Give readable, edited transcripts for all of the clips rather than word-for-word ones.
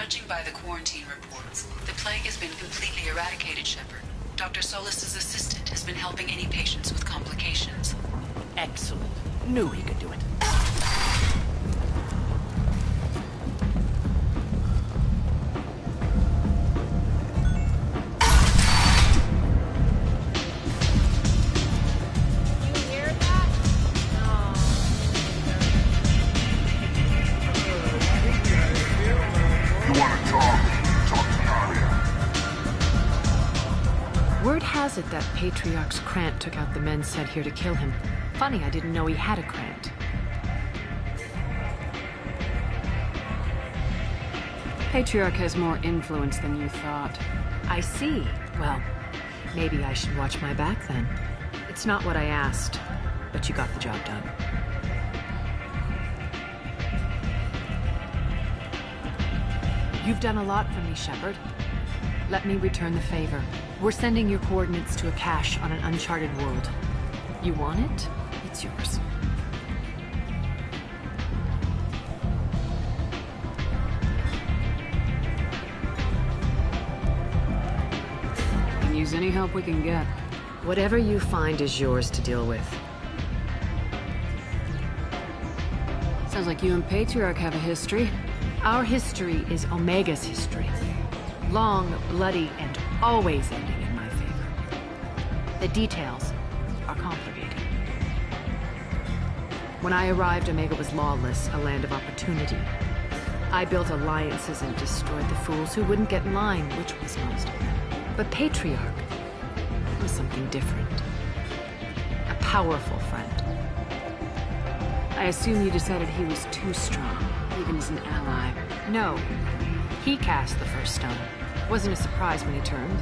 Judging by the quarantine reports, the plague has been completely eradicated, Shepard. Dr. Solis's assistant has been helping any patients with complications. Excellent. Knew he could do it. Word has it that Patriarch's Krant took out the men sent here to kill him. Funny, I didn't know he had a Krant. Patriarch has more influence than you thought. I see. Well, maybe I should watch my back then. It's not what I asked, but you got the job done. You've done a lot for me, Shepard. Let me return the favor. We're sending your coordinates to a cache on an uncharted world. You want it? It's yours. Can use any help we can get. Whatever you find is yours to deal with. Sounds like you and Patriarch have a history. Our history is Omega's history. Long, bloody, and always ending in my favor. The details are complicated. When I arrived, Omega was lawless, a land of opportunity. I built alliances and destroyed the fools who wouldn't get in line, which was most of them. But Patriarch was something different. A powerful friend. I assume you decided he was too strong, even as an ally. No. He cast the first stone. Wasn't a surprise when he turned.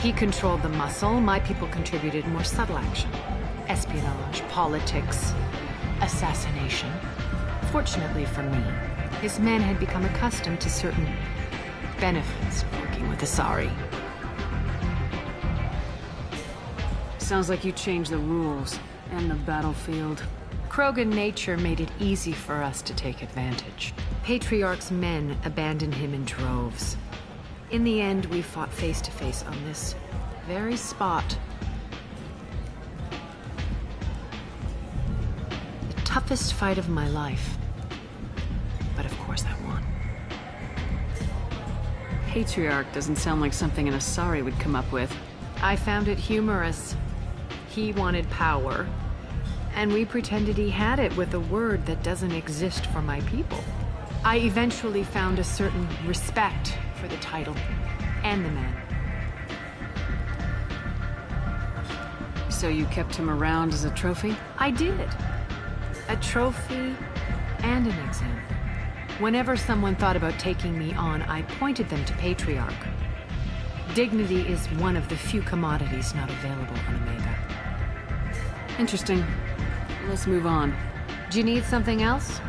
He controlled the muscle. My people contributed more subtle action. Espionage, politics, assassination. Fortunately for me, his men had become accustomed to certain benefits of working with Asari. Sounds like you changed the rules and the battlefield. Krogan nature made it easy for us to take advantage. Patriarch's men abandoned him in droves. In the end, we fought face to face on this very spot. The toughest fight of my life. But of course I won. Patriarch doesn't sound like something an Asari would come up with. I found it humorous. He wanted power, and we pretended he had it with a word that doesn't exist for my people. I eventually found a certain respect for the title and the man. So you kept him around as a trophy? I did. A trophy and an example. Whenever someone thought about taking me on, I pointed them to Patriarch. Dignity is one of the few commodities not available on Omega. Interesting. Let's move on. Do you need something else?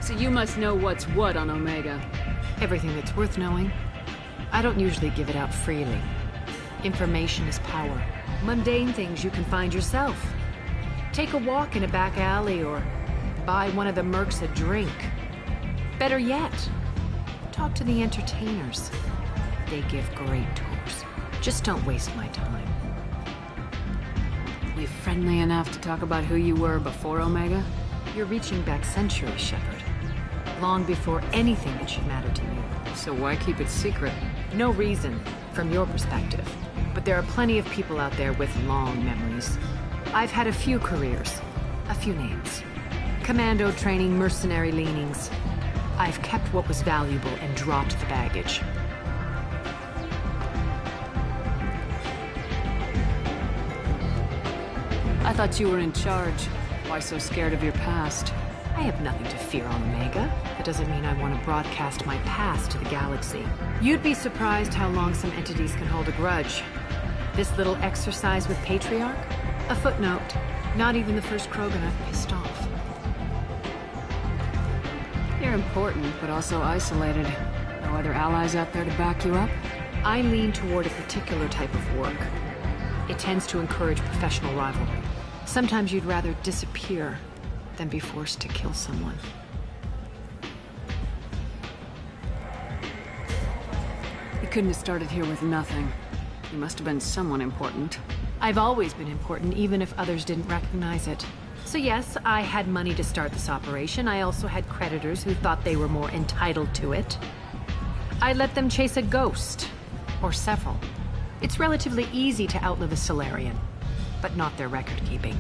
So you must know what's what on Omega. Everything that's worth knowing. I don't usually give it out freely. Information is power. Mundane things you can find yourself. Take a walk in a back alley or buy one of the mercs a drink. Better yet, talk to the entertainers. They give great tours. Just don't waste my time. We friendly enough to talk about who you were before Omega? You're reaching back centuries, Shepard. Long before anything that should matter to you. So why keep it secret? No reason, from your perspective. But there are plenty of people out there with long memories. I've had a few careers, a few names. Commando training, mercenary leanings. I've kept what was valuable and dropped the baggage. I thought you were in charge. Why so scared of your past? I have nothing to fear on Omega. That doesn't mean I want to broadcast my past to the galaxy. You'd be surprised how long some entities can hold a grudge. This little exercise with Patriarch? A footnote. Not even the first Krogan I've pissed off. You're important, but also isolated. No other allies out there to back you up? I lean toward a particular type of work. It tends to encourage professional rivalry. Sometimes you'd rather disappear than be forced to kill someone. couldn't have started here with nothing. You must have been someone important. I've always been important, even if others didn't recognize it. So yes, I had money to start this operation. I also had creditors who thought they were more entitled to it. I let them chase a ghost. Or several. It's relatively easy to outlive a Solarian, but not their record-keeping.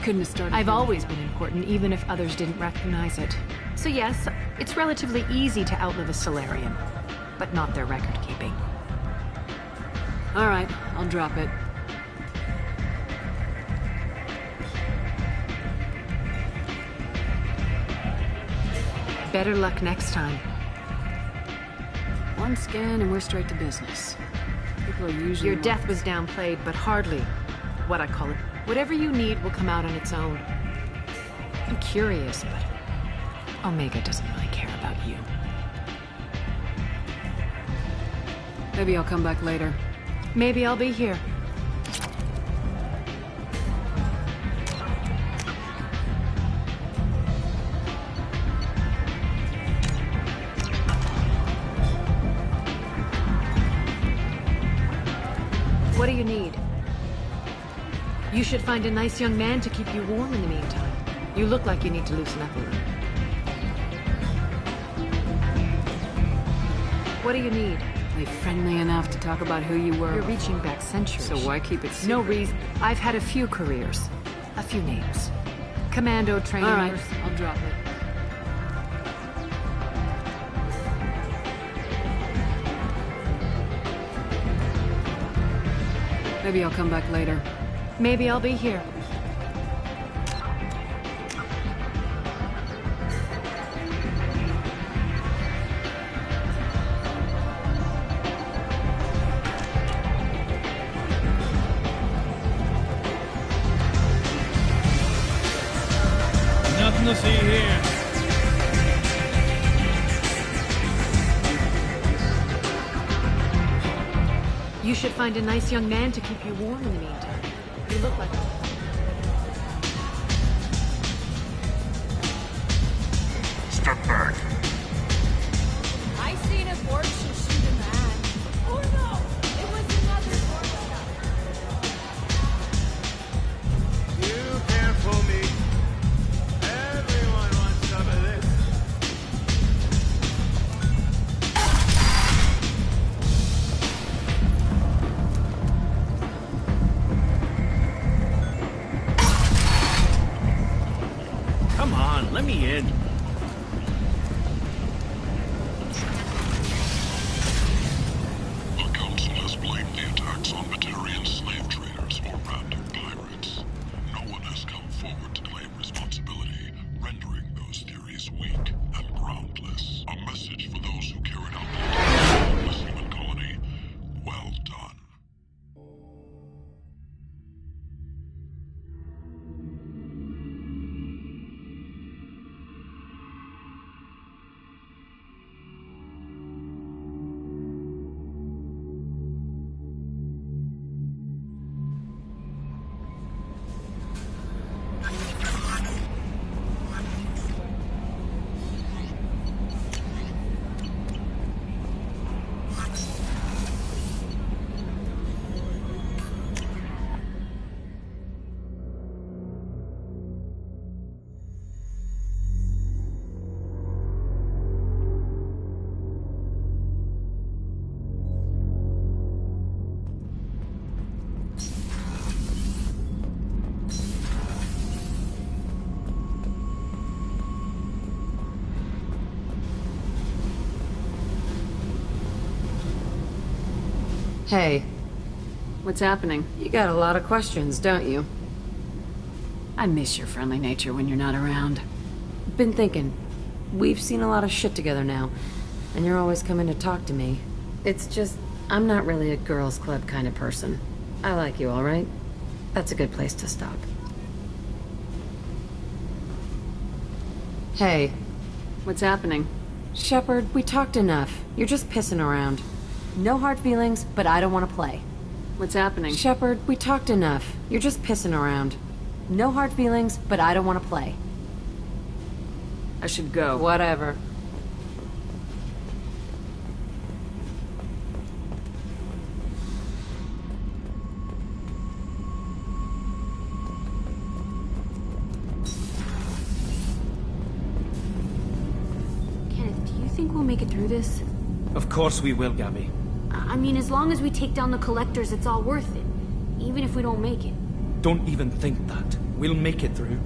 Couldn't have started. I've always been important, even if others didn't recognize it. So yes, it's relatively easy to outlive a Solarian, but not their record-keeping. All right, I'll drop it. Better luck next time. One scan and we're straight to business. People are usually... Your death was downplayed, but hardly what I call it. Whatever you need will come out on its own. I'm curious, but Omega doesn't really care about you. Maybe I'll come back later. Maybe I'll be here. What do you need? You should find a nice young man to keep you warm in the meantime. You look like you need to loosen up a little. What do you need? Are they friendly enough to talk about who you were? You're reaching back centuries. So why keep it secret? No reason. I've had a few careers. A few names. Commando training. All right, I'll drop it. Maybe I'll come back later. Maybe I'll be here. Nothing to see here. You should find a nice young man to keep you warm in the meantime. You look like... Step back. I seen a fortune shoot a man. Oh no! It was another fortune. You can't fool me. Everyone wants some of this. Come on, let me in. The Council has blamed the attacks on Batarian slave traders or random pirates. No one has come forward to claim responsibility, rendering those theories weak and groundless. A message for those who carried out the attacks on this human colony. Well done. Hey, What's happening? you got a lot of questions, don't you? I miss your friendly nature when you're not around. Been thinking. We've seen a lot of shit together now, and you're always coming to talk to me. It's just, I'm not really a girls' club kind of person. I like you, all right? That's a good place to stop. Hey, What's happening? Shepard, we talked enough. You're just pissing around. No hard feelings, but I don't want to play. What's happening? Shepard, we talked enough. You're just pissing around. No hard feelings, but I don't want to play. I should go. Whatever. Kenneth, do you think we'll make it through this? Of course we will, Gabby. I mean, as long as we take down the collectors, it's all worth it. Even if we don't make it. Don't even think that. We'll make it through.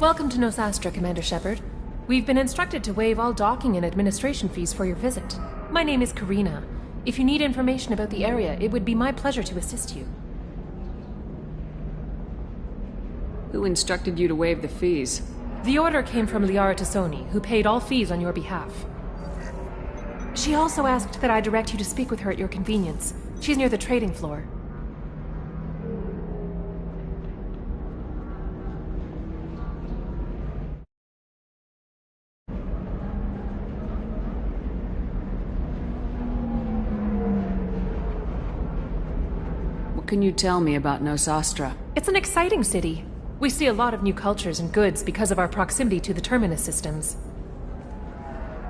Welcome to Nosastra, Commander Shepard. We've been instructed to waive all docking and administration fees for your visit. My name is Karina. If you need information about the area, it would be my pleasure to assist you. Who instructed you to waive the fees? The order came from Liara Tassoni, who paid all fees on your behalf. She also asked that I direct you to speak with her at your convenience. She's near the trading floor. What can you tell me about Nosastra? It's an exciting city. We see a lot of new cultures and goods because of our proximity to the Terminus systems.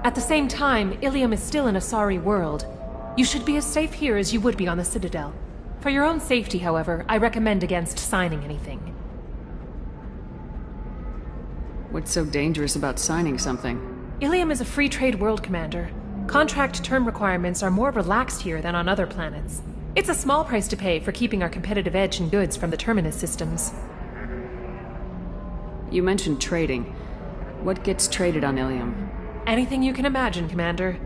At the same time, Ilium is still an Asari world. You should be as safe here as you would be on the Citadel. For your own safety, however, I recommend against signing anything. What's so dangerous about signing something? Ilium is a free trade world, Commander. Contract term requirements are more relaxed here than on other planets. It's a small price to pay for keeping our competitive edge in goods from the Terminus systems. You mentioned trading. What gets traded on Ilium? Anything you can imagine, Commander.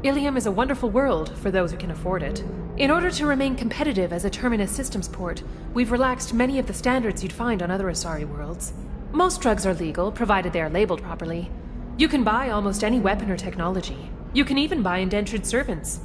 Ilium is a wonderful world for those who can afford it. In order to remain competitive as a Terminus systems port, we've relaxed many of the standards you'd find on other Asari worlds. Most drugs are legal, provided they are labeled properly. You can buy almost any weapon or technology. You can even buy indentured servants.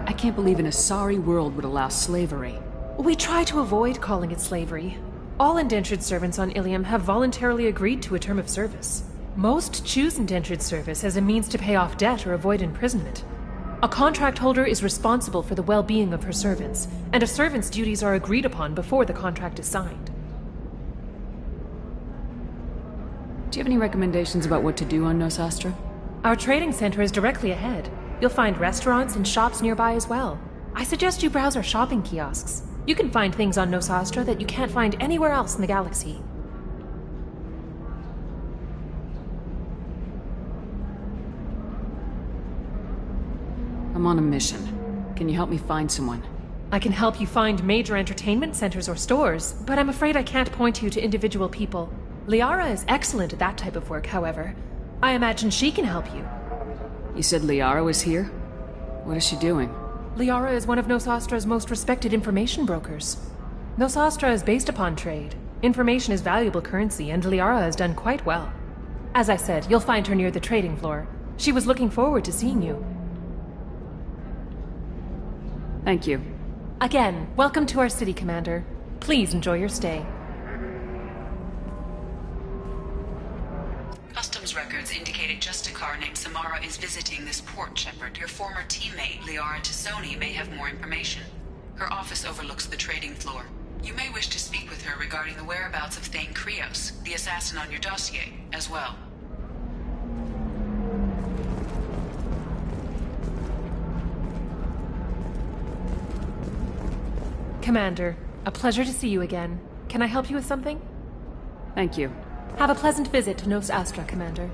I can't believe an Asari world would allow slavery. We try to avoid calling it slavery. All indentured servants on Ilium have voluntarily agreed to a term of service. Most choose indentured service as a means to pay off debt or avoid imprisonment. A contract holder is responsible for the well-being of her servants, and a servant's duties are agreed upon before the contract is signed. Do you have any recommendations about what to do on Nosastra? Our trading center is directly ahead. You'll find restaurants and shops nearby as well. I suggest you browse our shopping kiosks. You can find things on Nosastra that you can't find anywhere else in the galaxy. I'm on a mission. Can you help me find someone? I can help you find major entertainment centers or stores, but I'm afraid I can't point you to individual people. Liara is excellent at that type of work, however. I imagine she can help you. You said Liara was here? What is she doing? Liara is one of Nosastra's most respected information brokers. Nosastra is based upon trade. Information is valuable currency, and Liara has done quite well. As I said, you'll find her near the trading floor. She was looking forward to seeing you. Thank you. Again, welcome to our city, Commander. Please enjoy your stay. Customs records indicate a Justicar named Samara is visiting this port, Shepard. Your former teammate, Liara Tassoni, may have more information. Her office overlooks the trading floor. You may wish to speak with her regarding the whereabouts of Thane Krios, the assassin on your dossier, as well. Commander, a pleasure to see you again. Can I help you with something? Thank you. Have a pleasant visit to Nos Astra, Commander.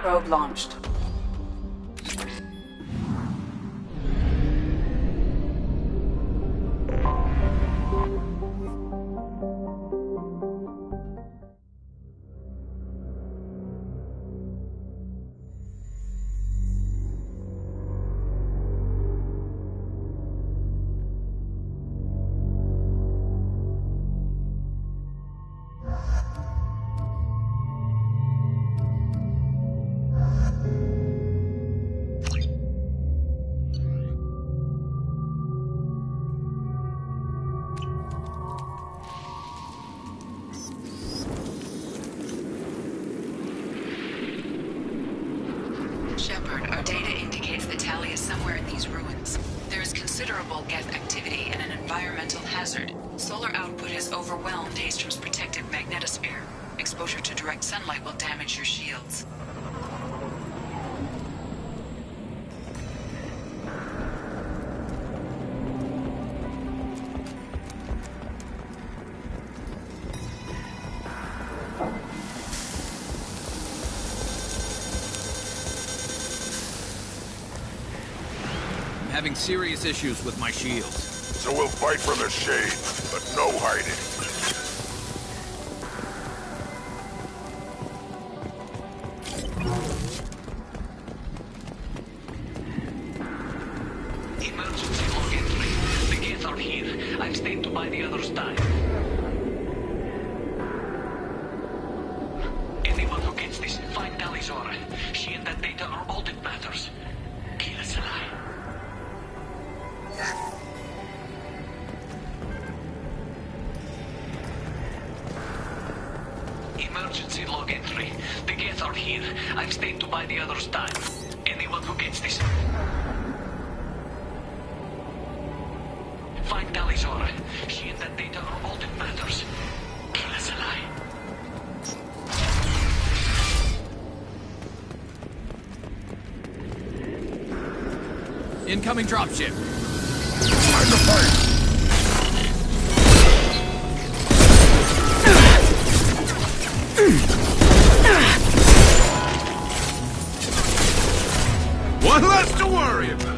Probe launched. Shepard, our data indicates that Tali is somewhere in these ruins. There is considerable Geth activity and an environmental hazard. Solar output has overwhelmed Haystrom's protective magnetosphere. Exposure to direct sunlight will damage your shields. Having serious issues with my shields. So we'll fight from the shade, but no hiding. Emergency log entry. The gates are here. I've stayed to buy the others time. Anyone who gets this, find Talizora. She and that data are all that matters. Kill us alive. Emergency log entry. The gates are here. I've stayed to buy the others time. Anyone who gets this. Find Dalizora. She and that data are all that matters. Kill us alive. Incoming dropship. Time to fight! One less to worry about.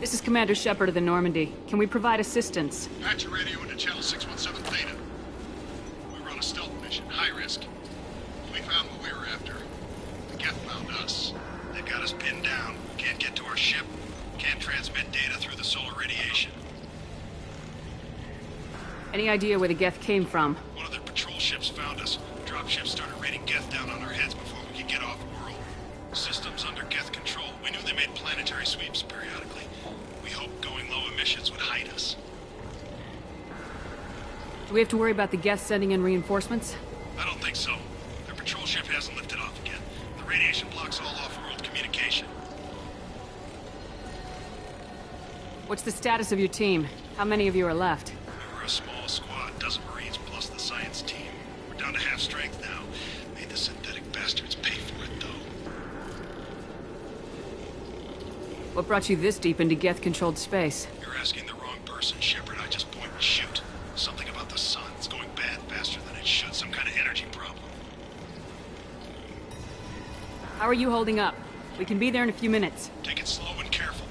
This is Commander Shepard of the Normandy. Can we provide assistance? Patch your radio into channel 617 Theta. We run a stealth mission, high risk. We found what we were after. The Geth found us. They've got us pinned down. Can't get to our ship. Can't transmit data through the solar radiation. Any idea where the Geth came from? One of their patrol ships found us. Dropships started raining Geth down on our heads before we could get off-world. Systems under Geth control. We knew they made planetary sweeps periodically. We hoped going low emissions would hide us. Do we have to worry about the Geth sending in reinforcements? I don't think so. Their patrol ship hasn't lifted off again. The radiation blocks all off-world communication. What's the status of your team? How many of you are left? We were a small squad, dozen Marines plus the science team. We're down to half strength now. Made the synthetic bastards pay for it, though. What brought you this deep into Geth-controlled space? You're asking the wrong person, Shepard. I just point and shoot. Something about the sun. It's going bad faster than it should. Some kind of energy problem. How are you holding up? We can be there in a few minutes. Take it slow and careful.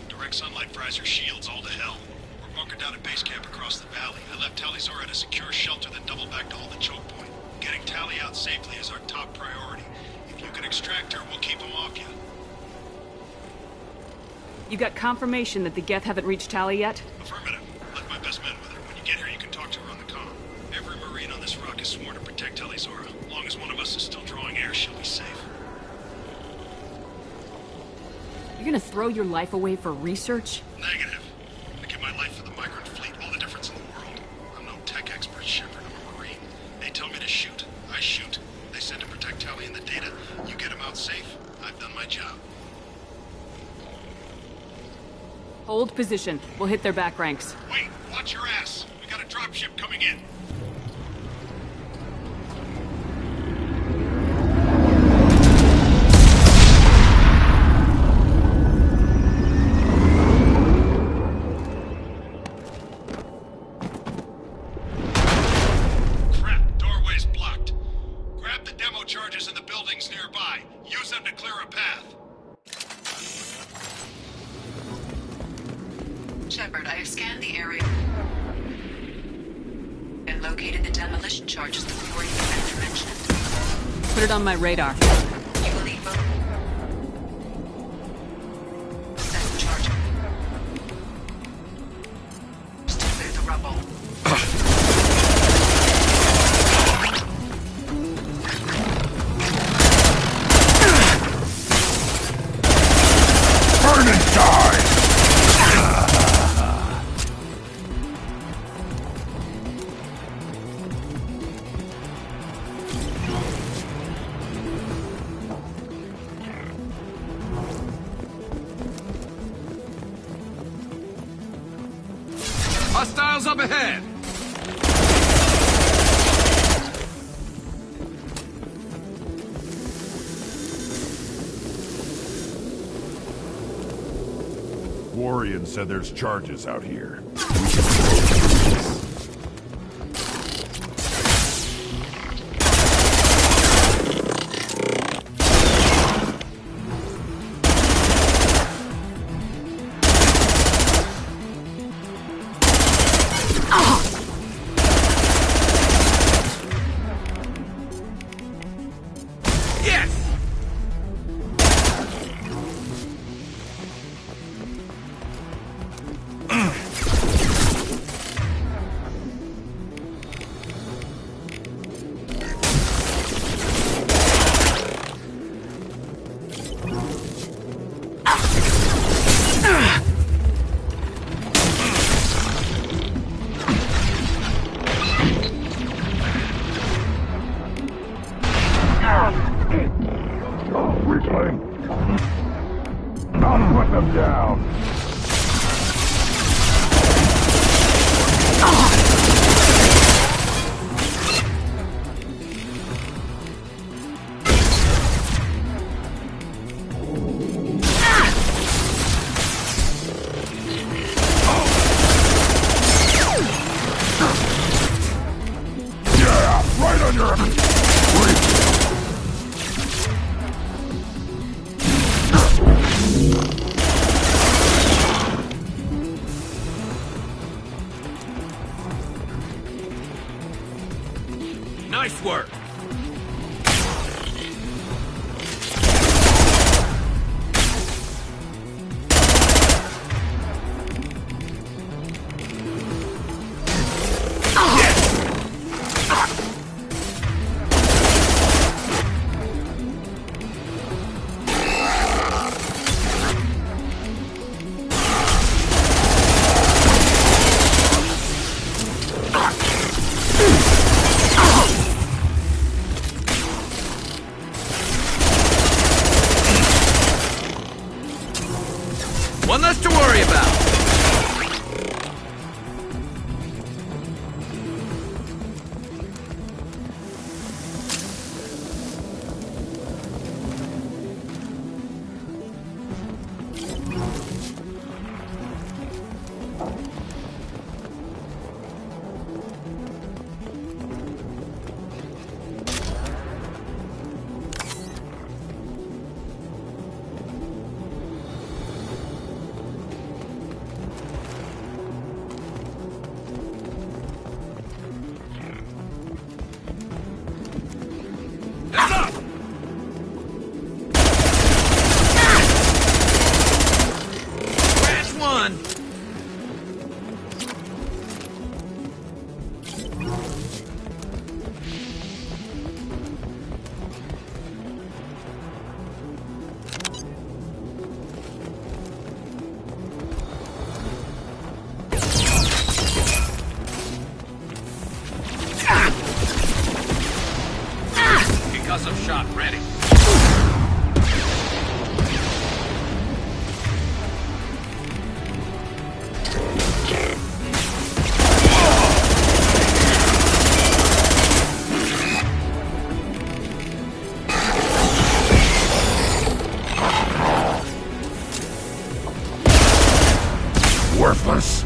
Direct sunlight fries our shields all to hell. We're bunkered down at base camp across the valley. I left Tali'Zorah at a secure shelter, then doubled back to hold the choke point. Getting Tali out safely is our top priority. If you can extract her, we'll keep them off you. You got confirmation that the Geth haven't reached Tali yet? Affirmative. Left my best men with her. When you get here, you can talk to her on the comm. Every Marine on this rock is sworn to protect Tali'Zorah. As long as one of us is still drawing air, she'll be safe. You're gonna throw your life away for research? Negative. I give my life for the migrant fleet, all the difference in the world. I'm no tech expert, Shepard. I'm a Marine. They tell me to shoot. I shoot. They said to protect Tali and the data. You get them out safe. I've done my job. Hold position. We'll hit their back ranks. Wait, watch your ass. We got a dropship coming in. Crap, doorway's blocked. Grab the demo charges in the buildings nearby. Use them to clear a path. Shepard, I have scanned the area and located the demolition charges the Fury commander mentioned. Put it on my radar. You will leave both set of charges to clear the rubble. Burn and die! Hostiles up ahead! Warrior said there's charges out here. Weakling! I'll put them down! Yeah! Right on your... Nice work! One less to worry about. Concussive shot ready. Worthless.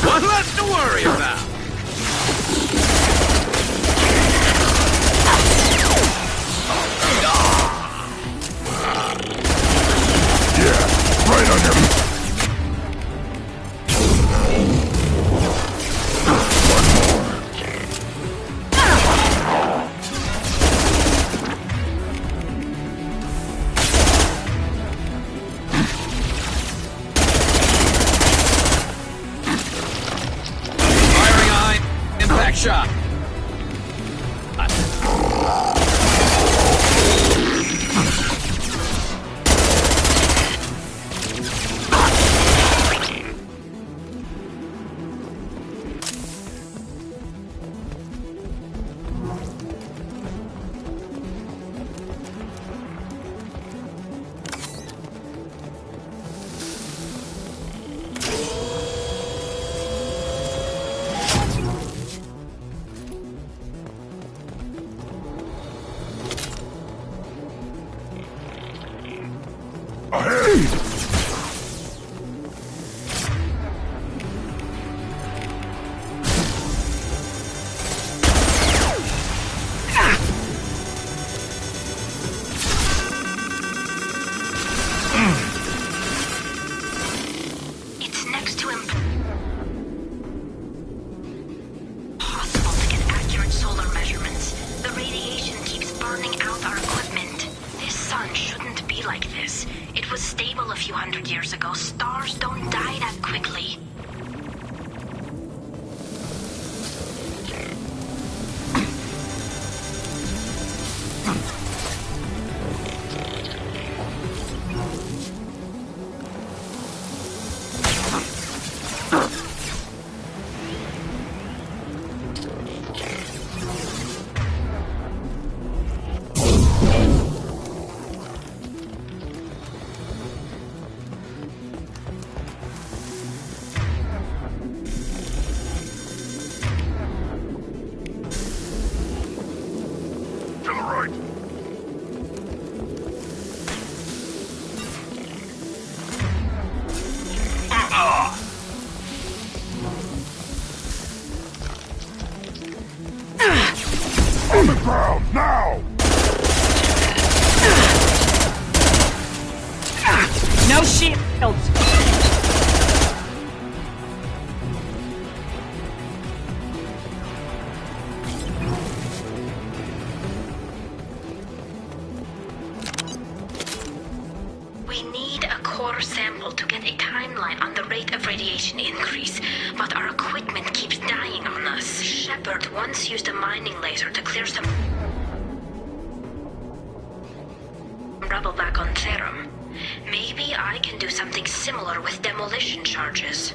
One less to worry about. Yeah, right on him. Impact shot. It's next to impossible to get accurate solar measurements. The radiation keeps burning out our equipment. This sun shouldn't be like this. It was stable a few hundred years ago. Stars don't die that quickly. To the right. On the ground, now! No shields! We need a core core sample to get a timeline on the rate of radiation increase, but our equipment keeps dying on us. Shepard once used a mining laser to clear some rubble back on Therum. Maybe I can do something similar with demolition charges.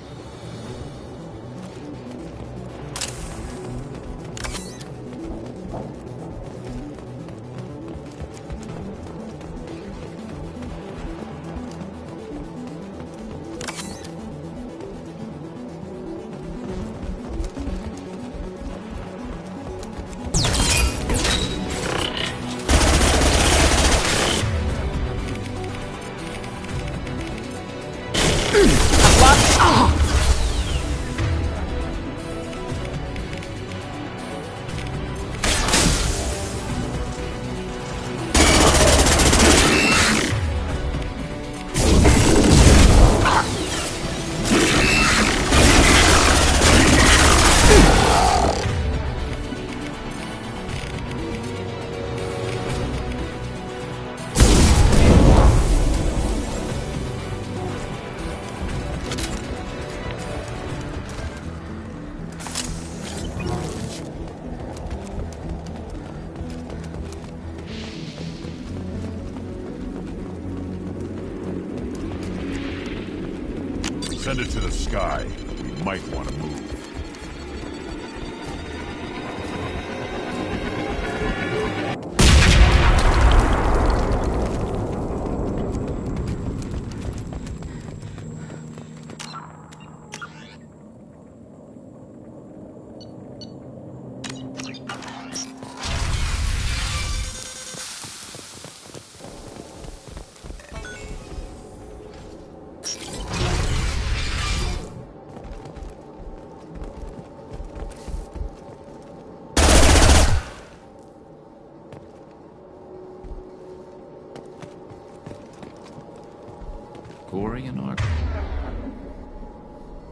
Send it to the sky. We might want to move.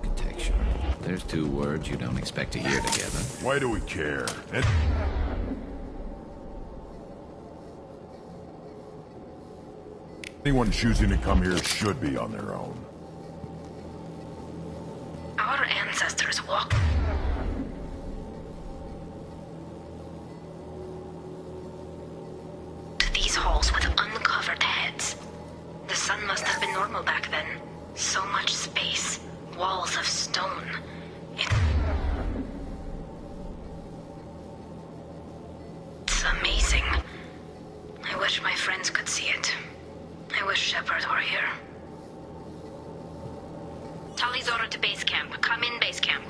Architecture. There's two words you don't expect to hear together. Why do we care? Anyone choosing to come here should be on their own. Our ancestors walked to these halls with uncovered heads. The sun must have been normal back then. So much space, walls of stone. It's amazing. I wish my friends could see it. I wish Shepard were here. Tully's order to base camp. Come in, base camp.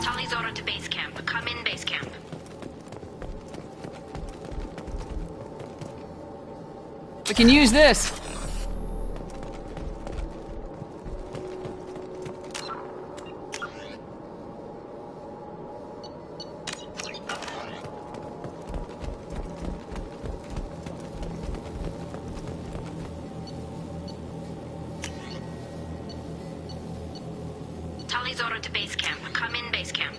Tully's order to base camp. Come in, base camp. We can use this. Tully's order to base camp. Come in, base camp.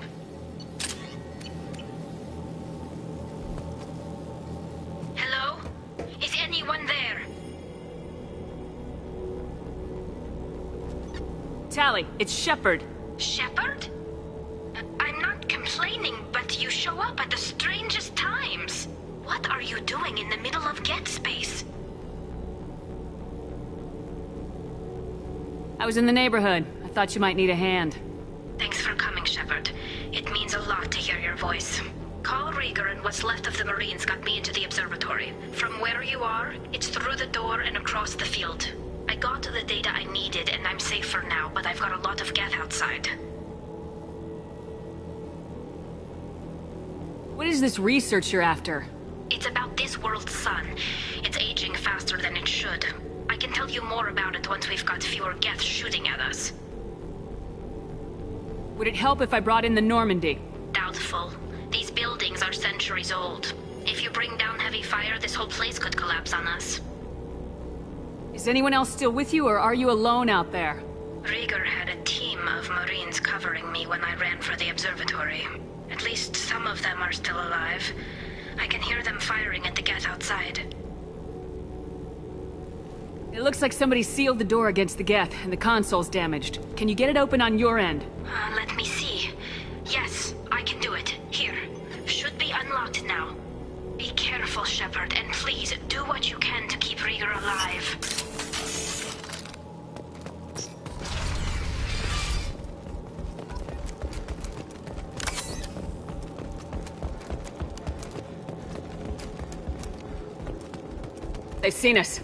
Hello? Is anyone there? Tally, it's Shepard. Shepard? I'm not complaining, but you show up at the strangest times. What are you doing in the middle of Get Space? I was in the neighborhood. I thought you might need a hand. Thanks for coming, Shepard. It means a lot to hear your voice. Carl Rieger and what's left of the Marines got me into the observatory. From where you are, it's through the door and across the field. I got the data I needed and I'm safe for now, but I've got a lot of geth outside. What is this research you're after? It's about this world's sun. It's aging faster than it should. I can tell you more about it once we've got fewer geth shooting at us. Would it help if I brought in the Normandy? Doubtful. These buildings are centuries old. If you bring down heavy fire, this whole place could collapse on us. Is anyone else still with you, or are you alone out there? Rieger had a team of Marines covering me when I ran for the observatory. At least some of them are still alive. I can hear them firing at the gate outside. It looks like somebody sealed the door against the Geth, and the console's damaged. Can you get it open on your end? Let me see. Yes, I can do it. Here. Should be unlocked now. Be careful, Shepard, and please do what you can to keep Rieger alive. They've seen us.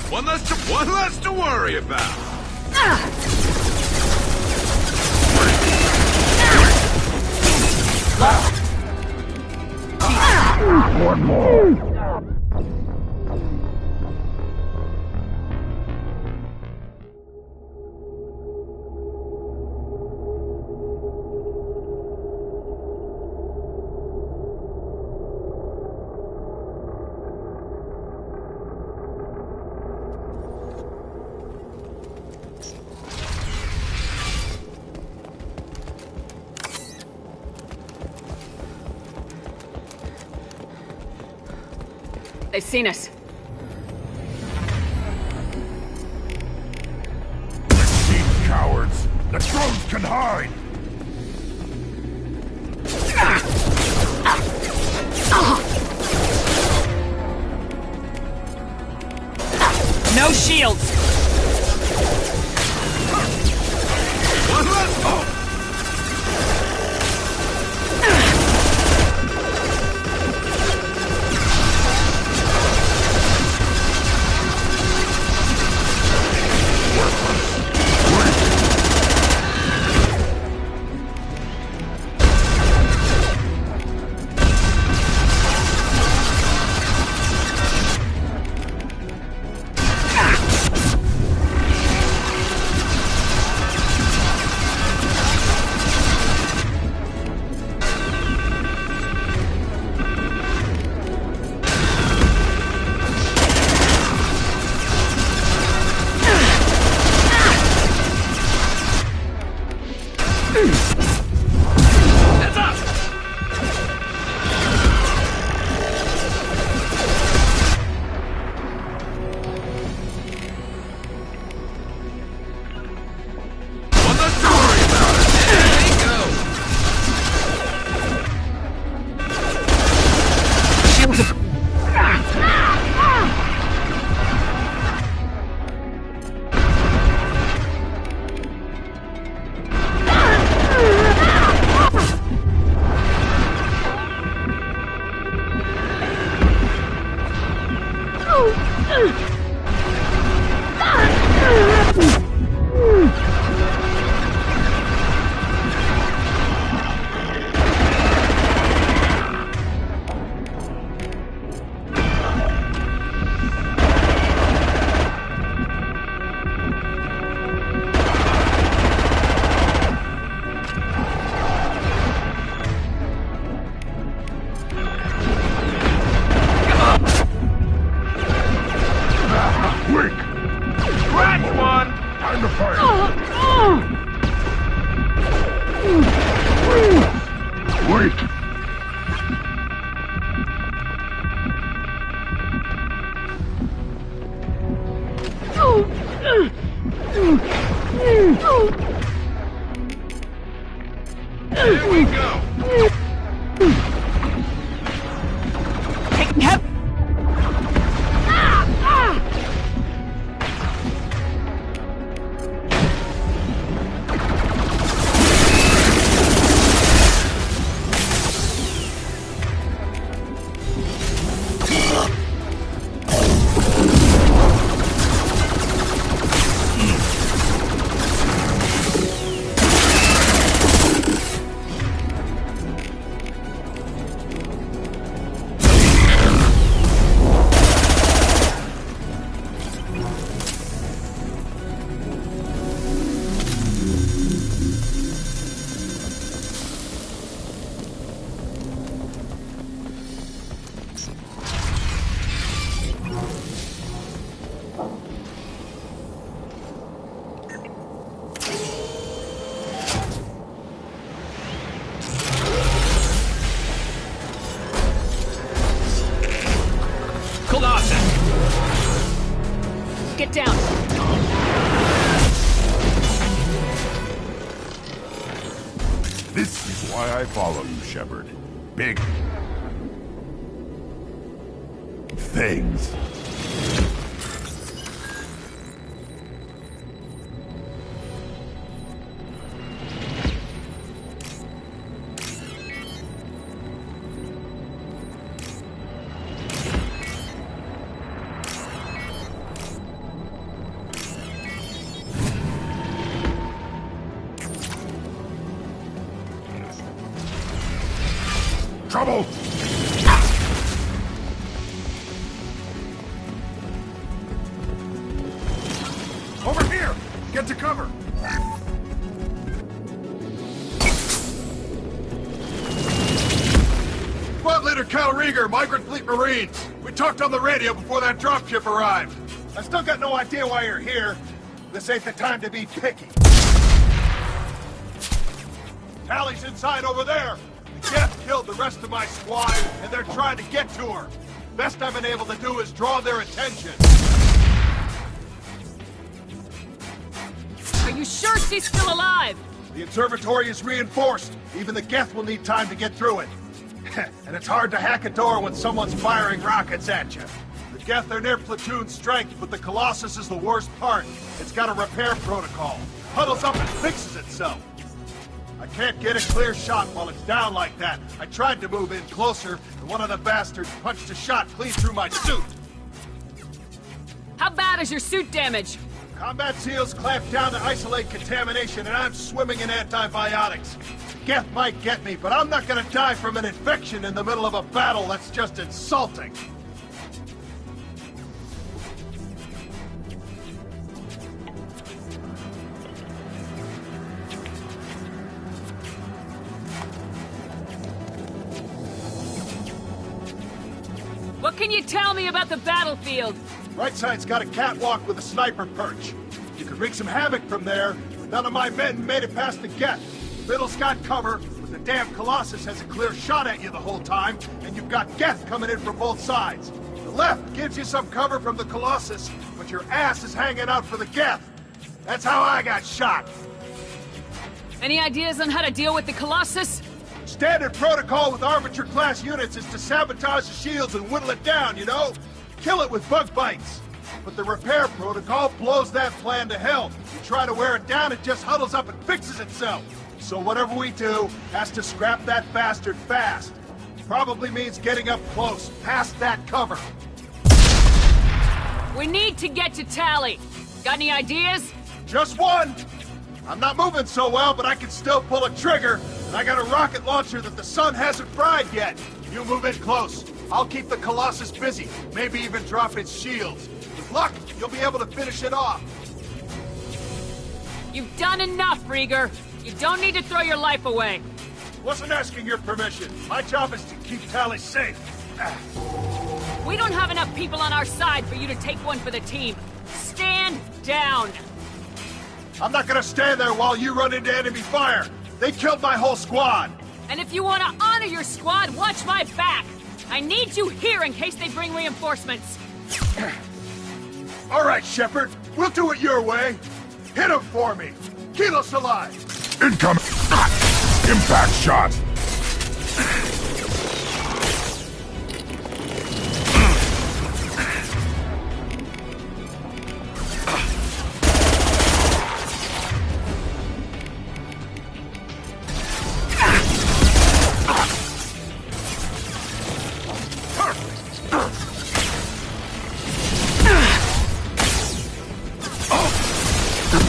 One less to worry about. One more. They've seen us. These cowards! The drones can hide! No shields! One less. Oh. Here we go. Colossus! Get down! This is why I follow you, Shepard. Big things. Trouble! Over here! Get to cover! Squad Leader Cal Rieger, Migrant Fleet Marines. We talked on the radio before that dropship arrived. I still got no idea why you're here. This ain't the time to be picky. Tally's inside over there. The Geth killed the rest of my squad, and they're trying to get to her. Best I've been able to do is draw their attention. Are you sure she's still alive? The observatory is reinforced. Even the Geth will need time to get through it. And it's hard to hack a door when someone's firing rockets at you. The Geth are near platoon strength, but the Colossus is the worst part. It's got a repair protocol. Huddles up and fixes itself. I can't get a clear shot while it's down like that. I tried to move in closer, and one of the bastards punched a shot clean through my suit. How bad is your suit damage? Combat SEALs clamped down to isolate contamination, and I'm swimming in antibiotics. Geth might get me, but I'm not gonna die from an infection in the middle of a battle. That's just insulting. What can you tell me about the battlefield? Right side's got a catwalk with a sniper perch. You could wreak some havoc from there, but none of my men made it past the Geth. Middle's got cover, but the damn Colossus has a clear shot at you the whole time, and you've got Geth coming in from both sides. The left gives you some cover from the Colossus, but your ass is hanging out for the Geth. That's how I got shot. Any ideas on how to deal with the Colossus? Standard protocol with Arbiter-class units is to sabotage the shields and whittle it down, you know? Kill it with bug bites. But the repair protocol blows that plan to hell. You try to wear it down, it just huddles up and fixes itself. So whatever we do has to scrap that bastard fast. Probably means getting up close, past that cover. We need to get to Tally. Got any ideas? Just one! I'm not moving so well, but I can still pull a trigger. And I got a rocket launcher that the sun hasn't fried yet. You move in close. I'll keep the Colossus busy. Maybe even drop its shields. With luck, you'll be able to finish it off. You've done enough, Rieger. You don't need to throw your life away. Wasn't asking your permission. My job is to keep Tally safe. We don't have enough people on our side for you to take one for the team. Stand down. I'm not gonna stand there while you run into enemy fire. They killed my whole squad. And if you want to honor your squad, watch my back. I need you here in case they bring reinforcements. All right, Shepard. We'll do it your way. Hit him for me. Keep us alive. Incoming! Impact shot!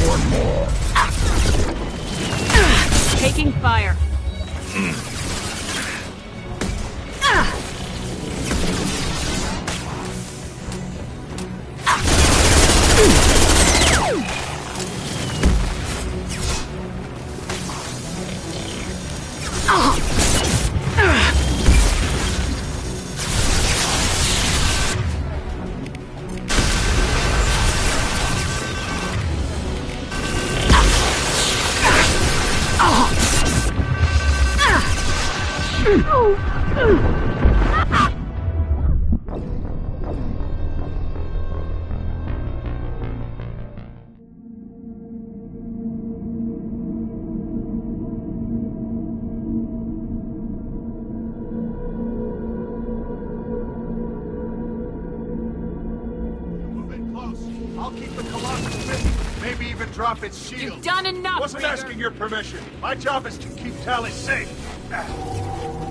One more. Taking fire. I'll keep the Colossus busy. Maybe even drop its shield. You've done enough, Wasn't Reader. asking your permission. My job is to keep Tally safe.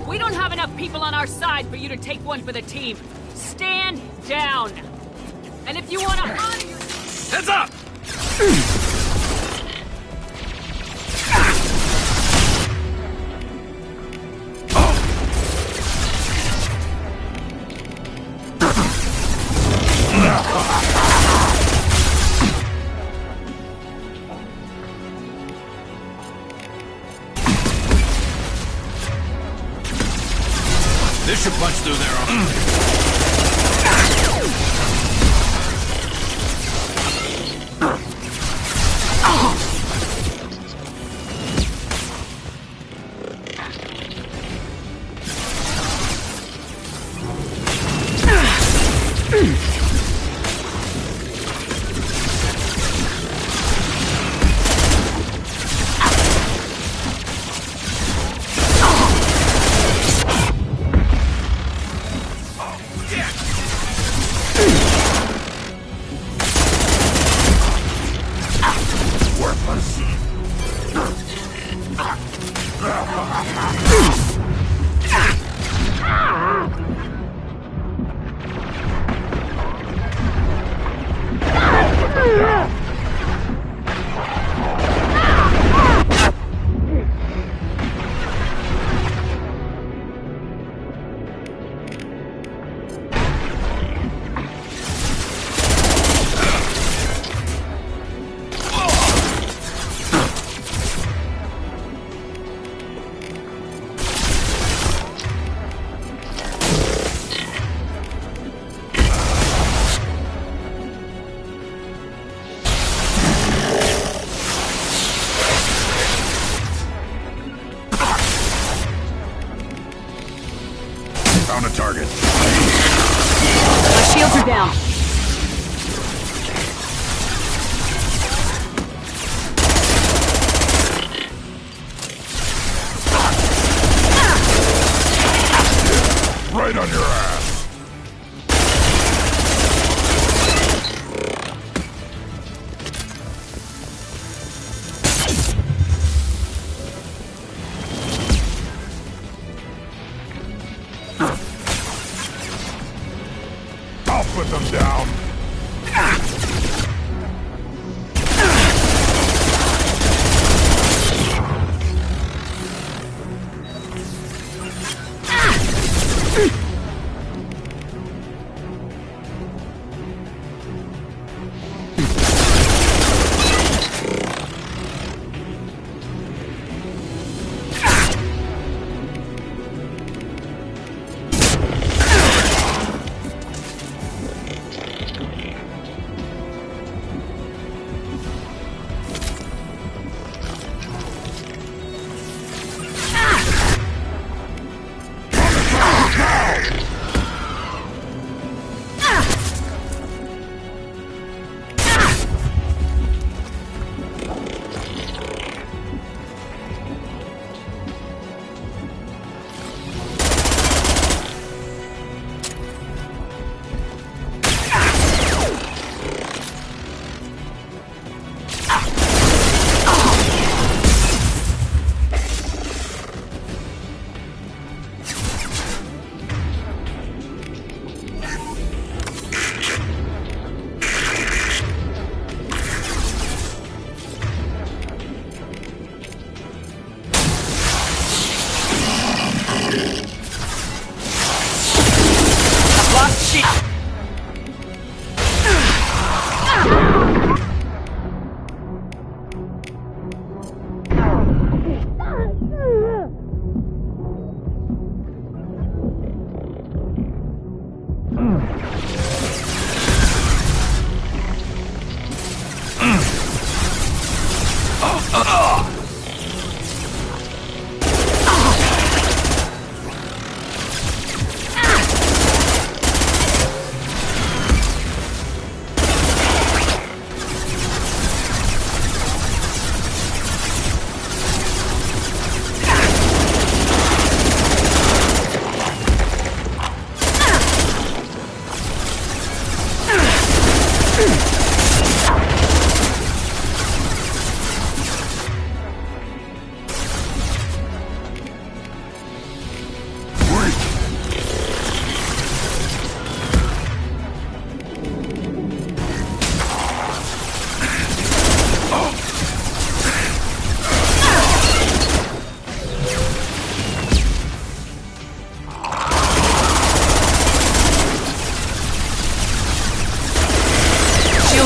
We don't have enough people on our side for you to take one for the team. Stand down. And if you want to honor your... Heads up! This should punch through there. Found a target. My shields are down. Right on your ass. I'll put them down.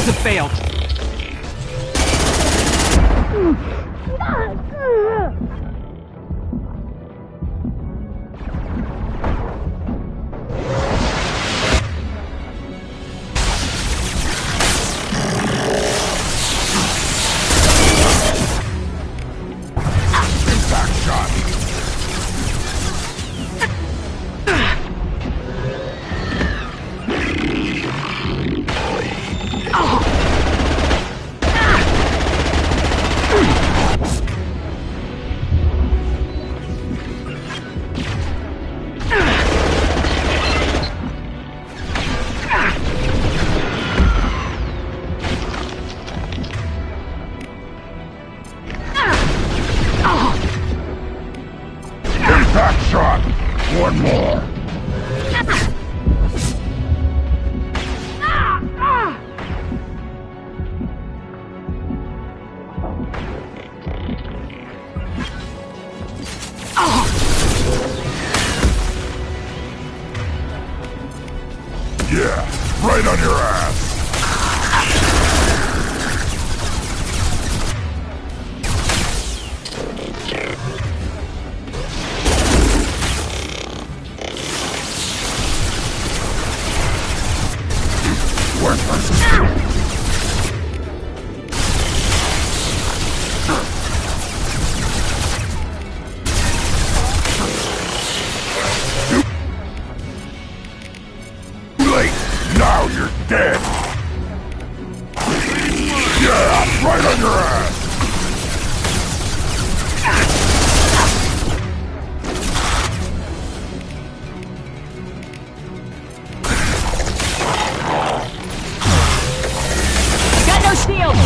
shields have failed. Impact shot! One more! Yeah, right on your ass! Now you're dead! Yeah, right on your ass! Got no shield!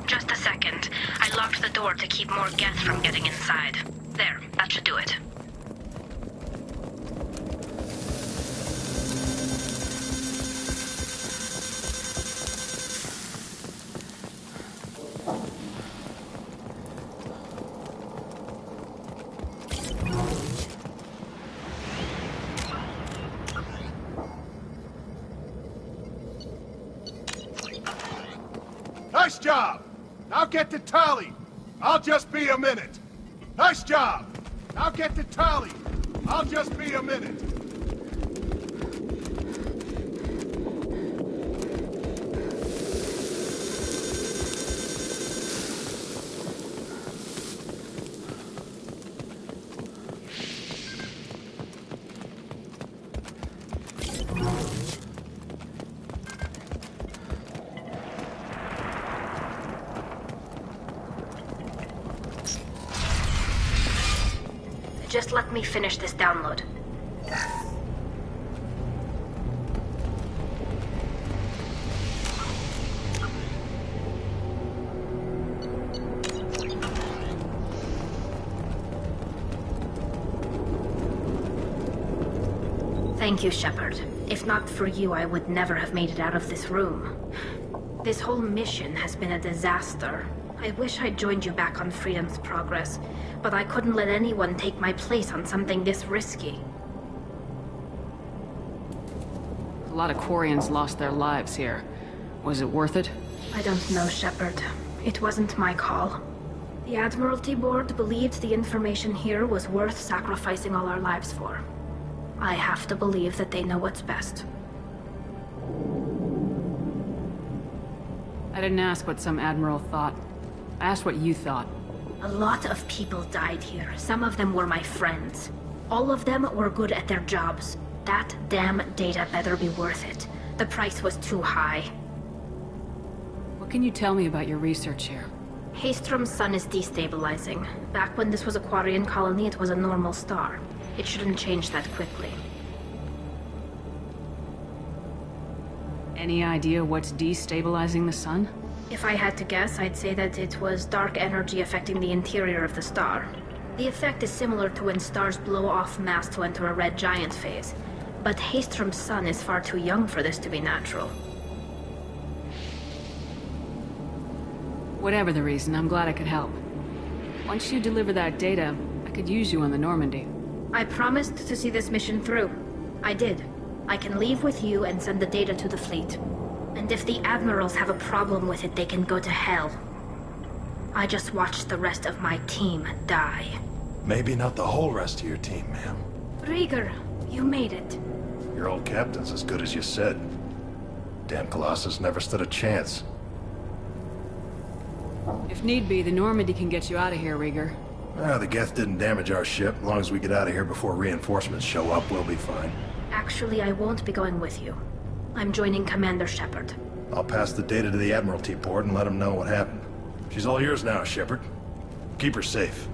Just a second. I locked the door to keep more Geth from getting inside. There, that should do it. Nice job! Now get to Tally! I'll just be a minute! Nice job! Now get to Tally! I'll just be a minute! Just let me finish this download. Thank you, Shepard. If not for you, I would never have made it out of this room. This whole mission has been a disaster. I wish I'd joined you back on Freedom's Progress, but I couldn't let anyone take my place on something this risky. A lot of Quarians lost their lives here. Was it worth it? I don't know, Shepard. It wasn't my call. The Admiralty Board believed the information here was worth sacrificing all our lives for. I have to believe that they know what's best. I didn't ask what some admiral thought. I asked what you thought. A lot of people died here. Some of them were my friends. All of them were good at their jobs. That damn data better be worth it. The price was too high. What can you tell me about your research here? Haystrom's sun is destabilizing. Back when this was a Quarian colony, it was a normal star. It shouldn't change that quickly. Any idea what's destabilizing the sun? If I had to guess, I'd say that it was dark energy affecting the interior of the star. The effect is similar to when stars blow off mass to enter a red giant phase. But Haystrom's sun is far too young for this to be natural. Whatever the reason, I'm glad I could help. Once you deliver that data, I could use you on the Normandy. I promised to see this mission through. I did. I can leave with you and send the data to the fleet. And if the admirals have a problem with it, they can go to hell. I just watched the rest of my team die. Maybe not the whole rest of your team, ma'am. Rieger, you made it. Your old captain's as good as you said. Damn Colossus never stood a chance. If need be, the Normandy can get you out of here, Rieger. The Geth didn't damage our ship. As long as we get out of here before reinforcements show up, we'll be fine. Actually, I won't be going with you. I'm joining Commander Shepard. I'll pass the data to the Admiralty Board and let them know what happened. She's all yours now, Shepard. Keep her safe.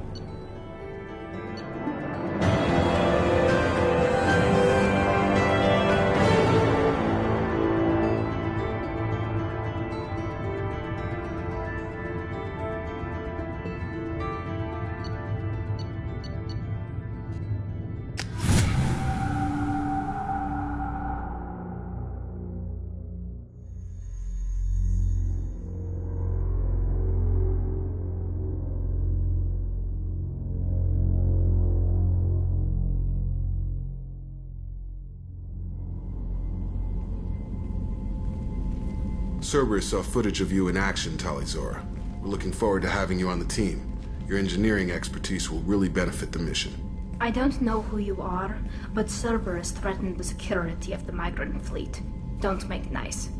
Cerberus saw footage of you in action, Talizora. We're looking forward to having you on the team. Your engineering expertise will really benefit the mission. I don't know who you are, but Cerberus threatened the security of the migrant fleet. Don't make nice.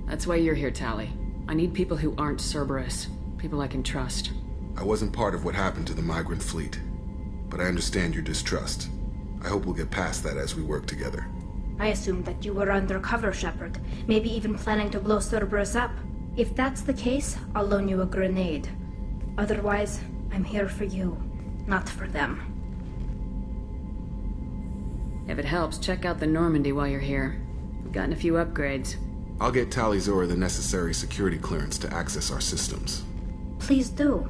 That's why you're here, Tali. I need people who aren't Cerberus. People I can trust. I wasn't part of what happened to the migrant fleet, but I understand your distrust. I hope we'll get past that as we work together. I assumed that you were undercover, Shepard. Maybe even planning to blow Cerberus up. If that's the case, I'll loan you a grenade. Otherwise, I'm here for you, not for them. If it helps, check out the Normandy while you're here. We've gotten a few upgrades. I'll get Talizora the necessary security clearance to access our systems. Please do.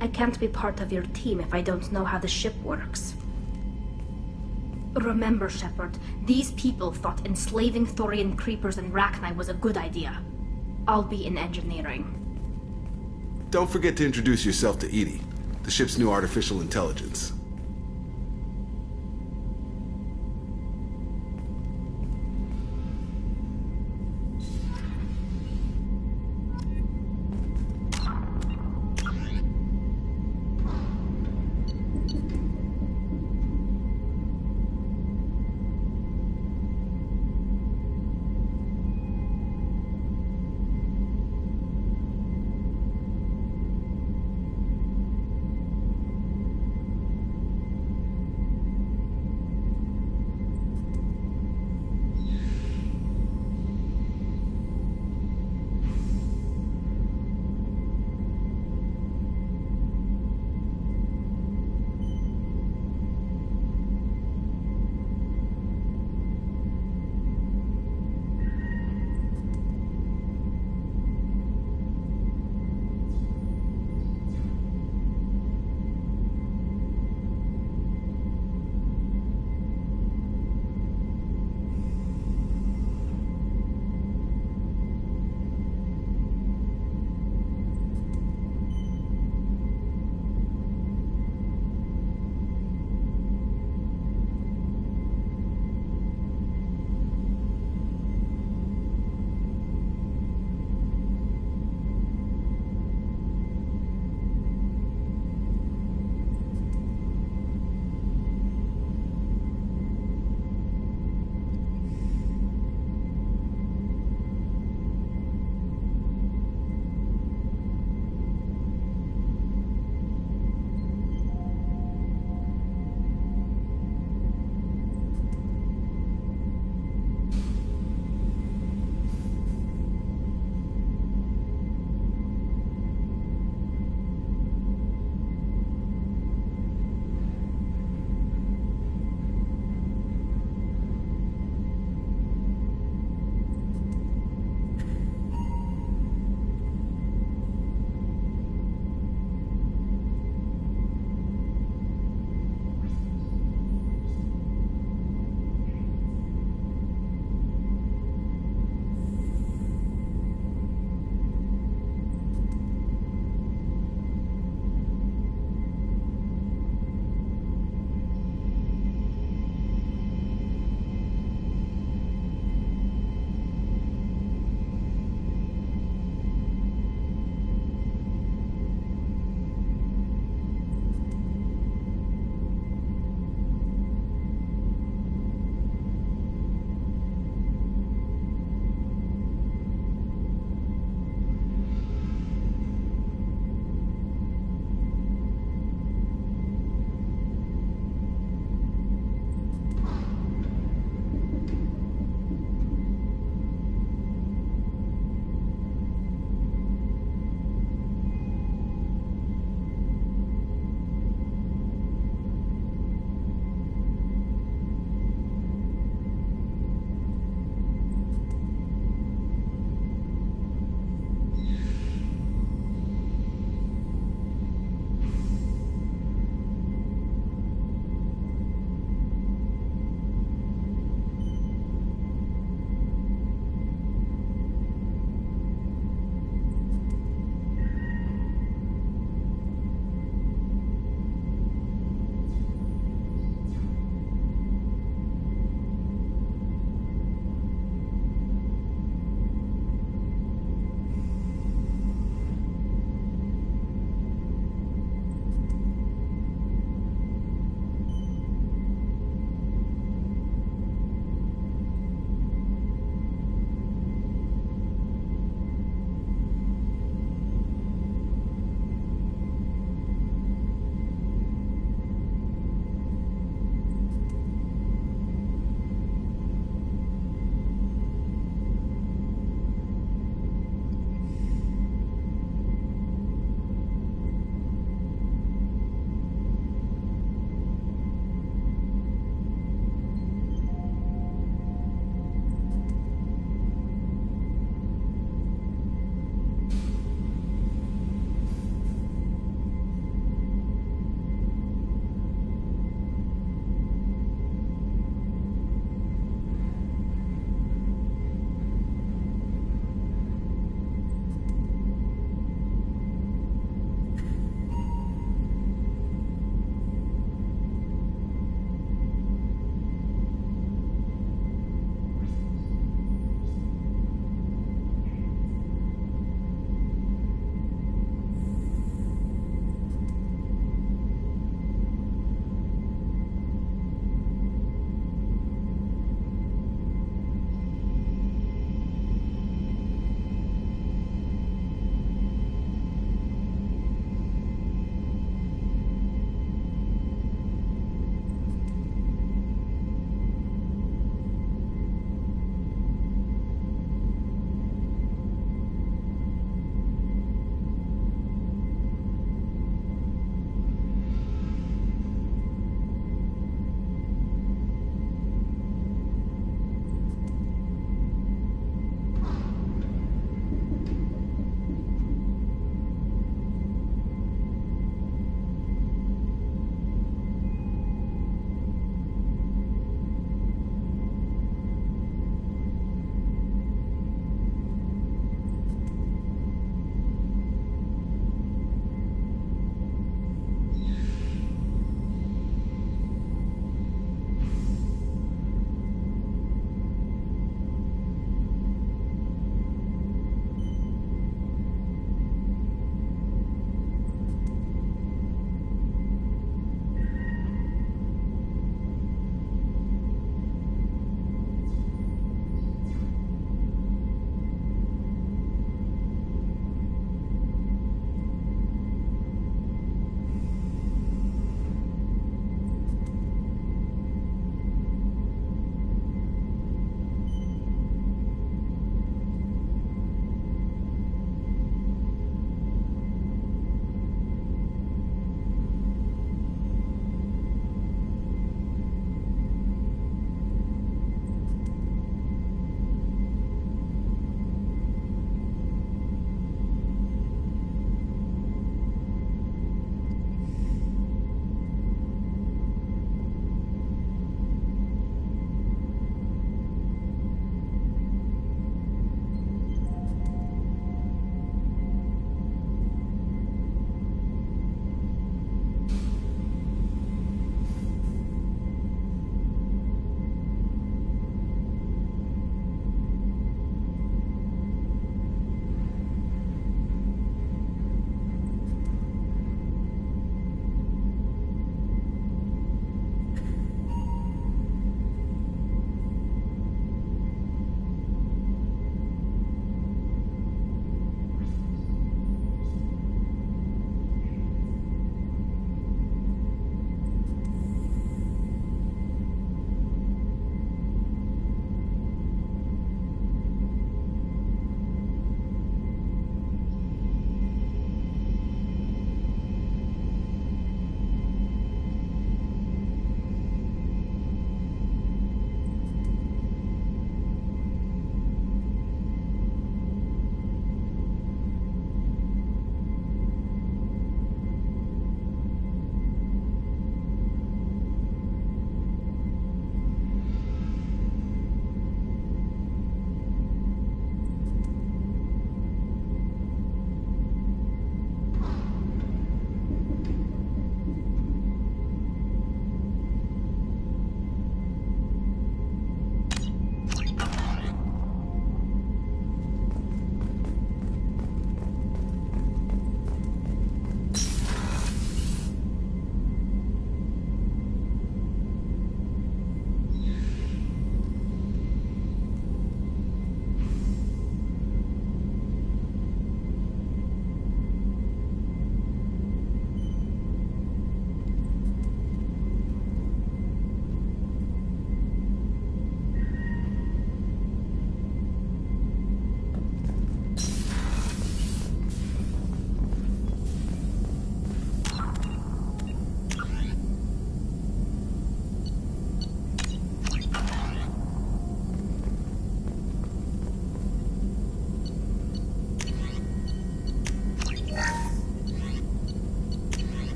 I can't be part of your team if I don't know how the ship works. Remember, Shepard, these people thought enslaving Thorian creepers and Rachni was a good idea. I'll be in engineering. Don't forget to introduce yourself to Edie, the ship's new artificial intelligence.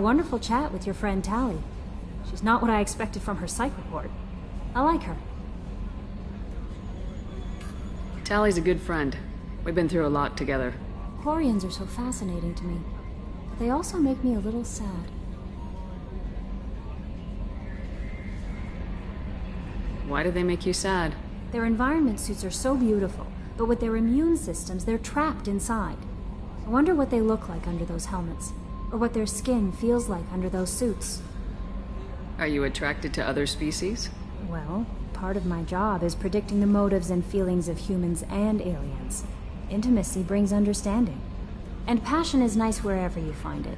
wonderful chat with your friend Tally. She's not what I expected from her psych report. I like her. Tally's a good friend. We've been through a lot together. Quarians are so fascinating to me, but they also make me a little sad. Why do they make you sad? Their environment suits are so beautiful, but with their immune systems, they're trapped inside. I wonder what they look like under those helmets, or what their skin feels like under those suits. Are you attracted to other species? Well, part of my job is predicting the motives and feelings of humans and aliens. Intimacy brings understanding. And passion is nice wherever you find it.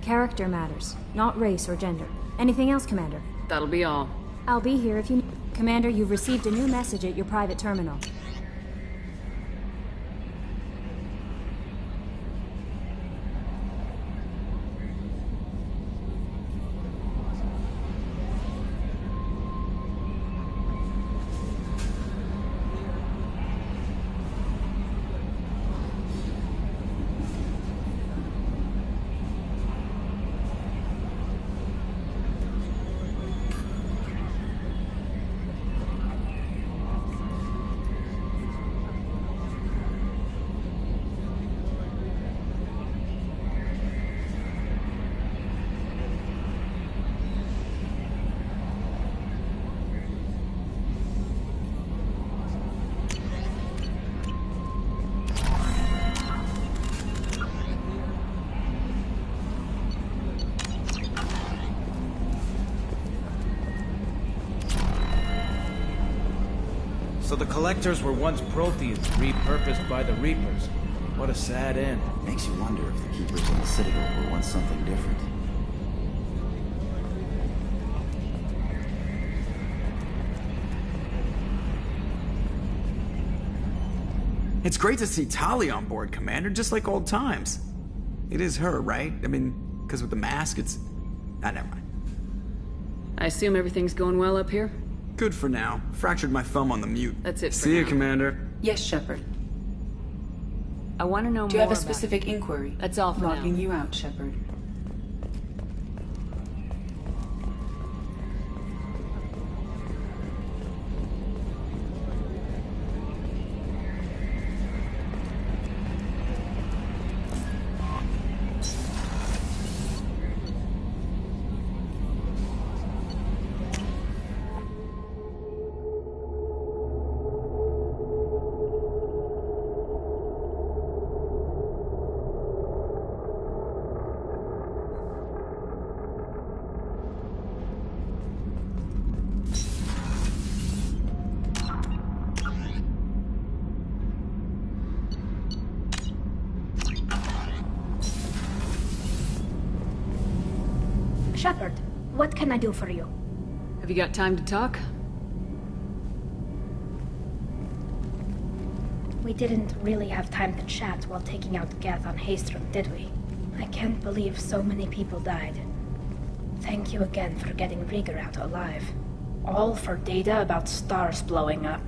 Character matters, not race or gender. Anything else, Commander? That'll be all. I'll be here if you need. Commander, you've received a new message at your private terminal. So the Collectors were once Protheans, repurposed by the Reapers. What a sad end. Makes you wonder if the Keepers in the Citadel were once something different. It's great to see Tali on board, Commander, just like old times. It is her, right? I mean, because with the mask, it's... Ah, never mind. I assume everything's going well up here? Good for now. Fractured my thumb on the mute. That's it for See you, now. Commander. Yes, Shepard. I want to know more. Do you have a about specific it. inquiry? That's all for Logging now. you out, Shepard. Shepard, what can I do for you? Have you got time to talk? We didn't really have time to chat while taking out Geth on Haystrom, did we? I can't believe so many people died. Thank you again for getting Rieger out alive. All for data about stars blowing up.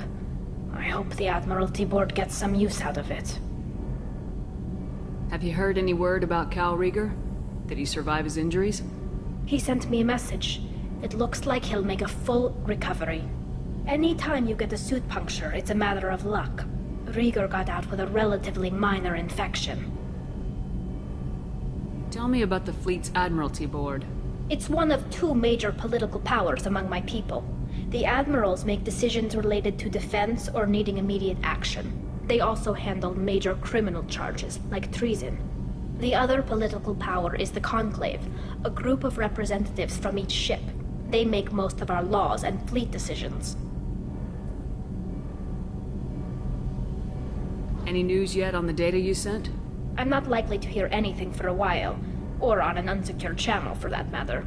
I hope the Admiralty Board gets some use out of it. Have you heard any word about Cal Rieger? Did he survive his injuries? He sent me a message. It looks like he'll make a full recovery. Anytime you get a suit puncture, it's a matter of luck. Rieger got out with a relatively minor infection. Tell me about the fleet's Admiralty Board. It's one of two major political powers among my people. The admirals make decisions related to defense or needing immediate action. They also handle major criminal charges, like treason. The other political power is the Conclave, a group of representatives from each ship. They make most of our laws and fleet decisions. Any news yet on the data you sent? I'm not likely to hear anything for a while, or on an unsecured channel for that matter.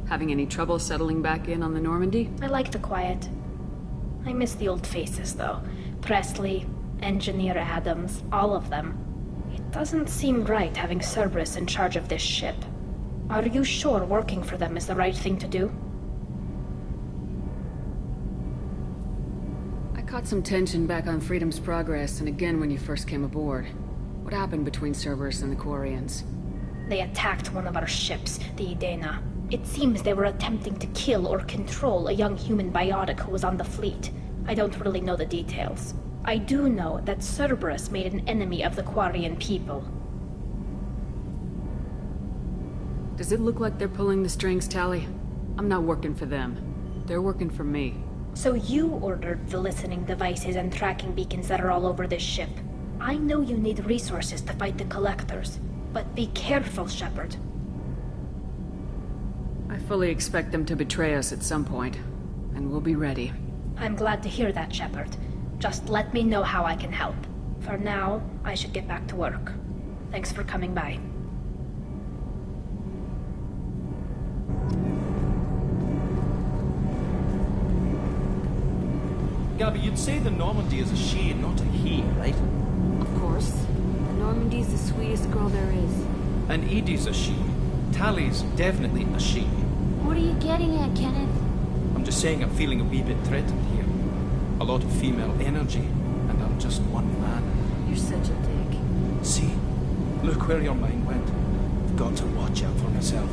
Having any trouble settling back in on the Normandy? I like the quiet. I miss the old faces, though. Presley, Engineer Adams, all of them. It doesn't seem right having Cerberus in charge of this ship. Are you sure working for them is the right thing to do? I caught some tension back on Freedom's Progress and again when you first came aboard. What happened between Cerberus and the Quarians? They attacked one of our ships, the Idena. It seems they were attempting to kill or control a young human biotic who was on the fleet. I don't really know the details. I do know that Cerberus made an enemy of the Quarian people. Does it look like they're pulling the strings, Tali? I'm not working for them. They're working for me. So you ordered the listening devices and tracking beacons that are all over this ship. I know you need resources to fight the Collectors, but be careful, Shepard. I fully expect them to betray us at some point, and we'll be ready. I'm glad to hear that, Shepard. Just let me know how I can help. For now, I should get back to work. Thanks for coming by. Gabby, you'd say the Normandy is a she and not a he, right? Of course. The Normandy's the sweetest girl there is. And Edie's a she. Tali's definitely a she. What are you getting at, Kenneth? I'm just saying I'm feeling a wee bit threatened here. A lot of female energy, and I'm just one man. You're such a dick. See? Look where your mind went. I've got to watch out for myself.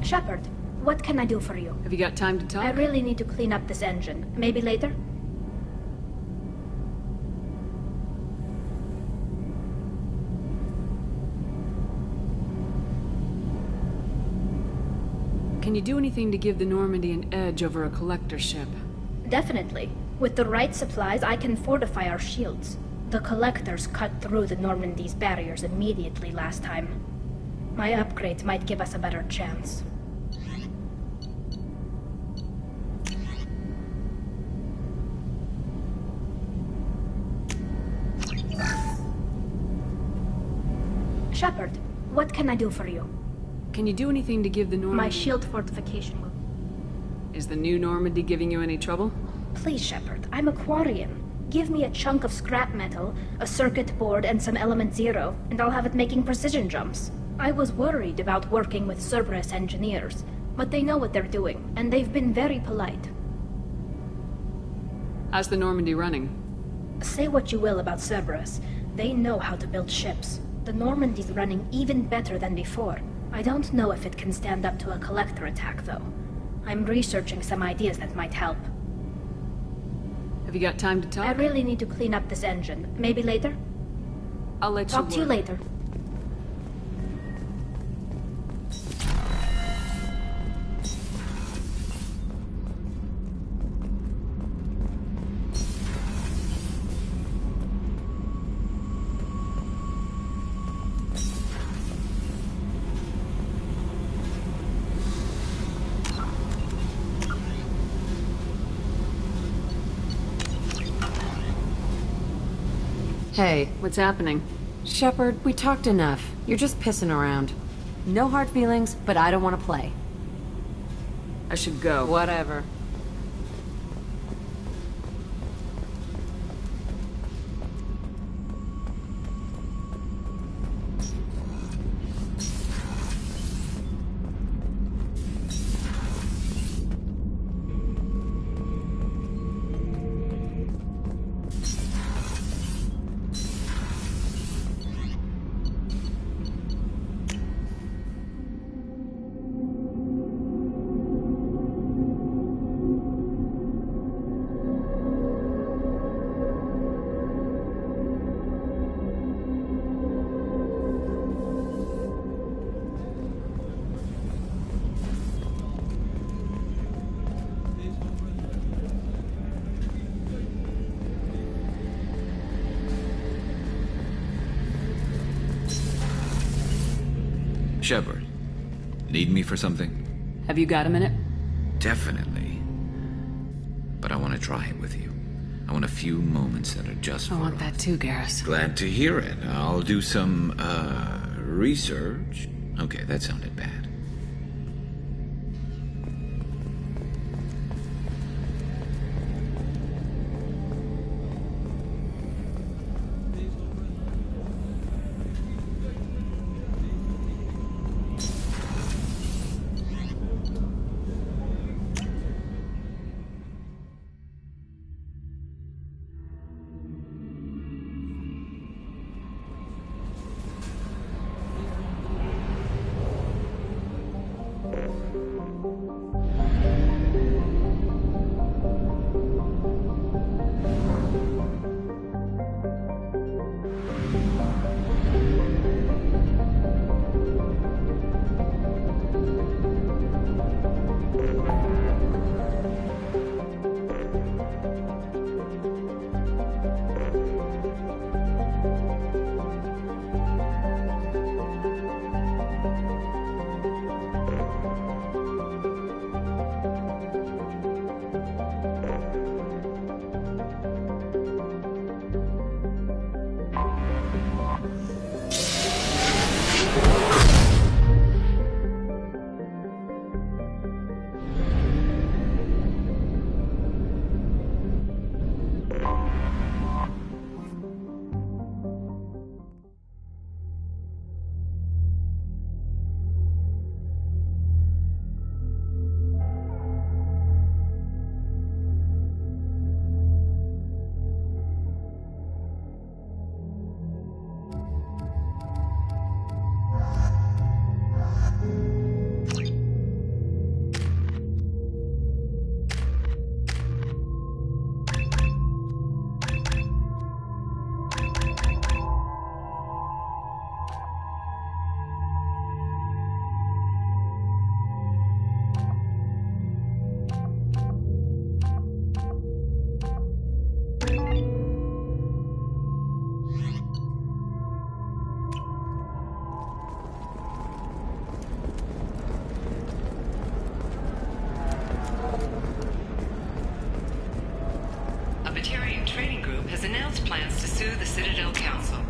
Shepard, what can I do for you? Have you got time to talk? I really need to clean up this engine. Maybe later? Can you do anything to give the Normandy an edge over a collector ship? Definitely. With the right supplies, I can fortify our shields. The Collectors cut through the Normandy's barriers immediately last time. My upgrades might give us a better chance. Shepard, what can I do for you? Can you do anything to give the Normandy... My shield fortification will... Is the new Normandy giving you any trouble? Please, Shepard, I'm a Quarian. Give me a chunk of scrap metal, a circuit board, and some element zero, and I'll have it making precision jumps. I was worried about working with Cerberus engineers, but they know what they're doing, and they've been very polite. How's the Normandy running? Say what you will about Cerberus. They know how to build ships. The Normandy's running even better than before. I don't know if it can stand up to a Collector attack, though. I'm researching some ideas that might help. Have you got time to talk? I really need to clean up this engine. Maybe later? I'll let you talk to you later. Hey, what's happening? Shepard, we talked enough. You're just pissing around. No hard feelings, but I don't want to play. I should go. Whatever. Shepard, need me for something? Have you got a minute? Definitely. But I want to try it with you. I want a few moments that are just for I want that too, Garrus. Glad to hear it. I'll do some, research. Okay, that sounded bad. plans to sue the Citadel Council.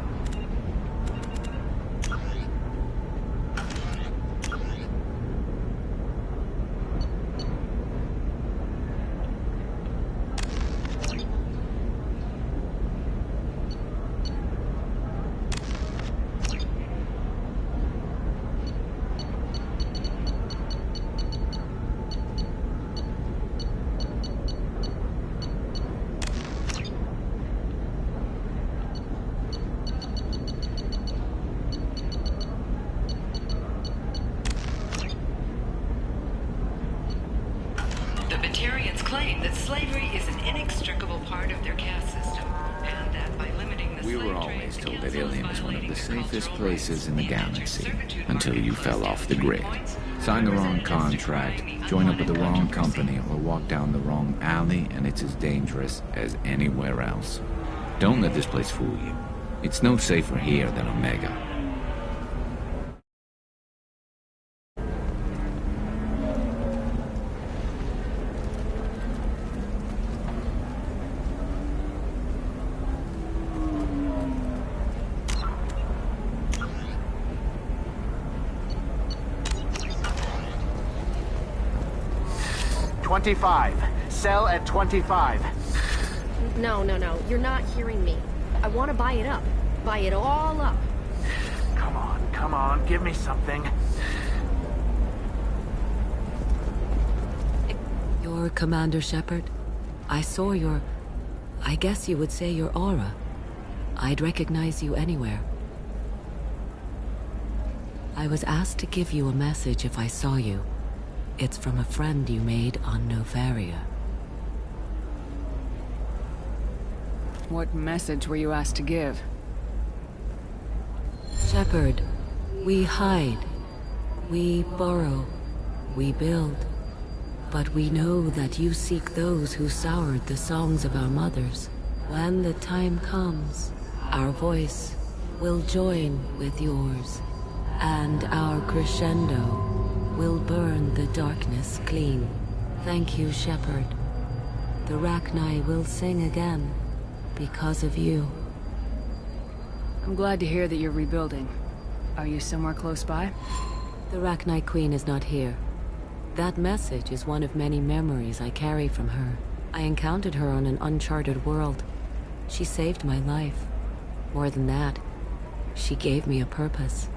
Claim that slavery is an inextricable part of their caste system, and that by limiting the We were slave trade, always the told that council is Ilium is one of violating the their safest cultural places in the galaxy, servitude until you fell off the grid. points. Sign the wrong contract, join up with the wrong company, or walk down the wrong alley, and it's as dangerous as anywhere else. Don't let this place fool you. It's no safer here than Omega. Sell at 25. No. You're not hearing me. I want to buy it up. Buy it all up. Come on. Give me something. You're Commander Shepard? I saw I guess you would say your aura. I'd recognize you anywhere. I was asked to give you a message if I saw you. It's from a friend you made on Novaria. What message were you asked to give? Shepard, we hide. We burrow. We build. But we know that you seek those who soured the songs of our mothers. When the time comes, our voice will join with yours, and our crescendo will burn the darkness clean. Thank you, Shepard. The Rachni will sing again because of you. I'm glad to hear that you're rebuilding. Are you somewhere close by? The Rachni Queen is not here. That message is one of many memories I carry from her. I encountered her on an uncharted world. She saved my life. More than that, she gave me a purpose.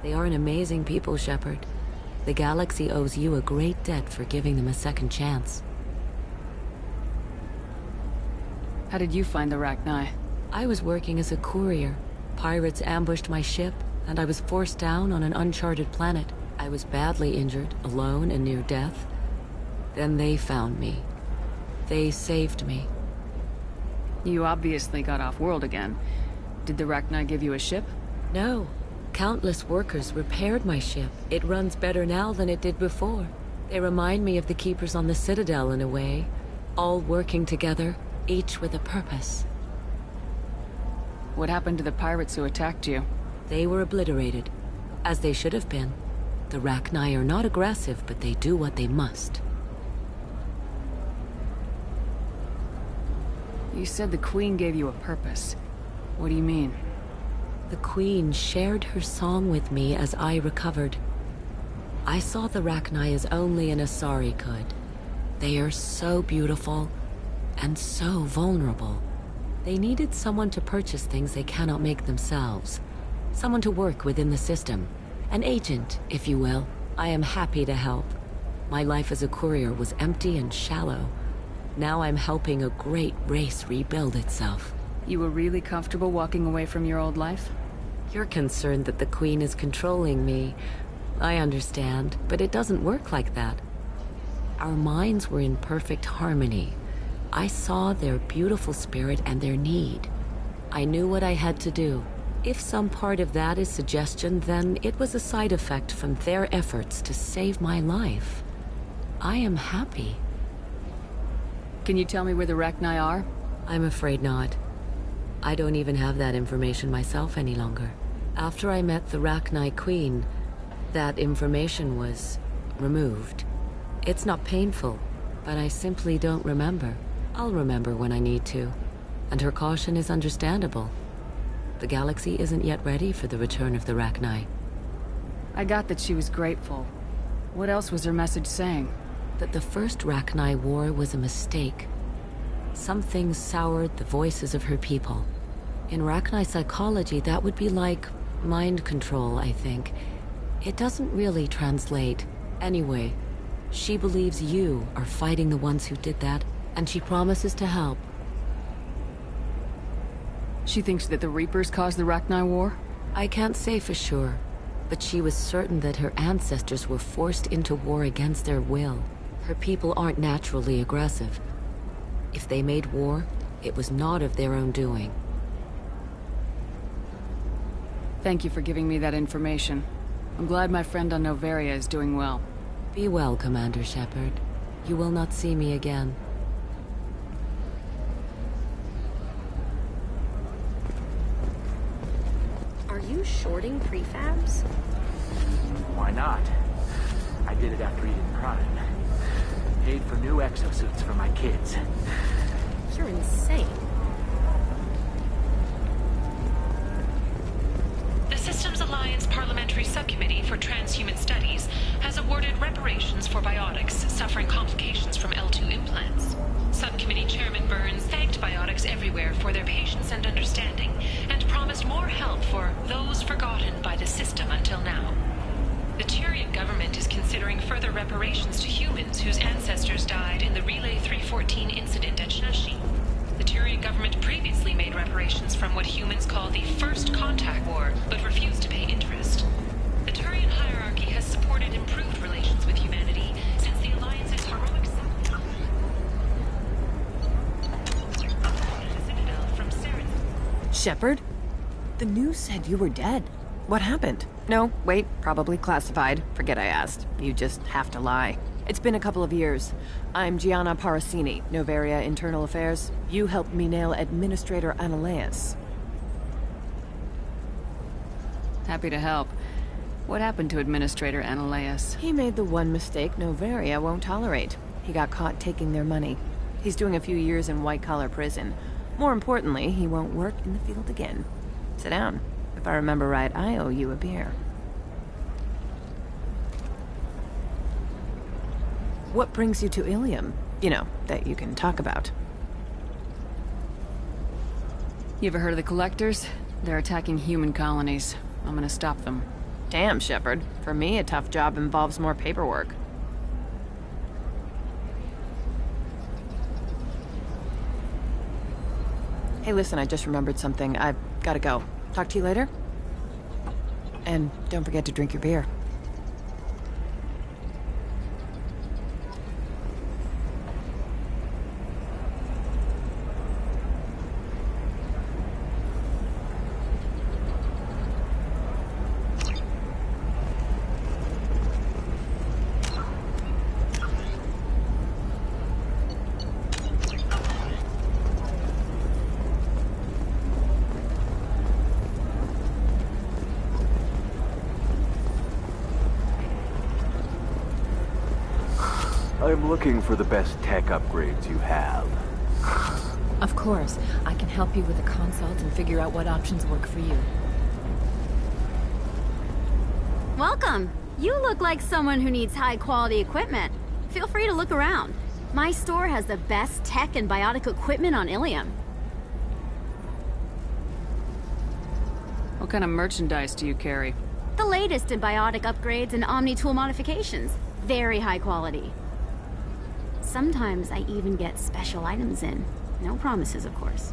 They are an amazing people, Shepard. The galaxy owes you a great debt for giving them a second chance. How did you find the Rachni? I was working as a courier. Pirates ambushed my ship, and I was forced down on an uncharted planet. I was badly injured, alone and near death. Then they found me. They saved me. You obviously got off-world again. Did the Rachni give you a ship? No. Countless workers repaired my ship. It runs better now than it did before. They remind me of the Keepers on the Citadel in a way. All working together, each with a purpose. What happened to the pirates who attacked you? They were obliterated, as they should have been. The Rachni are not aggressive, but they do what they must. You said the Queen gave you a purpose. What do you mean? The Queen shared her song with me as I recovered. I saw the Rachni as only an Asari could. They are so beautiful and so vulnerable. They needed someone to purchase things they cannot make themselves. Someone to work within the system. An agent, if you will. I am happy to help. My life as a courier was empty and shallow. Now I'm helping a great race rebuild itself. You were really comfortable walking away from your old life? You're concerned that the Queen is controlling me. I understand, but it doesn't work like that. Our minds were in perfect harmony. I saw their beautiful spirit and their need. I knew what I had to do. If some part of that is suggestion, then it was a side effect from their efforts to save my life. I am happy. Can you tell me where the Rachni are? I'm afraid not. I don't even have that information myself any longer. After I met the Rachni Queen, that information was removed. It's not painful, but I simply don't remember. I'll remember when I need to. and her caution is understandable. The galaxy isn't yet ready for the return of the Rachni. I got that she was grateful. What else was her message saying? That the first Rachni War was a mistake. Some things soured the voices of her people. In Rachni psychology, that would be like mind control, I think. It doesn't really translate. Anyway, she believes you are fighting the ones who did that, and she promises to help. She thinks that the Reapers caused the Rachni War? I can't say for sure, but she was certain that her ancestors were forced into war against their will. Her people aren't naturally aggressive. If they made war, it was not of their own doing. Thank you for giving me that information. I'm glad my friend on Noveria is doing well. Be well, Commander Shepard. You will not see me again. Are you shorting prefabs? Why not? I did it after Eden Prime. Paid for new exosuits for my kids. You're insane. The Systems Alliance Parliamentary Subcommittee for Transhuman Studies has awarded reparations for biotics suffering complications from L2 implants. Subcommittee Chairman Burns thanked biotics everywhere for their patience and understanding, and promised more help for those forgotten by the system until now. The Turian government is considering further reparations to humans whose ancestors died in the Relay 314 incident at Shashi. The Turian government previously made reparations from what humans call the First Contact War, but refused to pay interest. The Turian hierarchy has supported improved relations with humanity since the Alliance's heroic citadel from Saren. Shepard? The news said you were dead. What happened? No, wait, probably classified. Forget I asked. You just have to lie. It's been a couple of years. I'm Gianna Parasini, Noveria Internal Affairs. You helped me nail Administrator Analeas. Happy to help. What happened to Administrator Analeas? He made the one mistake Noveria won't tolerate. He got caught taking their money. He's doing a few years in white-collar prison. More importantly, he won't work in the field again. Sit down. If I remember right, I owe you a beer. What brings you to Ilium? You know, that you can talk about. You ever heard of the Collectors? They're attacking human colonies. I'm gonna stop them. Damn, Shepard. For me, a tough job involves more paperwork. Hey, listen, I just remembered something. I've gotta go. Talk to you later? And don't forget to drink your beer. I'm looking for the best tech upgrades you have. Of course. I can help you with a consult and figure out what options work for you. Welcome. You look like someone who needs high-quality equipment. Feel free to look around. My store has the best tech and biotic equipment on Ilium. What kind of merchandise do you carry? The latest in biotic upgrades and omni-tool modifications. Very high quality. Sometimes I even get special items in. No promises, of course.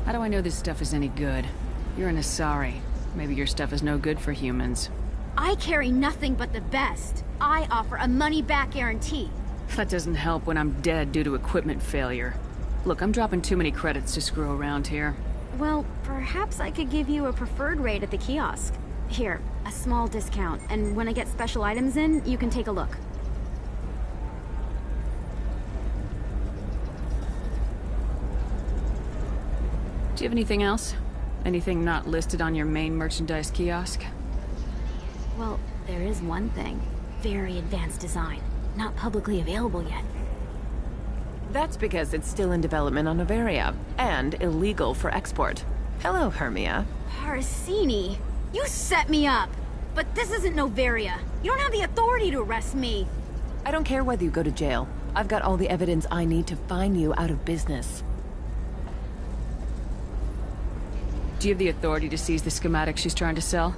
How do I know this stuff is any good? You're an Asari. Maybe your stuff is no good for humans. I carry nothing but the best. I offer a money-back guarantee. That doesn't help when I'm dead due to equipment failure. Look, I'm dropping too many credits to screw around here. Well, perhaps I could give you a preferred rate at the kiosk. Here, a small discount, and when I get special items in, you can take a look. Do you have anything else? Anything not listed on your main merchandise kiosk? Well, there is one thing. Very advanced design. Not publicly available yet. That's because it's still in development on Noveria, and illegal for export. Hello, Hermia. Parasini, you set me up. But this isn't Noveria. You don't have the authority to arrest me. I don't care whether you go to jail. I've got all the evidence I need to find you out of business. Do you have the authority to seize the schematic she's trying to sell?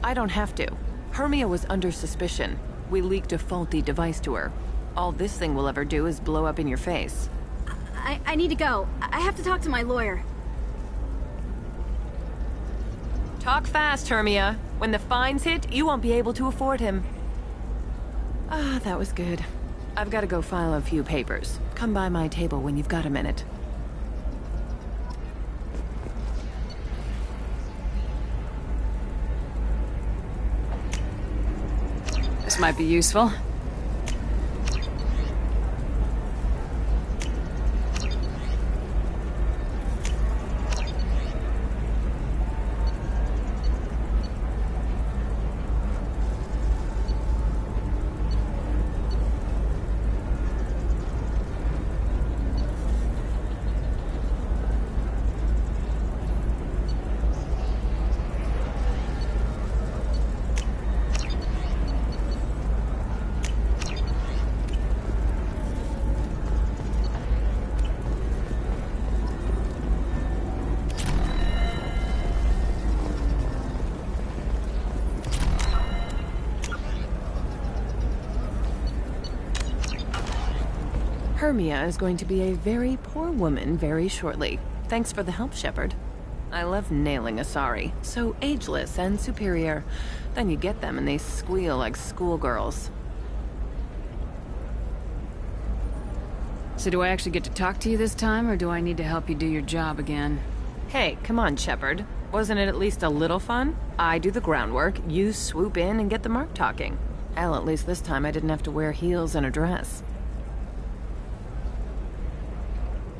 I don't have to. Hermia was under suspicion. We leaked a faulty device to her. All this thing will ever do is blow up in your face. I need to go. I have to talk to my lawyer. Talk fast, Hermia. When the fines hit, you won't be able to afford him. Ah, that was good. I've got to go file a few papers. Come by my table when you've got a minute. This might be useful. Hermia is going to be a very poor woman very shortly. Thanks for the help, Shepard. I love nailing Asari. So ageless and superior. Then you get them and they squeal like schoolgirls. So do I actually get to talk to you this time, or do I need to help you do your job again? Hey, come on, Shepard. Wasn't it at least a little fun? I do the groundwork, you swoop in and get the mark talking. Hell, at least this time I didn't have to wear heels and a dress.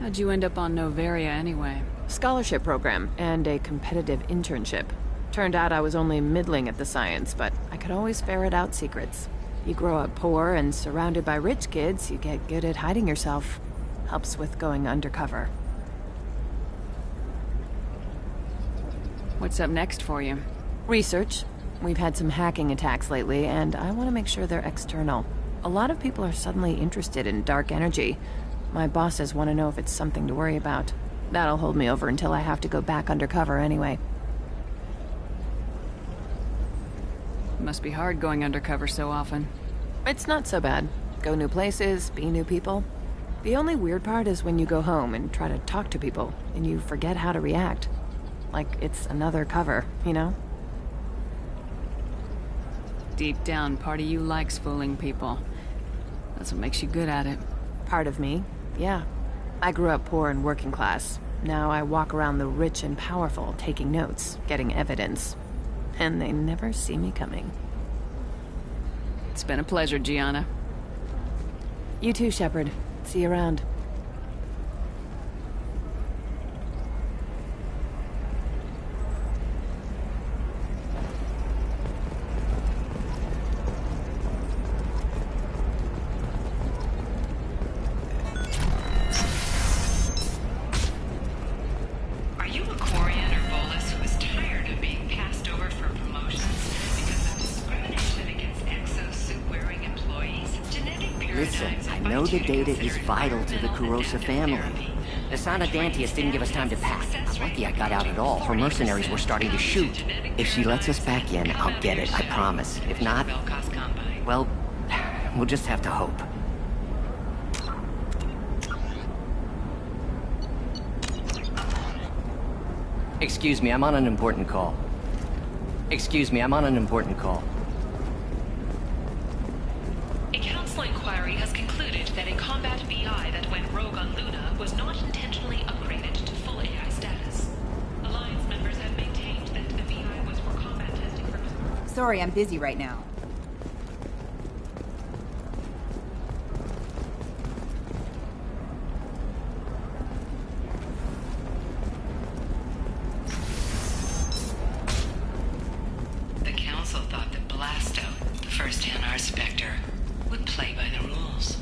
How'd you end up on Noveria anyway? Scholarship program and a competitive internship. Turned out I was only middling at the science, but I could always ferret out secrets. You grow up poor and surrounded by rich kids, you get good at hiding yourself. Helps with going undercover. What's up next for you? Research. We've had some hacking attacks lately, and I want to make sure they're external. A lot of people are suddenly interested in dark energy. My bosses want to know if it's something to worry about. That'll hold me over until I have to go back undercover anyway. It must be hard going undercover so often. It's not so bad. Go new places, be new people. The only weird part is when you go home and try to talk to people, and you forget how to react. Like it's another cover, you know? Deep down, part of you likes fooling people. That's what makes you good at it. Part of me, yeah. I grew up poor and working class. Now I walk around the rich and powerful, taking notes, getting evidence. And they never see me coming. It's been a pleasure, Gianna. You too, Shepard. See you around. The data is vital to the Kurosa family. The Sana Dantius didn't give us time to pack. I'm lucky I got out at all. Her mercenaries were starting to shoot. If she lets us back in, I'll get it, I promise. If not, well, we'll just have to hope. Excuse me, I'm on an important call. Excuse me, I'm on an important call. A council inquiry has concluded that a combat VI that went rogue on Luna was not intentionally upgraded to full AI status. Alliance members have maintained that the VI was for combat testing purposes. Sorry, I'm busy right now. The Council thought that Blasto, the first Hanar Spectre, would play by the rules.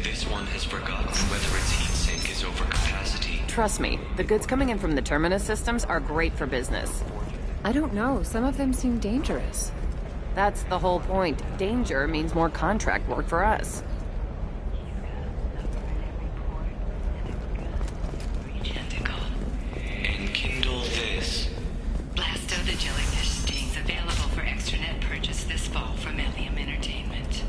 This one has forgotten whether trust me, the goods coming in from the Terminus systems are great for business. I don't know. Some of them seem dangerous. That's the whole point. Danger means more contract work for us. Enkindle this. Blasto the jellyfish stings available for extranet purchase this fall from Ilium Entertainment.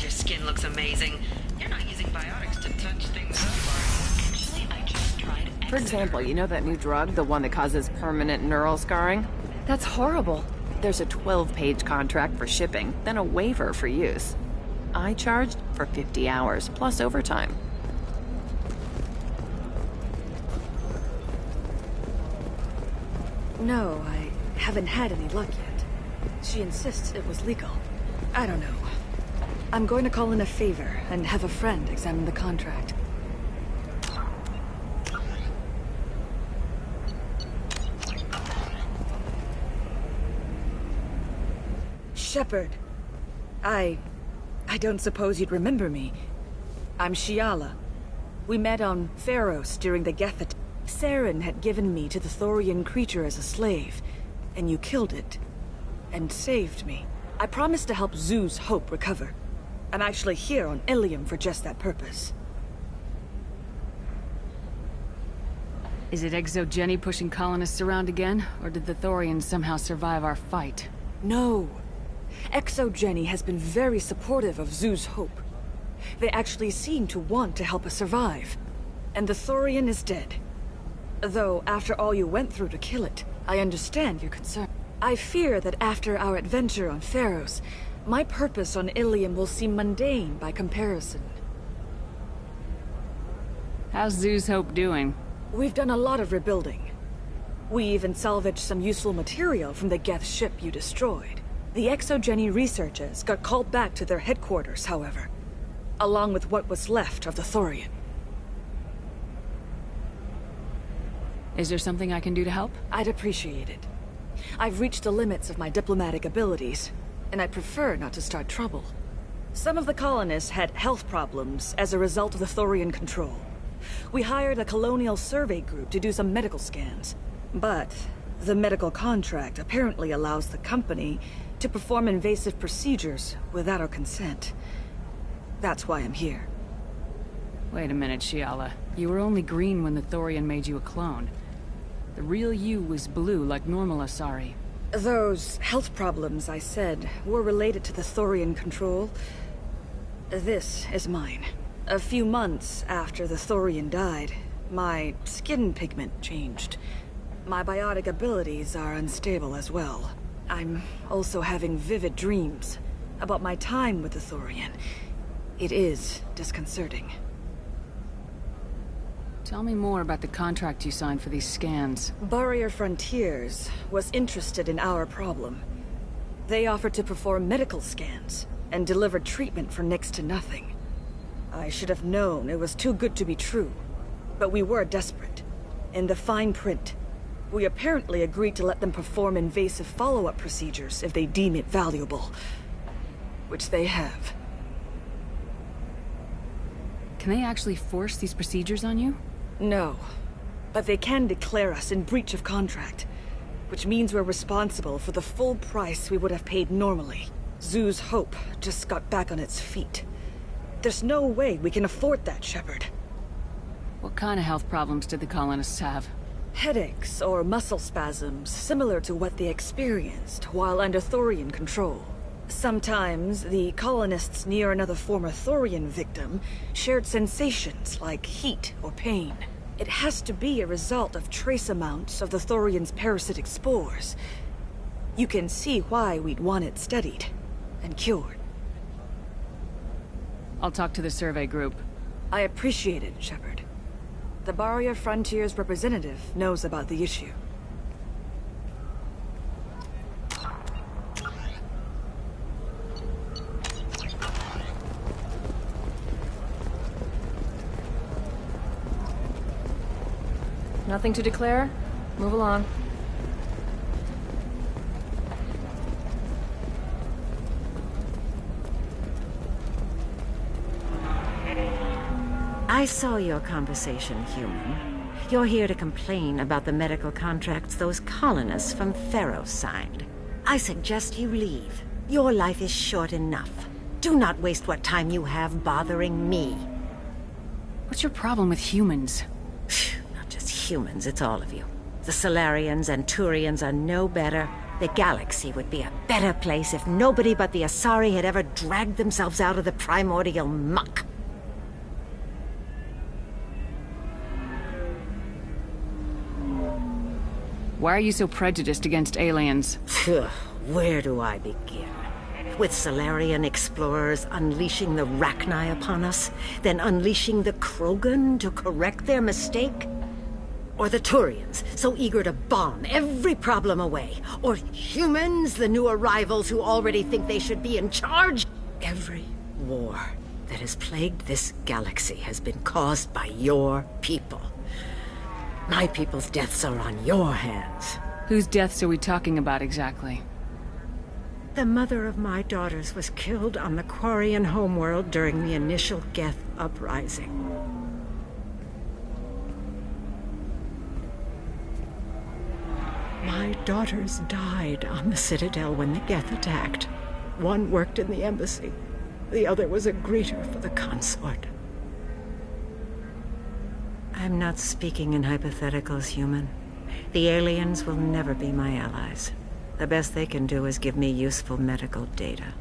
Your skin looks amazing. You're not using biotics to touch things up, are you? Actually, I just tried. For example, you know that new drug, the one that causes permanent neural scarring? That's horrible. There's a 12-page contract for shipping, then a waiver for use. I charged for 50 hours, plus overtime. No, I haven't had any luck yet. She insists it was legal. I don't know. I'm going to call in a favor and have a friend examine the contract. Shepard. I don't suppose you'd remember me. I'm Shiala. We met on Pharos during the Geth attack. Saren had given me to the Thorian creature as a slave, and you killed it. And saved me. I promised to help Zeus Hope recover. I'm actually here on Ilium for just that purpose. Is it Exogeny pushing colonists around again, or did the Thorians somehow survive our fight? No. Exogeny has been very supportive of Zeus Hope. They actually seem to want to help us survive. And the Thorian is dead. Though, after all you went through to kill it, I understand your concern. I fear that after our adventure on Pharos, my purpose on Ilium will seem mundane by comparison. How's Zeus Hope doing? We've done a lot of rebuilding. We even salvaged some useful material from the Geth ship you destroyed. The Exogeny researchers got called back to their headquarters, however, along with what was left of the Thorian. Is there something I can do to help? I'd appreciate it. I've reached the limits of my diplomatic abilities, and I prefer not to start trouble. Some of the colonists had health problems as a result of the Thorian control. We hired a colonial survey group to do some medical scans. But the medical contract apparently allows the company to perform invasive procedures without our consent. That's why I'm here. Wait a minute, Shiala. You were only green when the Thorian made you a clone. The real you was blue like normal Asari. Those health problems I said were related to the Thorian control. This is mine. A few months after the Thorian died, my skin pigment changed. My biotic abilities are unstable as well. I'm also having vivid dreams about my time with the Thorian. It is disconcerting. Tell me more about the contract you signed for these scans. Barrier Frontiers was interested in our problem. They offered to perform medical scans and deliver treatment for next to nothing. I should have known it was too good to be true, but we were desperate. In the fine print, we apparently agreed to let them perform invasive follow-up procedures if they deem it valuable, which they have. Can they actually force these procedures on you? No, but they can declare us in breach of contract, which means we're responsible for the full price we would have paid normally. Zeus Hope just got back on its feet. There's no way we can afford that, Shepard. What kind of health problems did the colonists have? Headaches or muscle spasms, similar to what they experienced while under Thorian control. Sometimes, the colonists near another former Thorian victim shared sensations like heat or pain. It has to be a result of trace amounts of the Thorian's parasitic spores. You can see why we'd want it studied and cured. I'll talk to the survey group. I appreciate it, Shepard. The Barrier Frontiers representative knows about the issue. Nothing to declare? Move along. I saw your conversation, human. You're here to complain about the medical contracts those colonists from Pharaoh signed. I suggest you leave. Your life is short enough. Do not waste what time you have bothering me. What's your problem with humans? Not just humans, it's all of you. The Solarians and Turians are no better. The galaxy would be a better place if nobody but the Asari had ever dragged themselves out of the primordial muck. Why are you so prejudiced against aliens? Where do I begin? With Solarian explorers unleashing the Rachni upon us, then unleashing the Krogan to correct their mistake? Or the Turians, so eager to bomb every problem away? Or humans, the new arrivals who already think they should be in charge? Every war that has plagued this galaxy has been caused by your people. My people's deaths are on your hands. Whose deaths are we talking about exactly? The mother of my daughters was killed on the Quarian homeworld during the initial Geth uprising. My daughters died on the Citadel when the Geth attacked. One worked in the embassy. The other was a greeter for the consort. I'm not speaking in hypotheticals, human. The aliens will never be my allies. The best they can do is give me useful medical data.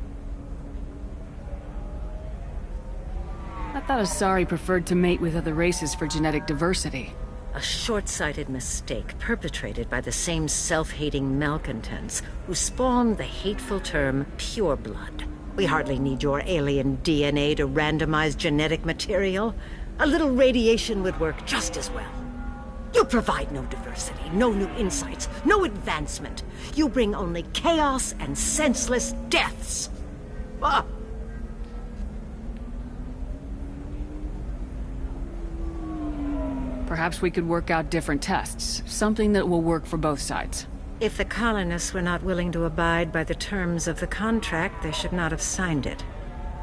I thought Asari preferred to mate with other races for genetic diversity. A short-sighted mistake perpetrated by the same self-hating malcontents who spawned the hateful term pureblood. We hardly need your alien DNA to randomize genetic material. A little radiation would work just as well. You provide no diversity, no new insights, no advancement. You bring only chaos and senseless deaths. Ah. Perhaps we could work out different tests. Something that will work for both sides. If the colonists were not willing to abide by the terms of the contract, they should not have signed it.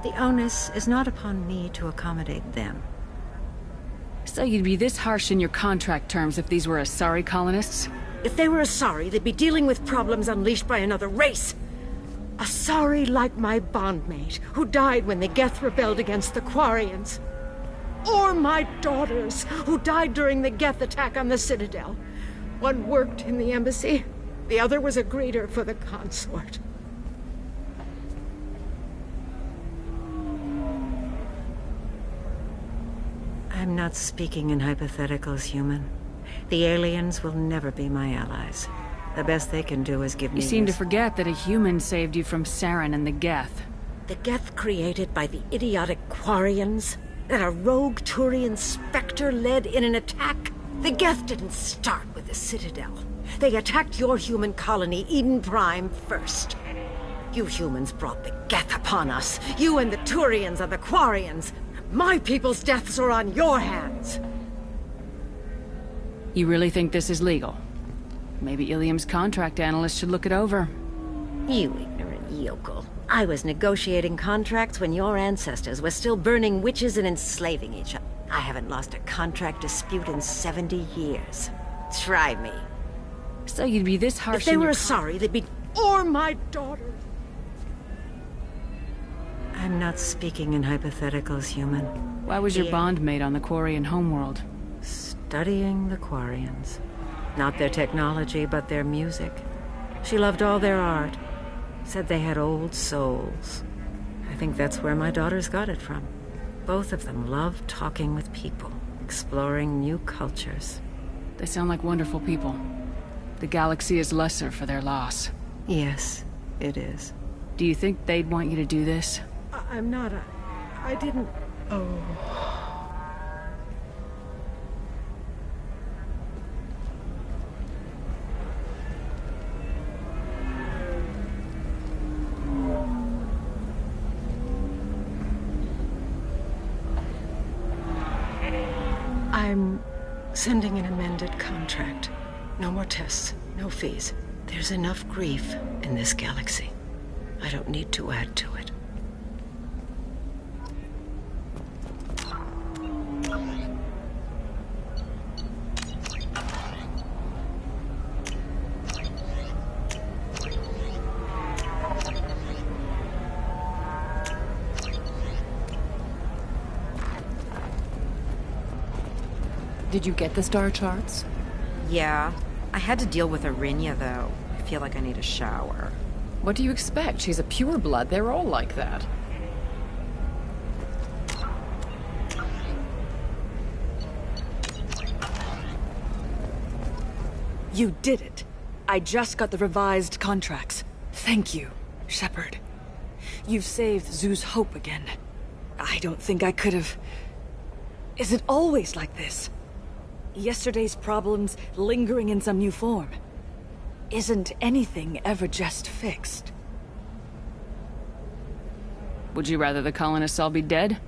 The onus is not upon me to accommodate them. So you'd be this harsh in your contract terms if these were Asari colonists? If they were Asari, they'd be dealing with problems unleashed by another race. Asari like my bondmate, who died when the Geth rebelled against the Quarians. Or my daughters, who died during the Geth attack on the Citadel. One worked in the embassy, the other was a greeter for the consort. I'm not speaking in hypotheticals, human. The aliens will never be my allies. The best they can do is give me... You seem to forget that a human saved you from Saren and the Geth. The Geth created by the idiotic Quarians? That a rogue Turian Spectre led in an attack? The Geth didn't start with the Citadel. They attacked your human colony, Eden Prime, first. You humans brought the Geth upon us. You and the Turians and the Quarians. My people's deaths are on your hands. You really think this is legal? Maybe Ilium's contract analyst should look it over. You ignorant yokel. I was negotiating contracts when your ancestors were still burning witches and enslaving each other. I haven't lost a contract dispute in 70 years. Try me. So you'd be this harsh. If they were sorry, they'd be... Or my daughter. I'm not speaking in hypotheticals, human. Why was your bondmate on the Quarian homeworld? Studying the Quarians. Not their technology, but their music. She loved all their art. Said they had old souls. I think that's where my daughters got it from. Both of them love talking with people, exploring new cultures. They sound like wonderful people. The galaxy is lesser for their loss. Yes, it is. Do you think they'd want you to do this? I'm not I didn't... Oh... I'm Sending an amended contract. No more tests, no fees. There's enough grief in this galaxy. I don't need to add to it. Did you get the star charts? Yeah. I had to deal with Arinya, though. I feel like I need a shower. What do you expect? She's a pureblood. They're all like that. You did it. I just got the revised contracts. Thank you, Shepard. You've saved Zoo's hope again. I don't think I could have... Is it always like this? Yesterday's problems lingering in some new form. Isn't anything ever just fixed? Would you rather the colonists all be dead?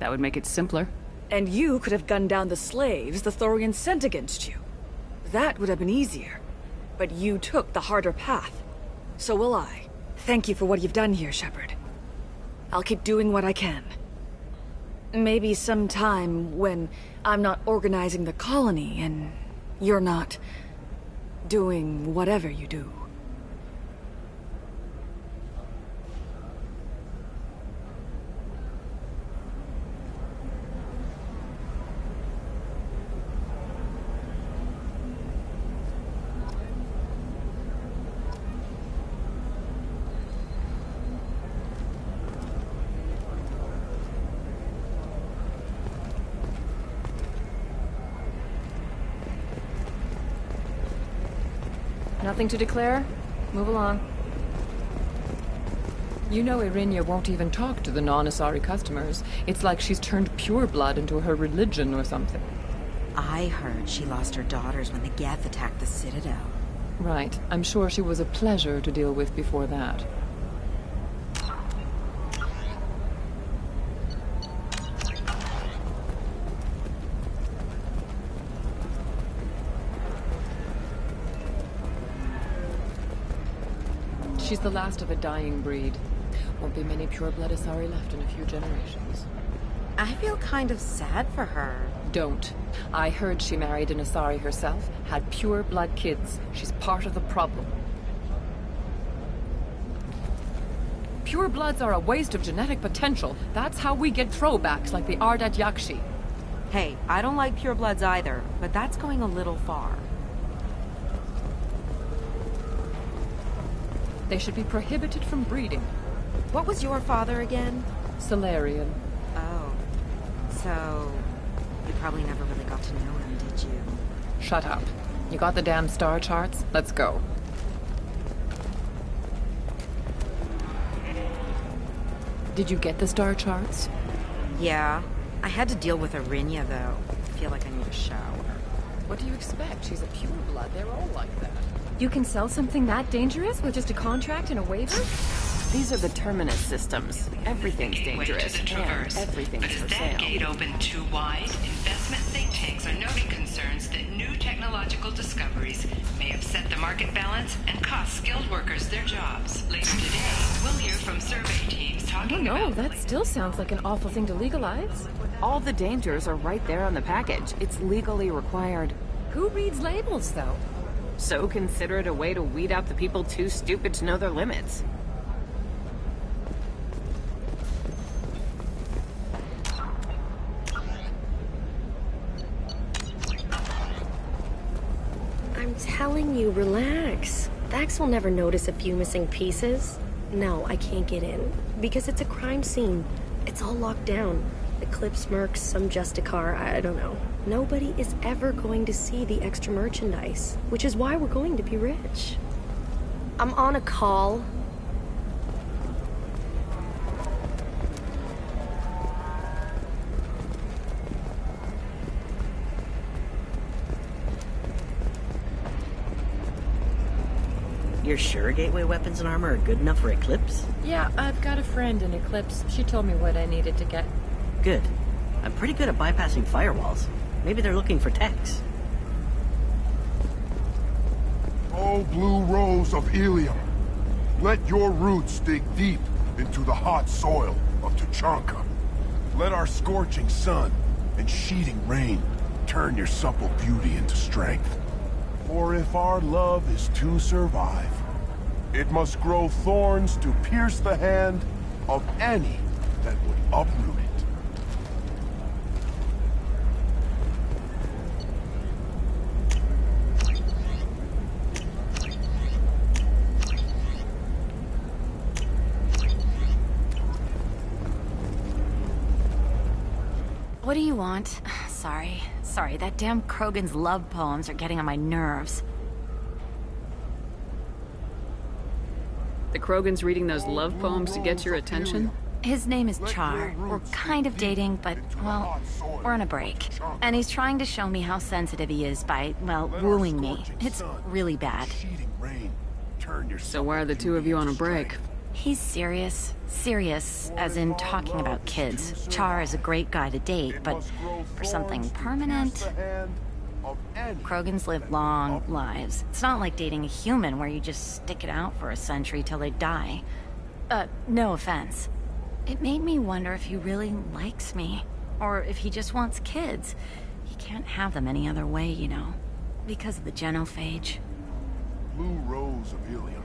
That would make it simpler. And you could have gunned down the slaves the Thorians sent against you. That would have been easier. But you took the harder path. So will I. Thank you for what you've done here, Shepard. I'll keep doing what I can. Maybe sometime when I'm not organizing the colony and you're not doing whatever you do. Nothing to declare? Move along. You know Arinya won't even talk to the non-Asari customers. It's like she's turned pureblood into her religion or something. I heard she lost her daughters when the Geth attacked the Citadel. Right. I'm sure she was a pleasure to deal with before that. She's the last of a dying breed. Won't be many pure-blood Asari left in a few generations. I feel kind of sad for her. Don't. I heard she married an Asari herself, had pure-blood kids. She's part of the problem. Pure-bloods are a waste of genetic potential. That's how we get throwbacks like the Ardat Yakshi. Hey, I don't like purebloods either, but that's going a little far. They should be prohibited from breeding. What was your father again? Salarian. Oh. So... you probably never really got to know him, did you? Shut up. You got the damn star charts? Let's go. Did you get the star charts? Yeah. I had to deal with Arinya, though. I feel like I need a shower. What do you expect? She's a pureblood. They're all like that. You can sell something that dangerous with just a contract and a waiver? These are the terminus systems. Everything's dangerous, and everything's But is for that sale. gate open too wide? Investment think tanks are noting concerns that new technological discoveries may upset the market balance and cost skilled workers their jobs. Later today, we'll hear from survey teams talking about... that still sounds like an awful thing to legalize. All the dangers are right there on the package. It's legally required. Who reads labels, though? So consider it a way to weed out the people too stupid to know their limits. I'm telling you, relax. Vax will never notice a few missing pieces. No, I can't get in. Because it's a crime scene. It's all locked down. Eclipse mercs, some Justicar, I don't know. Nobody is ever going to see the extra merchandise, which is why we're going to be rich. I'm on a call. You're sure gateway weapons and armor are good enough for Eclipse? Yeah, I've got a friend in Eclipse. She told me what I needed to get. Good. I'm pretty good at bypassing firewalls. Maybe they're looking for Tex. Oh, blue rose of helium. Let your roots dig deep into the hot soil of Tuchanka. Let our scorching sun and sheeting rain turn your supple beauty into strength. For if our love is to survive, it must grow thorns to pierce the hand of any that would uproot it. What do you want? Sorry, that damn Krogan's love poems are getting on my nerves. The Krogan's reading those love poems to get your attention? His name is Char. We're kind of dating, but, well, we're on a break. And he's trying to show me how sensitive he is by, well, wooing me. It's really bad. So why are the two of you on a break? He's serious. Serious, as in talking about kids. Char is a great guy to date, but for something permanent... Krogans live long lives. It's not like dating a human where you just stick it out for a century till they die. No offense. It made me wonder if he really likes me, or if he just wants kids. He can't have them any other way, you know, because of the genophage. Blue rose of helium.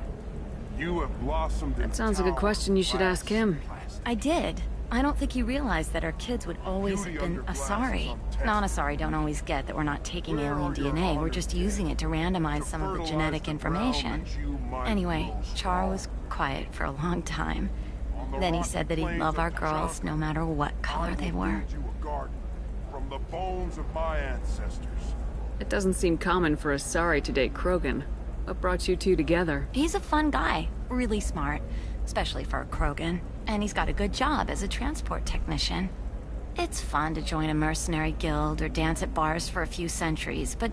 You have blossomed. That sounds like a question you should ask him. I did. I don't think he realized that our kids would always have been Asari. Non-Asari don't always get that we're not taking alien DNA, we're just using it to randomize some of the genetic information. Anyway, Char was quiet for a long time. Then he said that he'd love our girls no matter what color they were. From the bones of my ancestors. It doesn't seem common for Asari to date Krogan. What brought you two together? He's a fun guy, really smart, especially for a Krogan. And he's got a good job as a transport technician. It's fun to join a mercenary guild or dance at bars for a few centuries, but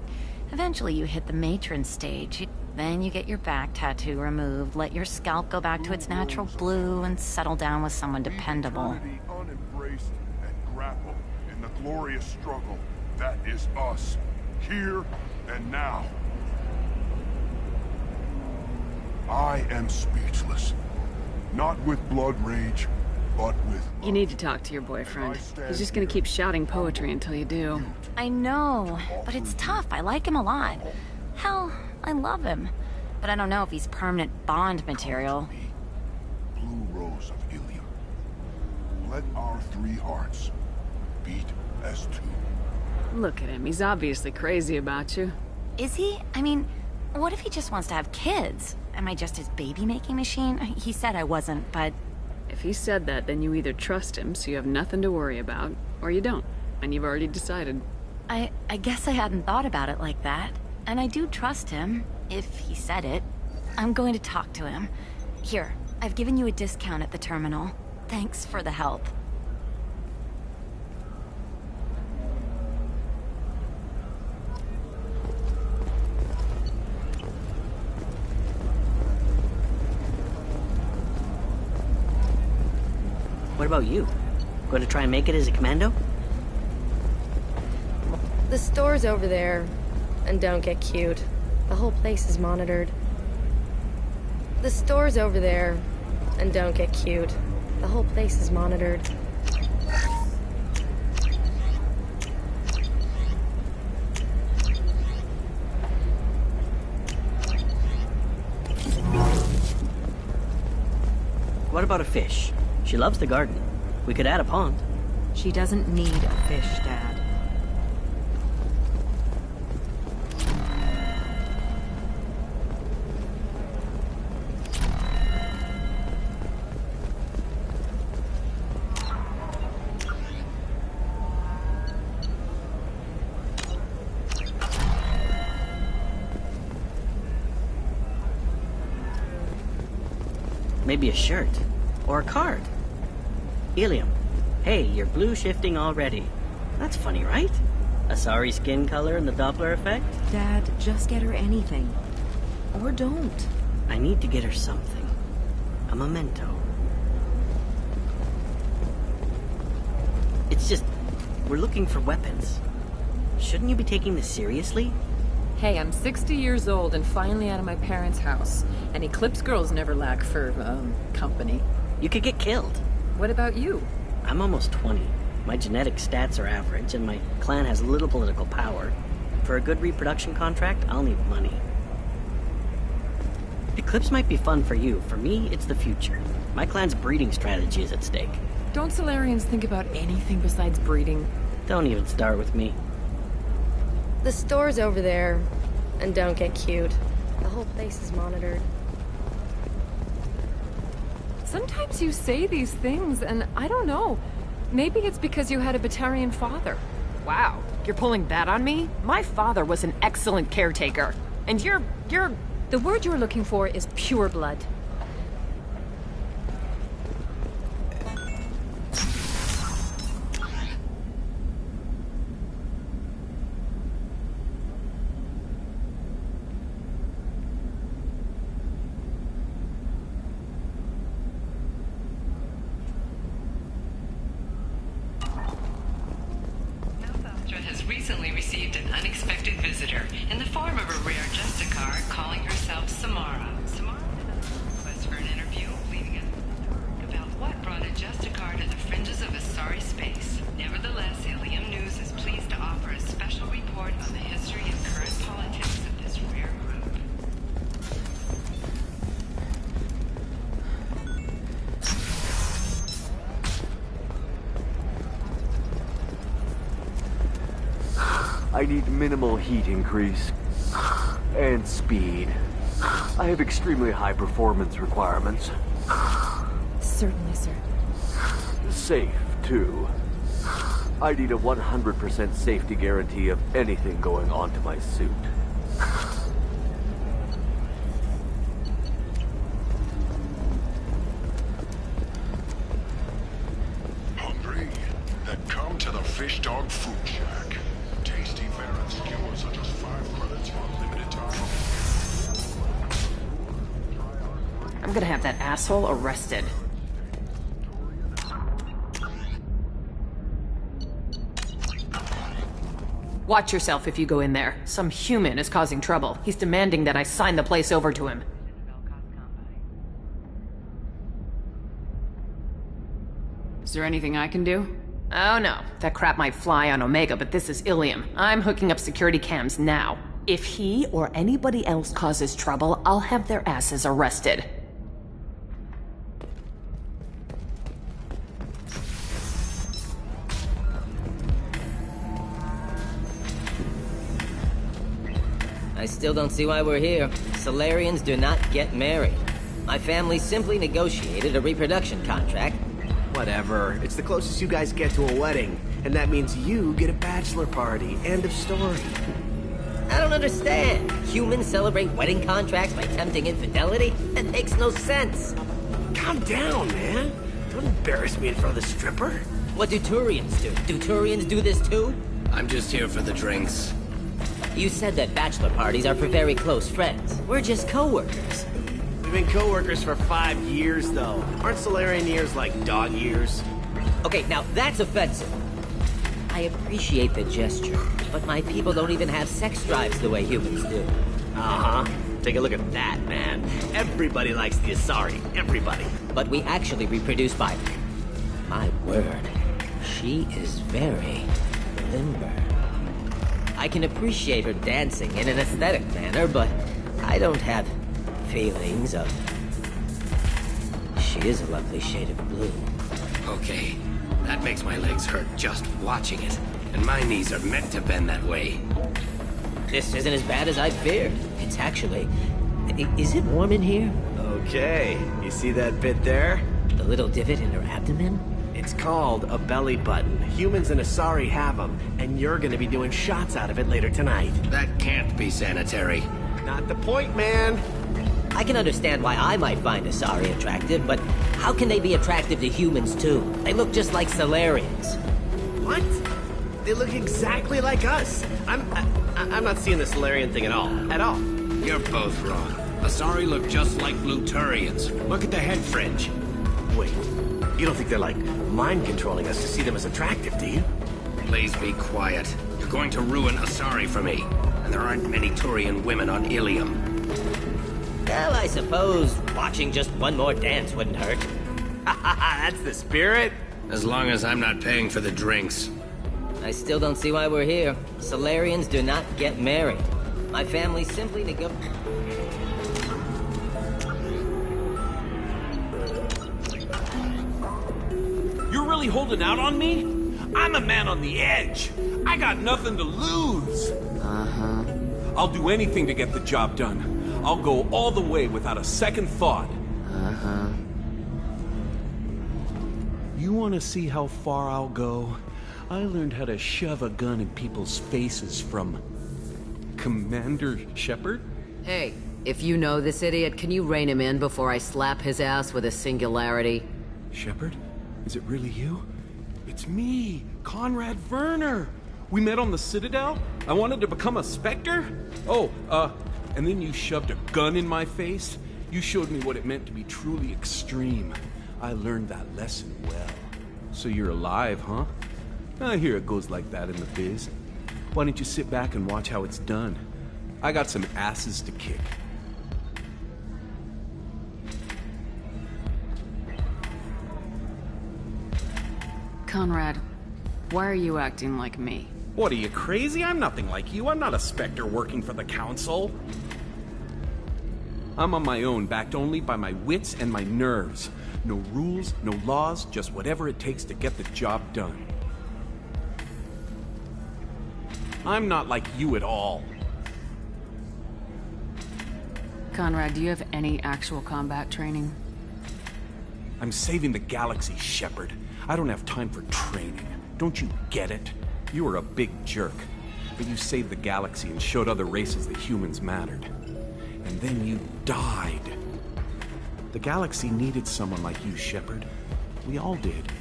eventually you hit the matron stage. Then you get your back tattoo removed, let your scalp go back to its natural blue, and settle down with someone dependable. Unembraced and grapple in the glorious struggle that is us, here and now. I am speechless. Not with blood rage, but with love. You need to talk to your boyfriend. He's just gonna keep shouting poetry until you do. I know, but it's tough. I like him a lot. Hell, I love him. But I don't know if he's permanent Bond material. Blue rose of helium. Let our three hearts beat as two. Look at him. He's obviously crazy about you. Is he? I mean, what if he just wants to have kids? Am I just his baby-making machine? He said I wasn't, but... If he said that, then you either trust him, so you have nothing to worry about, or you don't, and you've already decided. I guess I hadn't thought about it like that. And I do trust him, if he said it. I'm going to talk to him. Here, I've given you a discount at the terminal. Thanks for the help. What about you? Going to try and make it as a commando? The store's over there. And don't get cute. The whole place is monitored. The store's over there. And don't get cute. The whole place is monitored. What about a fish? She loves the garden. We could add a pond. She doesn't need a fish, Dad. Maybe a shirt. Or a card. Helium. Hey, you're blue shifting already. That's funny, right? Asari skin color and the Doppler effect? Dad, just get her anything. Or don't. I need to get her something. A memento. It's just... we're looking for weapons. Shouldn't you be taking this seriously? Hey, I'm 60 years old and finally out of my parents' house. And Eclipse girls never lack for, company. You could get killed. What about you? I'm almost 20. My genetic stats are average, and my clan has little political power. For a good reproduction contract, I'll need money. Eclipse might be fun for you. For me, it's the future. My clan's breeding strategy is at stake. Don't Solarians think about anything besides breeding? Don't even start with me. The store's over there. And don't get cute. The whole place is monitored. Sometimes you say these things, and I don't know. Maybe it's because you had a Batarian father. Wow, you're pulling that on me? My father was an excellent caretaker. And you're... The word you're looking for is pure blood. Has recently received an unexpected visitor in the form of a rare Justicar calling herself Samara. Samara requests for an interview, leaving us about what brought a Justicar to the fringes of Asari space. Nevertheless, Ilium News is pleased to offer a special report on the history and current politics of this rare group. I need minimal heat increase. And speed. I have extremely high performance requirements. Certainly, sir. Safe, too. I need a 100% safety guarantee of anything going onto my suit. Hungry? Then come to the Fish Dog Food Shack. Tasty fare and skewers are just 5 credits for a limited time. I'm gonna have that asshole arrested. Watch yourself if you go in there. Some human is causing trouble. He's demanding that I sign the place over to him. Is there anything I can do? Oh no, that crap might fly on Omega, but this is Ilium. I'm hooking up security cams now. If he or anybody else causes trouble, I'll have their asses arrested. I still don't see why we're here. Solarians do not get married. My family simply negotiated a reproduction contract. Whatever. It's the closest you guys get to a wedding. And that means you get a bachelor party. End of story. I don't understand. Humans celebrate wedding contracts by tempting infidelity? That makes no sense. Calm down, man. Don't embarrass me in front of the stripper. What do Turians do? Do Turians do this too? I'm just here for the drinks. You said that bachelor parties are for very close friends. We're just co-workers. We've been co-workers for 5 years, though. Aren't Solarian years like dog years? Okay, now that's offensive. I appreciate the gesture, but my people don't even have sex drives the way humans do. Uh-huh. Take a look at that, man. Everybody likes the Asari. Everybody. But we actually reproduce by... My word. She is very limber. I can appreciate her dancing in an aesthetic manner, but I don't have feelings of... She is a lovely shade of blue. Okay, that makes my legs hurt just watching it. And my knees are meant to bend that way. This isn't as bad as I feared. It's actually... Is it warm in here? Okay, you see that bit there? The little divot in her abdomen? It's called a belly button. Humans and Asari have them, and you're gonna be doing shots out of it later tonight. That can't be sanitary. Not the point, man. I can understand why I might find Asari attractive, but how can they be attractive to humans too? They look just like Solarians. What? They look exactly like us. I'm not seeing the Solarian thing at all. At all. You're both wrong. Asari look just like Bluturians. Look at the head fringe. Wait, you don't think they're like mind controlling us to see them as attractive, do you? Please be quiet. You're going to ruin Asari for me. And there aren't many Turian women on Ilium. Well, I suppose watching just one more dance wouldn't hurt. That's the spirit. As long as I'm not paying for the drinks. I still don't see why we're here. Solarians do not get married. My family simply You're really holding out on me? I'm a man on the edge. I got nothing to lose. Uh-huh. I'll do anything to get the job done. I'll go all the way without a second thought. Uh-huh. You want to see how far I'll go? I learned how to shove a gun in people's faces from Commander Shepard. Hey, if you know this idiot, can you rein him in before I slap his ass with a singularity? Shepard? Is it really you? It's me, Conrad Werner. We met on the Citadel. I wanted to become a Spectre. And then you shoved a gun in my face. You showed me what it meant to be truly extreme. I learned that lesson well. So you're alive, huh? I hear it goes like that in the biz. Why don't you sit back and watch how it's done? I got some asses to kick. Conrad, why are you acting like me? What, are you crazy? I'm nothing like you. I'm not a Spectre working for the Council. I'm on my own, backed only by my wits and my nerves. No rules, no laws, just whatever it takes to get the job done. I'm not like you at all. Conrad, do you have any actual combat training? I'm saving the galaxy, Shepard. I don't have time for training. Don't you get it? You were a big jerk, but you saved the galaxy and showed other races that humans mattered. And then you died. The galaxy needed someone like you, Shepard. We all did.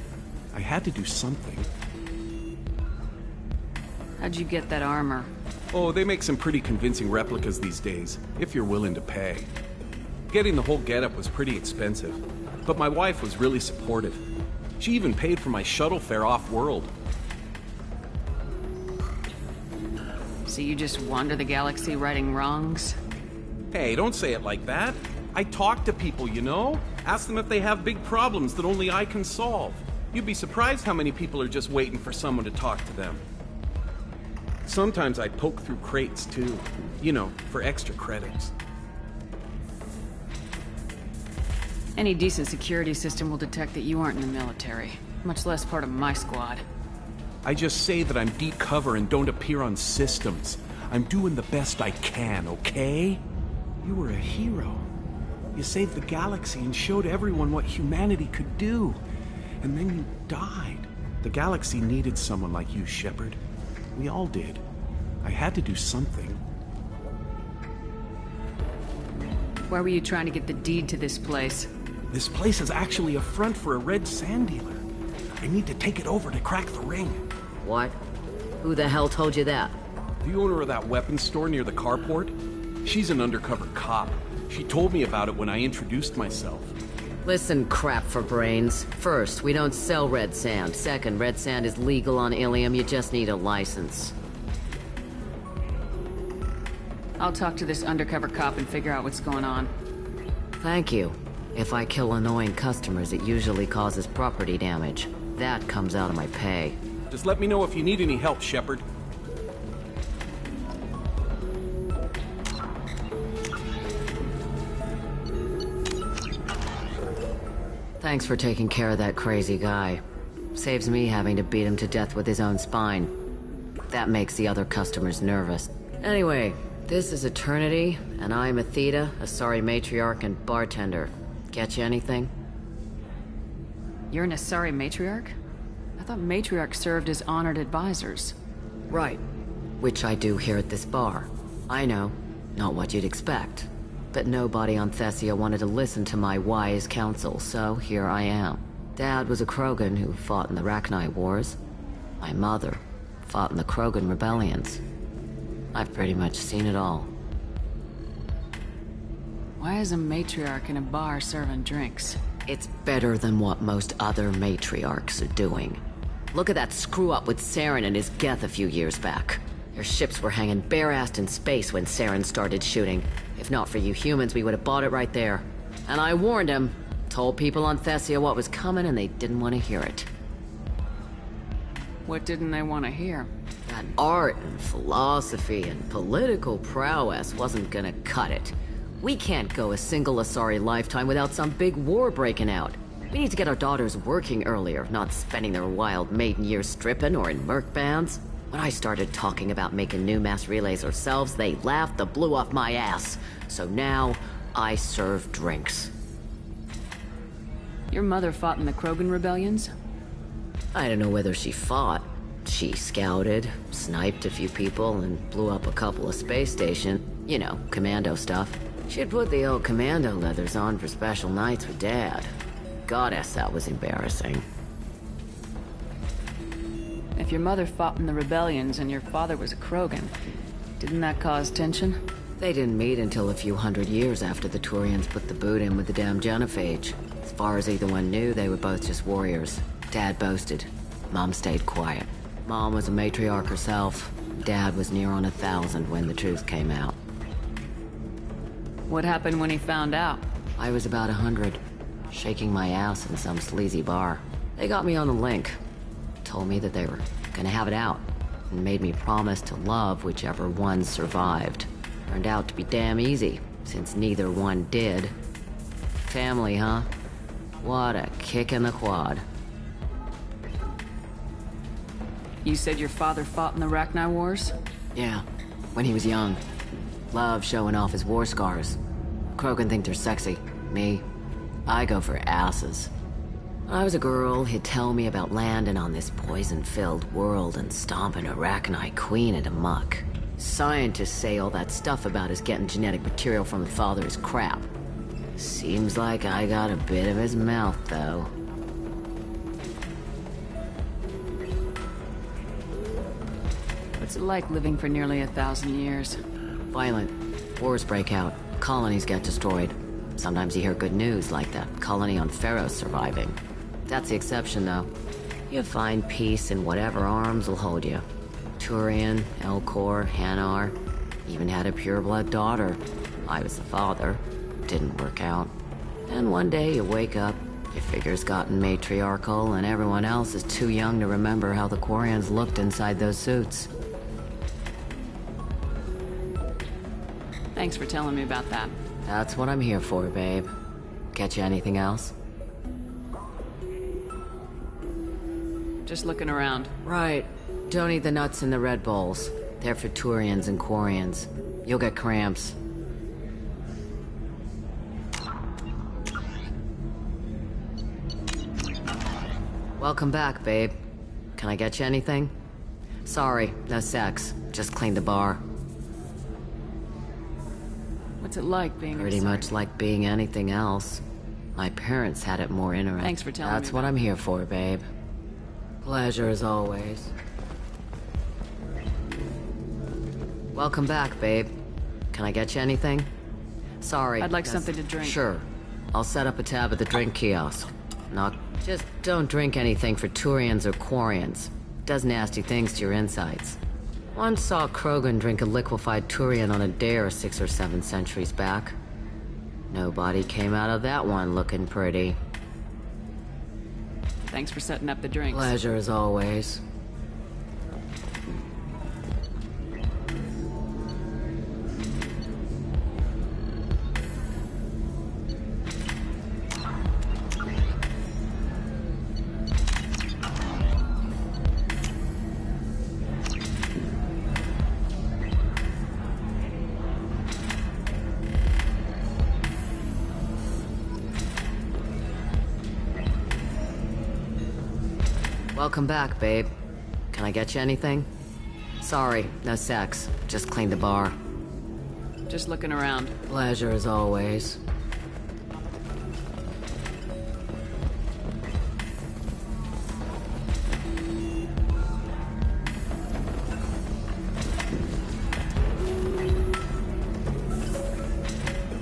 I had to do something. How'd you get that armor? Oh, they make some pretty convincing replicas these days, if you're willing to pay. Getting the whole getup was pretty expensive, but my wife was really supportive. She even paid for my shuttle fare off-world. So you just wander the galaxy righting wrongs? Hey, don't say it like that. I talk to people, you know? Ask them if they have big problems that only I can solve. You'd be surprised how many people are just waiting for someone to talk to them. Sometimes I poke through crates, too. You know, for extra credits. Any decent security system will detect that you aren't in the military, much less part of my squad. I just say that I'm deep cover and don't appear on systems. I'm doing the best I can, okay? You were a hero. You saved the galaxy and showed everyone what humanity could do. And then you died. The galaxy needed someone like you, Shepard. We all did. I had to do something. Why were you trying to get the deed to this place? This place is actually a front for a red sand dealer. I need to take it over to crack the ring. What? Who the hell told you that? The owner of that weapons store near the carport. She's an undercover cop. She told me about it when I introduced myself. Listen, crap for brains. First, we don't sell red sand. Second, red sand is legal on Ilium. You just need a license. I'll talk to this undercover cop and figure out what's going on. Thank you. If I kill annoying customers, it usually causes property damage. That comes out of my pay. Just let me know if you need any help, Shepard. Thanks for taking care of that crazy guy. Saves me having to beat him to death with his own spine. That makes the other customers nervous. Anyway, this is Eternity, and I'm Athena, a sorry matriarch and bartender. Get you anything? You're an Asari matriarch? I thought matriarchs served as honored advisors. Right. Which I do here at this bar. I know. Not what you'd expect. But nobody on Thessia wanted to listen to my wise counsel, so here I am. Dad was a Krogan who fought in the Rachni Wars. My mother fought in the Krogan rebellions. I've pretty much seen it all. Why is a matriarch in a bar serving drinks? It's better than what most other matriarchs are doing. Look at that screw-up with Saren and his Geth a few years back. Their ships were hanging bare-assed in space when Saren started shooting. If not for you humans, we would have bought it right there. And I warned him. Told people on Thessia what was coming, and they didn't want to hear it. What didn't they want to hear? That art and philosophy and political prowess wasn't gonna cut it. We can't go a single Asari lifetime without some big war breaking out. We need to get our daughters working earlier, not spending their wild maiden years stripping or in merc bands. When I started talking about making new mass relays ourselves, they laughed the blue off my ass. So now, I serve drinks. Your mother fought in the Krogan rebellions? I don't know whether she fought. She scouted, sniped a few people, and blew up a couple of space stations. You know, commando stuff. She'd put the old commando leathers on for special nights with Dad. Goddess, that was embarrassing. If your mother fought in the rebellions and your father was a Krogan, didn't that cause tension? They didn't meet until a few hundred years after the Turians put the boot in with the damn genophage. As far as either one knew, they were both just warriors. Dad boasted. Mom stayed quiet. Mom was a matriarch herself. Dad was near on 1,000 when the truth came out. What happened when he found out? I was about 100, shaking my ass in some sleazy bar. They got me on the link. Told me that they were gonna have it out, and made me promise to love whichever one survived. Turned out to be damn easy, since neither one did. Family, huh? What a kick in the quad. You said your father fought in the Rachni Wars? Yeah, when he was young. Loved showing off his war scars. Krogan think they're sexy. Me, I go for asses. When I was a girl, he'd tell me about landing on this poison-filled world and stomping a Rachni queen into muck. Scientists say all that stuff about us getting genetic material from the father is crap. Seems like I got a bit of his mouth, though. What's it like living for nearly 1,000 years? Violent. Wars break out. Colonies get destroyed. Sometimes you hear good news, like the colony on Pharaoh surviving. That's the exception, though. You find peace in whatever arms will hold you. Turian, Elcor, Hanar. Even had a pureblood daughter. I was the father. Didn't work out. And one day you wake up, your figure's gotten matriarchal, and everyone else is too young to remember how the Quarians looked inside those suits. Thanks for telling me about that. That's what I'm here for, babe. Get you anything else? Just looking around. Right. Don't eat the nuts in the Red Bowls. They're for Turians and Quarians. You'll get cramps. Welcome back, babe. Can I get you anything? Sorry, no sex. Just cleaned the bar. What's it like being Pretty much like being anything else. My parents had it more interesting. Thanks for telling me. That's what I'm here for, babe. Pleasure as always. Welcome back, babe. Can I get you anything? Sorry. I'd like something to drink. Sure. I'll set up a tab at the drink kiosk. Just don't drink anything for Turians or Quarians. Does nasty things to your insides. Once saw Krogan drink a liquefied Turian on a dare 6 or 7 centuries back. Nobody came out of that one looking pretty. Thanks for setting up the drinks. Pleasure as always. Welcome back, babe. Can I get you anything? Sorry, no sex. Just cleaned the bar. Just looking around. Pleasure as always.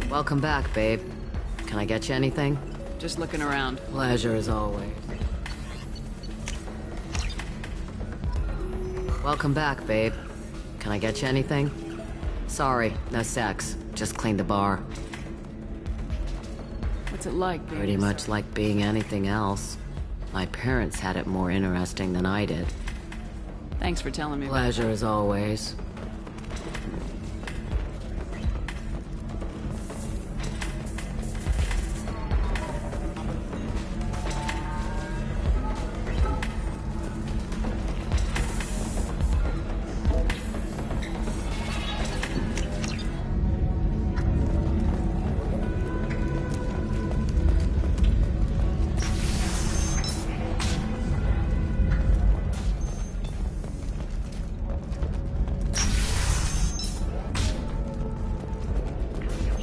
Welcome back, babe. Can I get you anything? Just looking around. Pleasure as always. Welcome back, babe. Can I get you anything? Sorry, no sex. Just cleaned the bar. What's it like, babe? Pretty much like being anything else. My parents had it more interesting than I did. Thanks for telling me about Pleasure as always.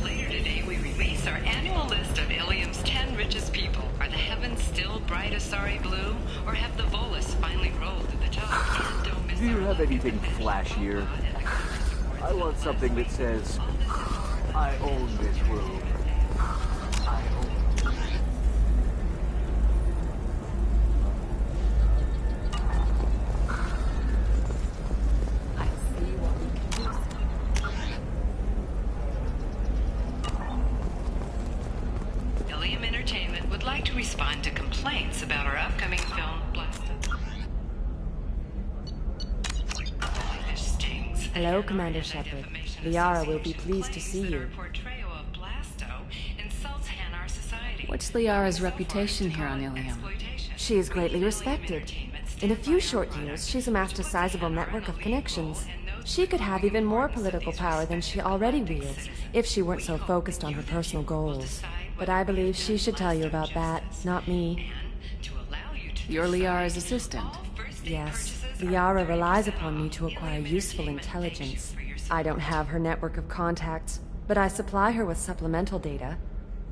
Later today, we release our annual list of Ilium's 10 richest people. Are the heavens still bright Asari blue, or have the Volus finally rolled to the top? Do you have anything flashier? I want something that says, I own this room. I own... Ilium Entertainment would like to respond to complaints about our upcoming film, Blasto. Hello, Commander Shepard. Liara will be pleased to see you. What's Liara's reputation here on Ilium? She is greatly respected. In a few short years, she's amassed a sizable network of connections. She could have even more political power than she already wields, if she weren't so focused on her personal goals. But I believe she should tell you about that, not me. You're Liara's assistant? Yes. Liara relies upon me to acquire useful intelligence. I don't have her network of contacts, but I supply her with supplemental data.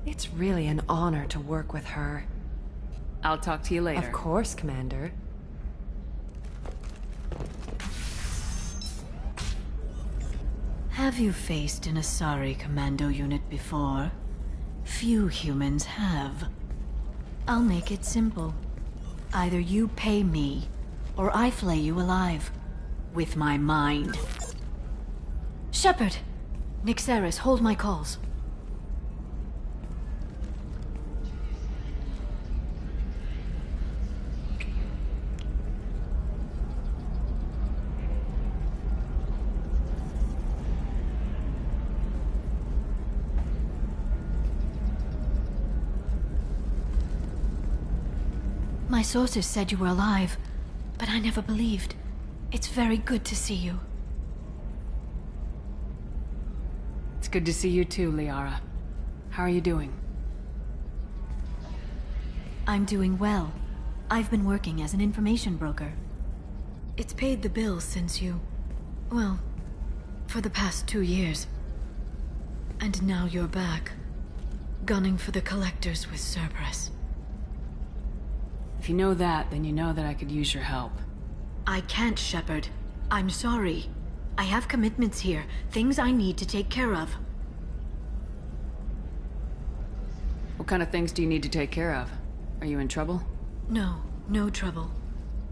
It's really an honor to work with her. I'll talk to you later. Of course, Commander. Have you faced an Asari commando unit before? Few humans have. I'll make it simple. Either you pay me, or I flay you alive. With my mind. Shepard! Nixeris, hold my calls. My sources said you were alive, but I never believed. It's very good to see you. It's good to see you too, Liara. How are you doing? I'm doing well. I've been working as an information broker. It's paid the bills since you... well, for the past 2 years. And now you're back, gunning for the Collectors with Cerberus. If you know that, then you know that I could use your help. I can't, Shepard. I'm sorry. I have commitments here, things I need to take care of. What kind of things do you need to take care of? Are you in trouble? No, no trouble.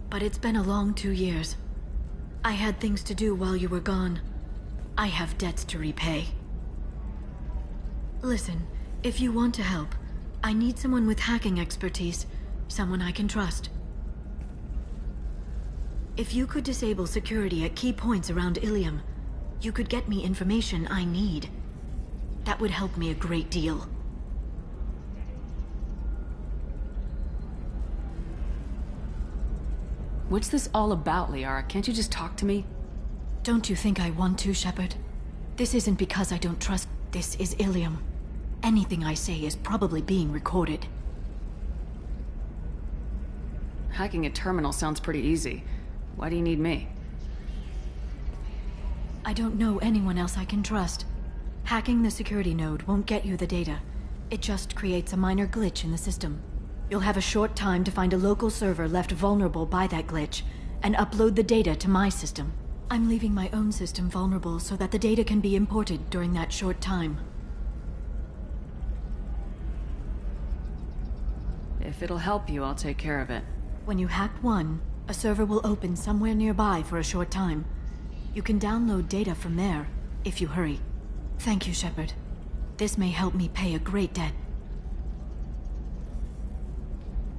But it's been a long 2 years. I had things to do while you were gone. I have debts to repay. Listen, if you want to help, I need someone with hacking expertise. Someone I can trust. If you could disable security at key points around Ilium, you could get me information I need. That would help me a great deal. What's this all about, Liara? Can't you just talk to me? Don't you think I want to, Shepard? This isn't because I don't trust. This is Ilium. Anything I say is probably being recorded. Hacking a terminal sounds pretty easy. Why do you need me? I don't know anyone else I can trust. Hacking the security node won't get you the data. It just creates a minor glitch in the system. You'll have a short time to find a local server left vulnerable by that glitch, and upload the data to my system. I'm leaving my own system vulnerable so that the data can be imported during that short time. If it'll help you, I'll take care of it. When you hack one, A server will open somewhere nearby for a short time. You can download data from there, if you hurry. Thank you, Shepard. This may help me pay a great debt.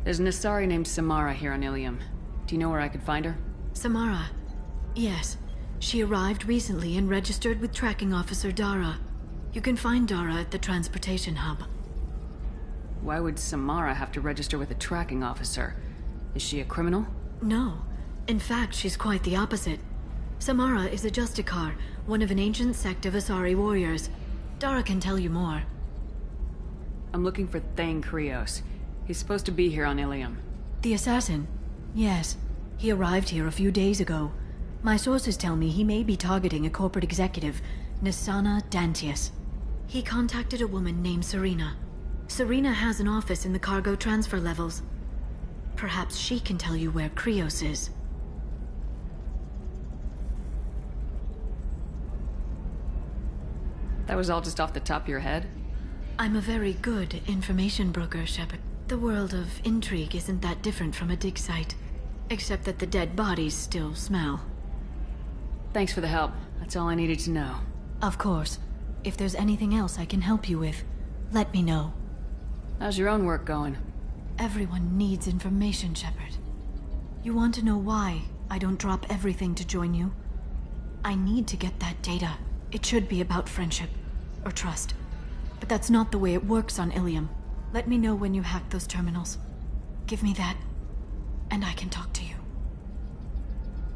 There's an Asari named Samara here on Ilium. Do you know where I could find her? Samara. Yes. She arrived recently and registered with Tracking Officer Dara. You can find Dara at the transportation hub. Why would Samara have to register with a tracking officer? Is she a criminal? No. In fact, she's quite the opposite. Samara is a Justicar, one of an ancient sect of Asari warriors. Dara can tell you more. I'm looking for Thane Krios. He's supposed to be here on Ilium. The assassin? Yes. He arrived here a few days ago. My sources tell me he may be targeting a corporate executive, Nisana Dantius. He contacted a woman named Serena. Serena has an office in the cargo transfer levels. Perhaps she can tell you where Krios is. That was all just off the top of your head? I'm a very good information broker, Shepard. The world of intrigue isn't that different from a dig site. Except that the dead bodies still smell. Thanks for the help. That's all I needed to know. Of course. If there's anything else I can help you with, let me know. How's your own work going? Everyone needs information, Shepard. You want to know why I don't drop everything to join you? I need to get that data. It should be about friendship, or trust. But that's not the way it works on Ilium. Let me know when you hack those terminals. Give me that, and I can talk to you.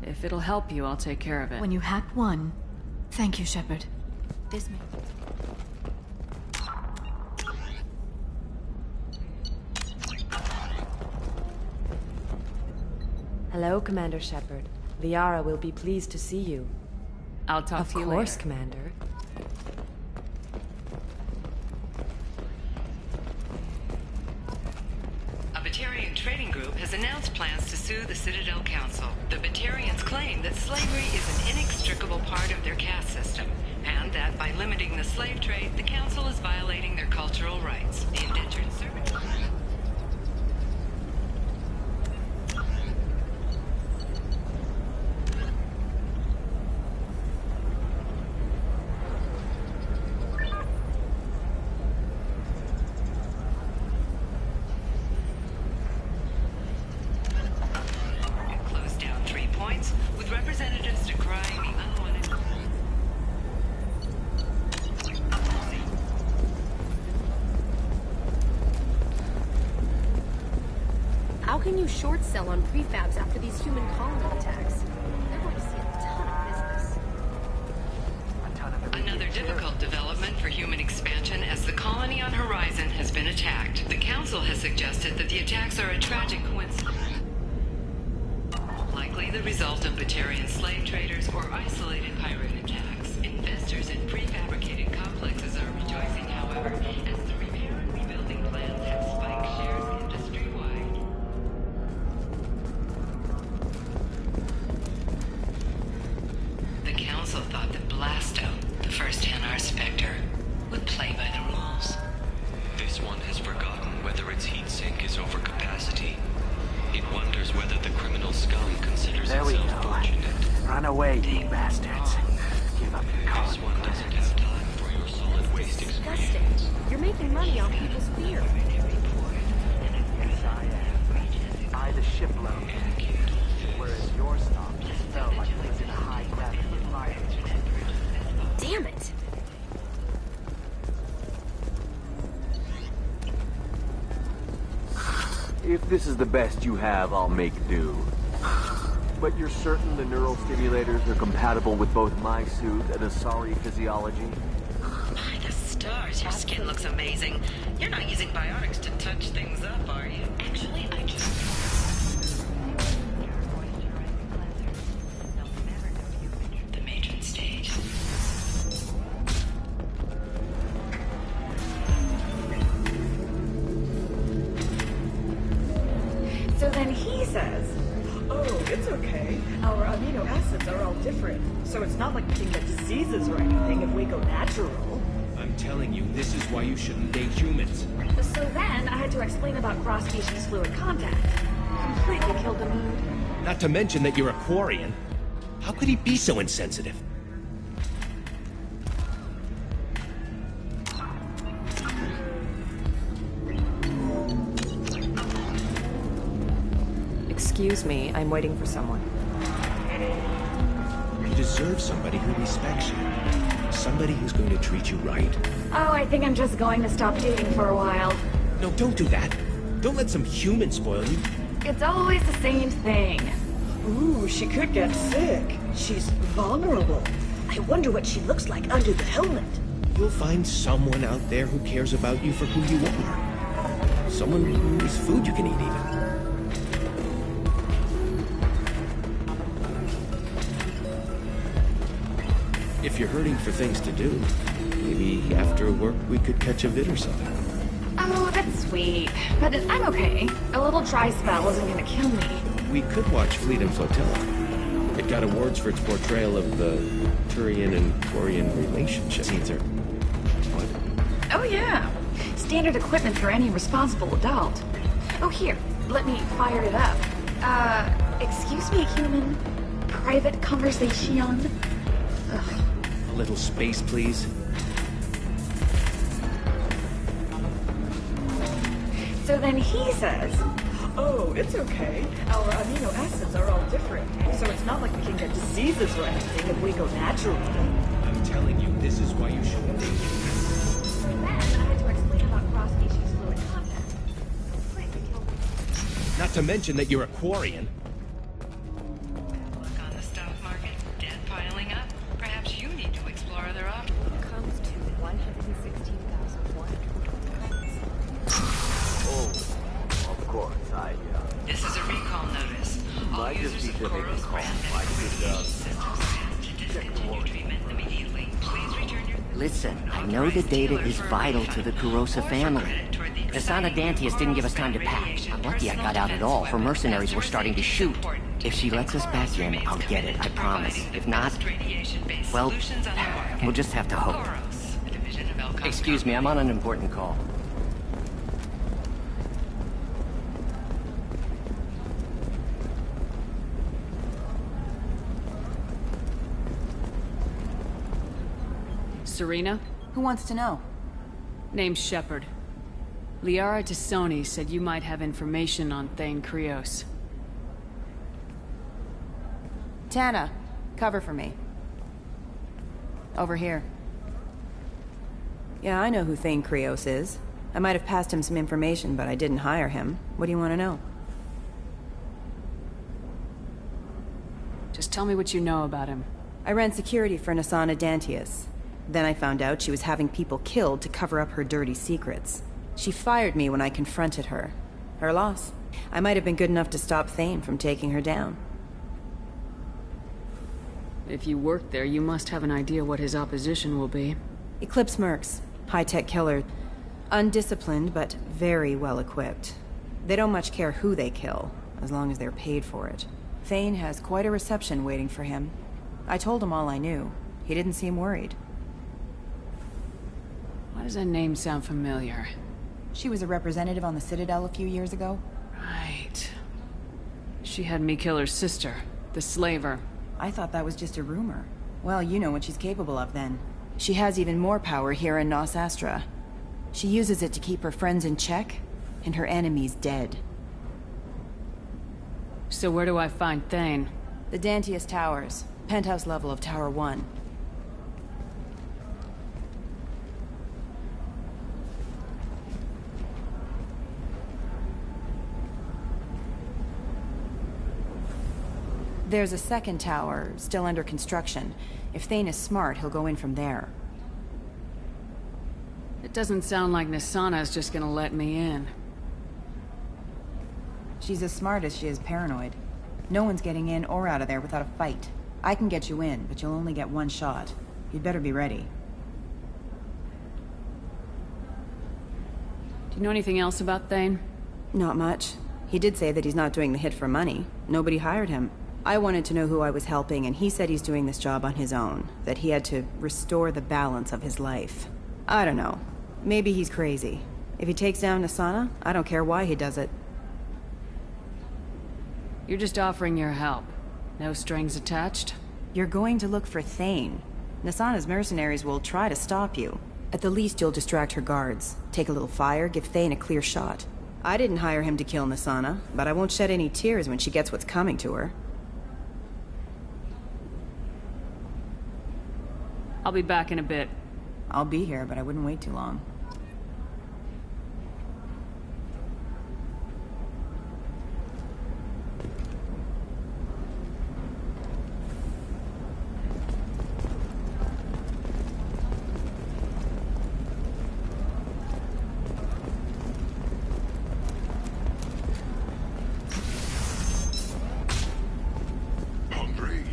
If it'll help you, I'll take care of it. When you hack one, thank you, Shepard. This may... Hello, Commander Shepard. Liara will be pleased to see you. I'll talk to you later. Of course, Commander. A Batarian trading group has announced plans to sue the Citadel Council. The Batarians claim that slavery is an inextricable part of their caste system, and that by limiting the slave trade, the Council is violating their cultural rights. The indentured servant... How can you short sell on prefabs after these human colony attacks? They're going to see a ton of business. Another difficult development for human expansion as the colony on Horizon has been attacked. The Council has suggested that the attacks are a tragic coincidence. Likely the result of Batarian slave traders or isolated pirate attacks. Investors in prefabricated complexes are rejoicing, however, as the repair and rebuilding plans have spiked shares industry-wide. The Council thought that Blasto, the first NR Spectre, would play by the rules. This one has forgotten whether its heat sink is over capacity. It wonders whether the criminal scum considers There we itself go. fortunate. Run away, you bastards. Give up your colony. This one doesn't have time for your solid waste Disgusting. experience. You're making money off people's fear. Yes, I am. By the shipload. Whereas your stock just fell like things in a high gravity environment. Damn it. If this is the best you have, I'll make do. But you're certain the neural stimulators are compatible with both my suit and Asari physiology? By the stars, your skin looks amazing. You're not using biotics to touch things up, are you? Actually, I just... The matron stage. So then he says, oh, it's okay. Our amino acids are all different. So it's not like we can get diseases or anything if we go natural. I'm telling you, this is why you shouldn't date humans. So then I had to explain about cross-species fluid contact. Completely killed the mood. Not to mention that you're a Quarian. How could he be so insensitive? Excuse me, I'm waiting for someone. You deserve somebody who respects you. Somebody who's going to treat you right. Oh, I think I'm just going to stop dating for a while. No, don't do that. Don't let some human spoil you. It's always the same thing. Ooh, she could get sick. She's vulnerable. I wonder what she looks like under the helmet. You'll find someone out there who cares about you for who you are. Someone whose food you can eat, even. If you're hurting for things to do, maybe after work we could catch a vid or something. Oh, that's sweet. But I'm okay. A little dry spell isn't gonna kill me. We could watch Fleet and Flotilla. It got awards for its portrayal of the Turian and Quarian relationship. Scenes are... What? Oh, yeah. Standard equipment for any responsible adult. Oh, here. Let me fire it up. Excuse me, human. Private conversation? Ugh. A little space, please. So then he says, oh, it's okay. Our amino acids are all different, so it's not like we can get diseases or anything if we go naturally. I'm telling you, this is why you shouldn't date me. So then I had to explain about cross-species fluid contact. Completely killed me. Not to mention that you're a Quarian. Look on the stock market, debt piling up. Perhaps you need to explore other options. Comes to 116,100. Oh, of course, This is a recall notice. All might just users be of to make a Koros call. brand I could, systems to discontinue treatment immediately. Please return your... Listen, I know the data is vital to the Kurosa family. Asana Dantius didn't give us time to pack. I'm lucky I got out at all, for mercenaries were starting to shoot. If she lets us back in, I'll get it, I promise. If not, well, we'll just have to hope. Excuse me, I'm on an important call. Serena? Who wants to know? Name's Shepard. Liara Tassoni said you might have information on Thane Krios. Tana, cover for me. Over here. Yeah, I know who Thane Krios is. I might have passed him some information, but I didn't hire him. What do you want to know? Just tell me what you know about him. I ran security for Asana Dantius. Then I found out she was having people killed to cover up her dirty secrets. She fired me when I confronted her. Her loss. I might have been good enough to stop Thane from taking her down. If you work there, you must have an idea what his opposition will be. Eclipse mercs. High-tech killer. Undisciplined, but very well equipped. They don't much care who they kill, as long as they're paid for it. Thane has quite a reception waiting for him. I told him all I knew. He didn't seem worried. Why does that name sound familiar? She was a representative on the Citadel a few years ago. Right. She had me kill her sister, the slaver. I thought that was just a rumor. Well, you know what she's capable of then. She has even more power here in Nos Astra. She uses it to keep her friends in check, and her enemies dead. So where do I find Thane? The Dantius Towers. Penthouse level of Tower 1. There's a second tower, still under construction. If Thane is smart, he'll go in from there. It doesn't sound like Nasana's just gonna let me in. She's as smart as she is paranoid. No one's getting in or out of there without a fight. I can get you in, but you'll only get one shot. You'd better be ready. Do you know anything else about Thane? Not much. He did say that he's not doing the hit for money. Nobody hired him. I wanted to know who I was helping, and he said he's doing this job on his own. That he had to restore the balance of his life. I don't know. Maybe he's crazy. If he takes down Asana, I don't care why he does it. You're just offering your help. No strings attached? You're going to look for Thane. Nasana's mercenaries will try to stop you. At the least, you'll distract her guards. Take a little fire, give Thane a clear shot. I didn't hire him to kill Nasana, but I won't shed any tears when she gets what's coming to her. I'll be back in a bit. I'll be here, but I wouldn't wait too long. Hungry?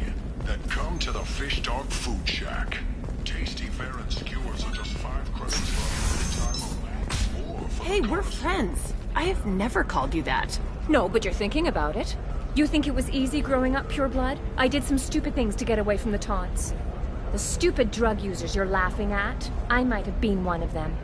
Then come to the Fish Dog Food Shack. Tasty fare and skewers are just 5 credits for a limited time only. Or for Hey, we're friends. I have never called you that. No, but you're thinking about it. You think it was easy growing up pure blood? I did some stupid things to get away from the taunts. The stupid drug users you're laughing at, I might have been one of them.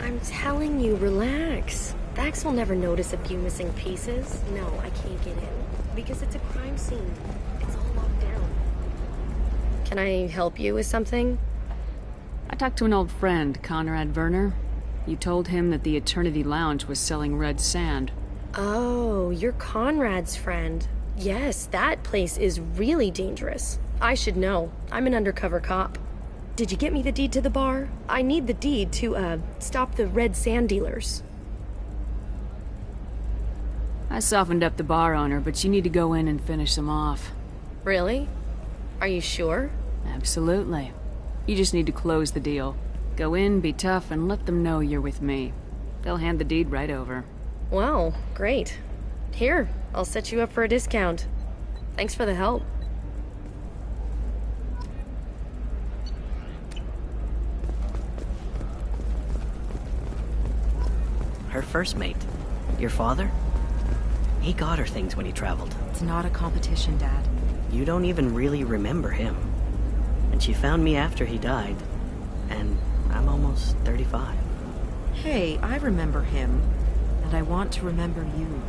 I'm telling you, relax. Vax will never notice a few missing pieces. No, I can't get in. Because it's a crime scene. It's all locked down. Can I help you with something? I talked to an old friend, Conrad Werner. You told him that the Eternity Lounge was selling red sand. Oh, you're Conrad's friend. Yes, that place is really dangerous. I should know. I'm an undercover cop. Did you get me the deed to the bar? I need the deed to, stop the red sand dealers. I softened up the bar owner, but you need to go in and finish them off. Really? Are you sure? Absolutely. You just need to close the deal. Go in, be tough, and let them know you're with me. They'll hand the deed right over. Wow, great. Here, I'll set you up for a discount. Thanks for the help. Her first mate. Your father? He got her things when he traveled. It's not a competition, Dad. You don't even really remember him. And she found me after he died. And I'm almost 35. Hey, I remember him. And I want to remember you.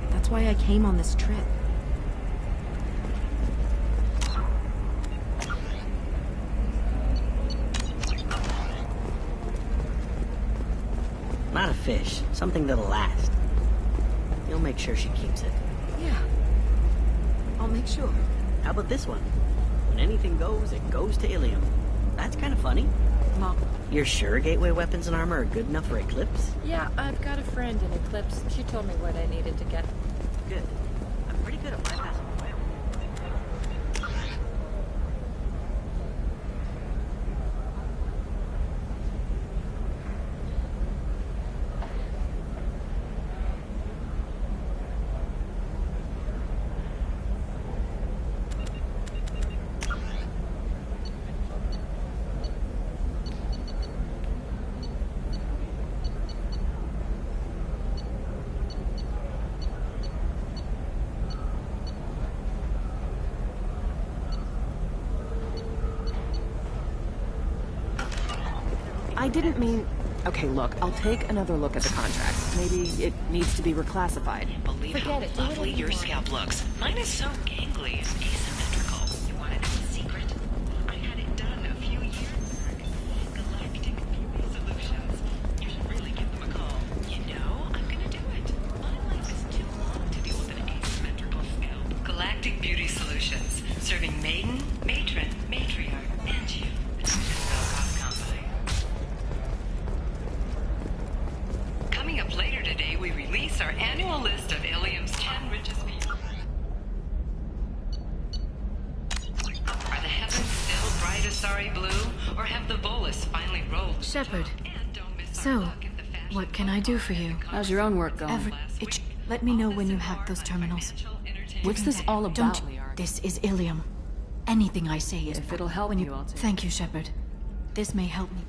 That's why I came on this trip. Not a fish. Something that'll last. You'll make sure she keeps it. Yeah. I'll make sure. How about this one? When anything goes, it goes to Ilium. That's kind of funny. Mom. You're sure gateway weapons and armor are good enough for Eclipse? Yeah, I've got a friend in Eclipse. She told me what I needed to get. Good. I'm pretty good at bypassing the whale. I didn't mean... Okay, look, I'll take another look at the contract. Maybe it needs to be reclassified. Believe how lovely your scalp looks. Mine is so gangly and asymmetrical. You want it in secret? I had it done a few years back. Galactic Beauty Solutions. You should really give them a call. You know, I'm gonna do it. My life is too long to deal with an asymmetrical scalp. Galactic Beauty Solutions. Serving maiden, matron, matriarch, and you. Coming up later today, we release our annual list of Ilium's 10 richest people. Are the heavens still bright Asari blue, or have the bolus finally rolled? Shepard. So, what can I do for you? How's your own work going? Let me know when you hack those terminals. What's this all about, Don't. Liara? This is Ilium. Anything I say is... If it'll help when you, I'll take it. Thank you, Shepard. This may help me.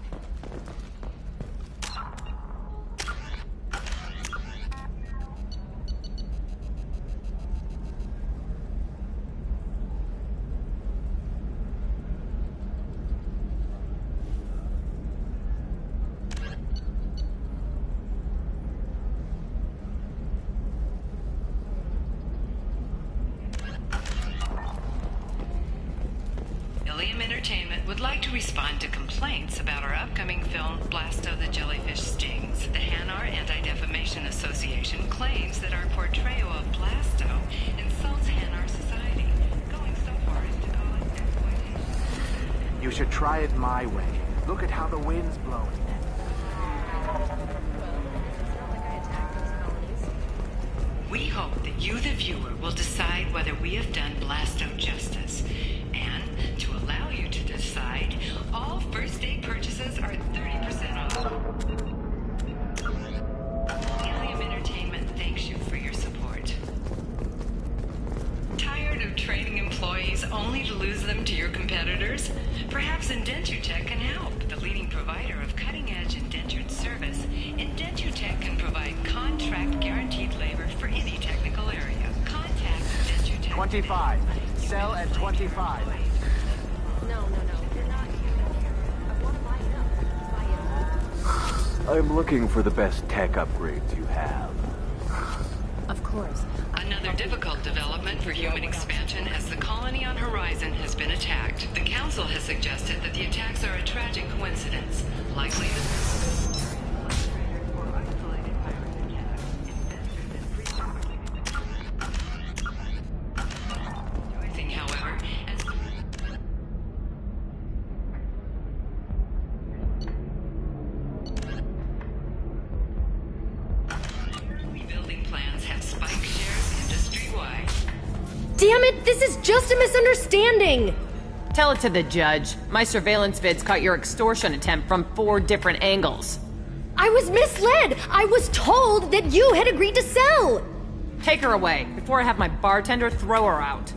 Entertainment would like to respond to complaints about our upcoming film, Blasto the Jellyfish Stings. The Hanar Anti-Defamation Association claims that our portrayal of Blasto insults Hanar society, going so far as to call it exploitation. You should try it my way. Look at how the wind's blowing. We hope that you, the viewer, will decide whether we have done Blasto justice. And to allow you to decide, all first day purchases are 30% off. Helium Entertainment thanks you for your support. Tired of training employees only to lose them to your competitors? Perhaps Indentutech can help. The leading provider of cutting-edge indentured service, Indentutech can provide contract guaranteed labor for any technical area. Contact Indentutech. 25. Sell at 25. No. You're not here. I want to buy it up. I'm looking for the best tech upgrades you have. Of course. Another difficult development for human expansion as the colony on Horizon has been attacked. The Council has suggested that the attacks are a tragic coincidence. Likely however, as rebuilding plans have spiked shares industry-wide. Damn it, this is just a misunderstanding! Tell it to the judge. My surveillance vids caught your extortion attempt from 4 different angles. I was misled! I was told that you had agreed to sell! Take her away, before I have my bartender throw her out.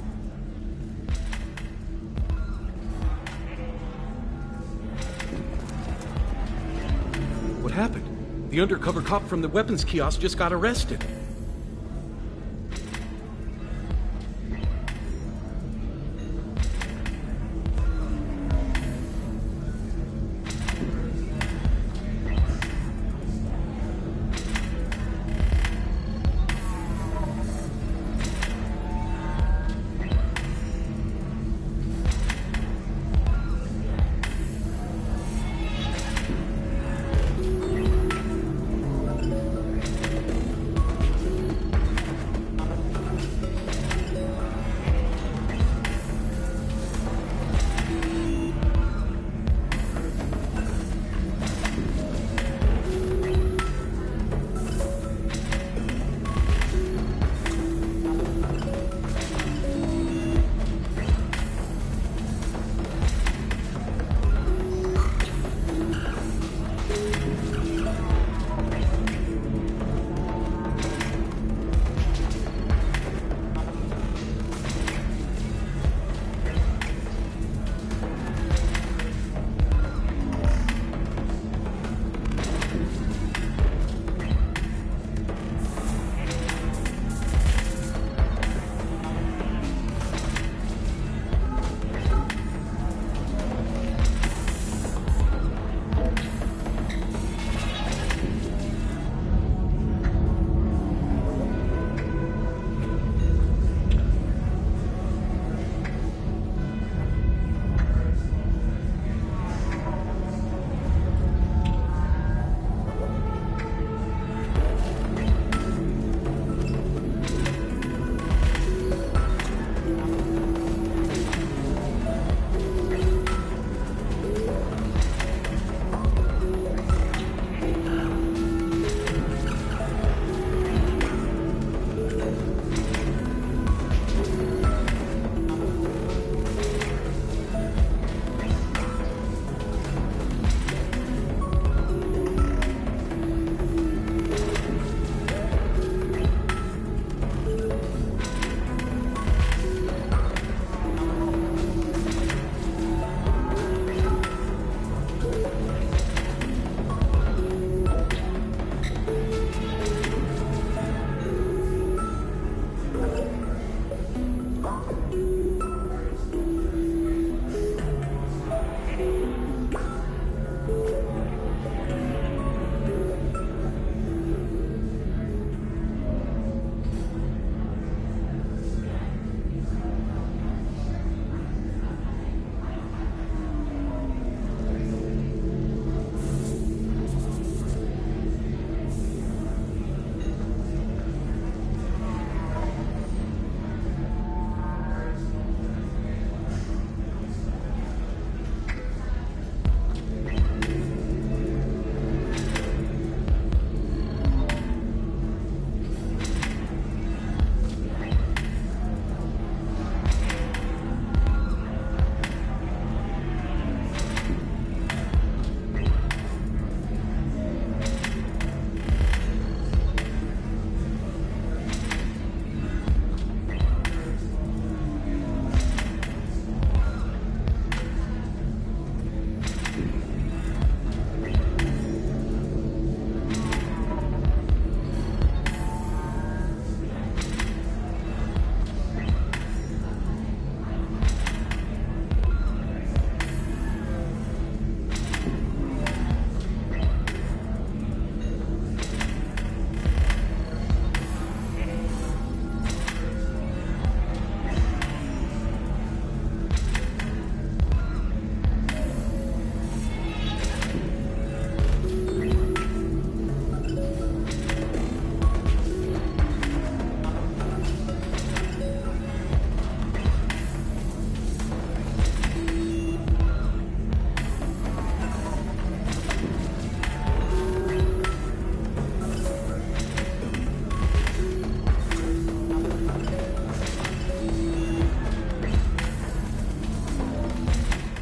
What happened? The undercover cop from the weapons kiosk just got arrested.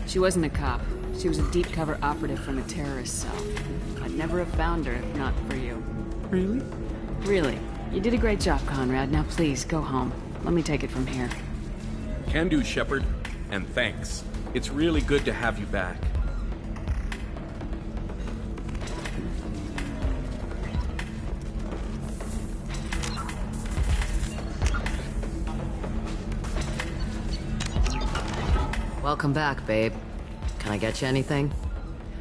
She wasn't a cop. She was a deep-cover operative from a terrorist cell. I'd never have found her if not for you. Really? Really. You did a great job, Conrad. Now please, go home. Let me take it from here. Can do, Shepard. And thanks. It's really good to have you back. Welcome back, babe. Can I get you anything?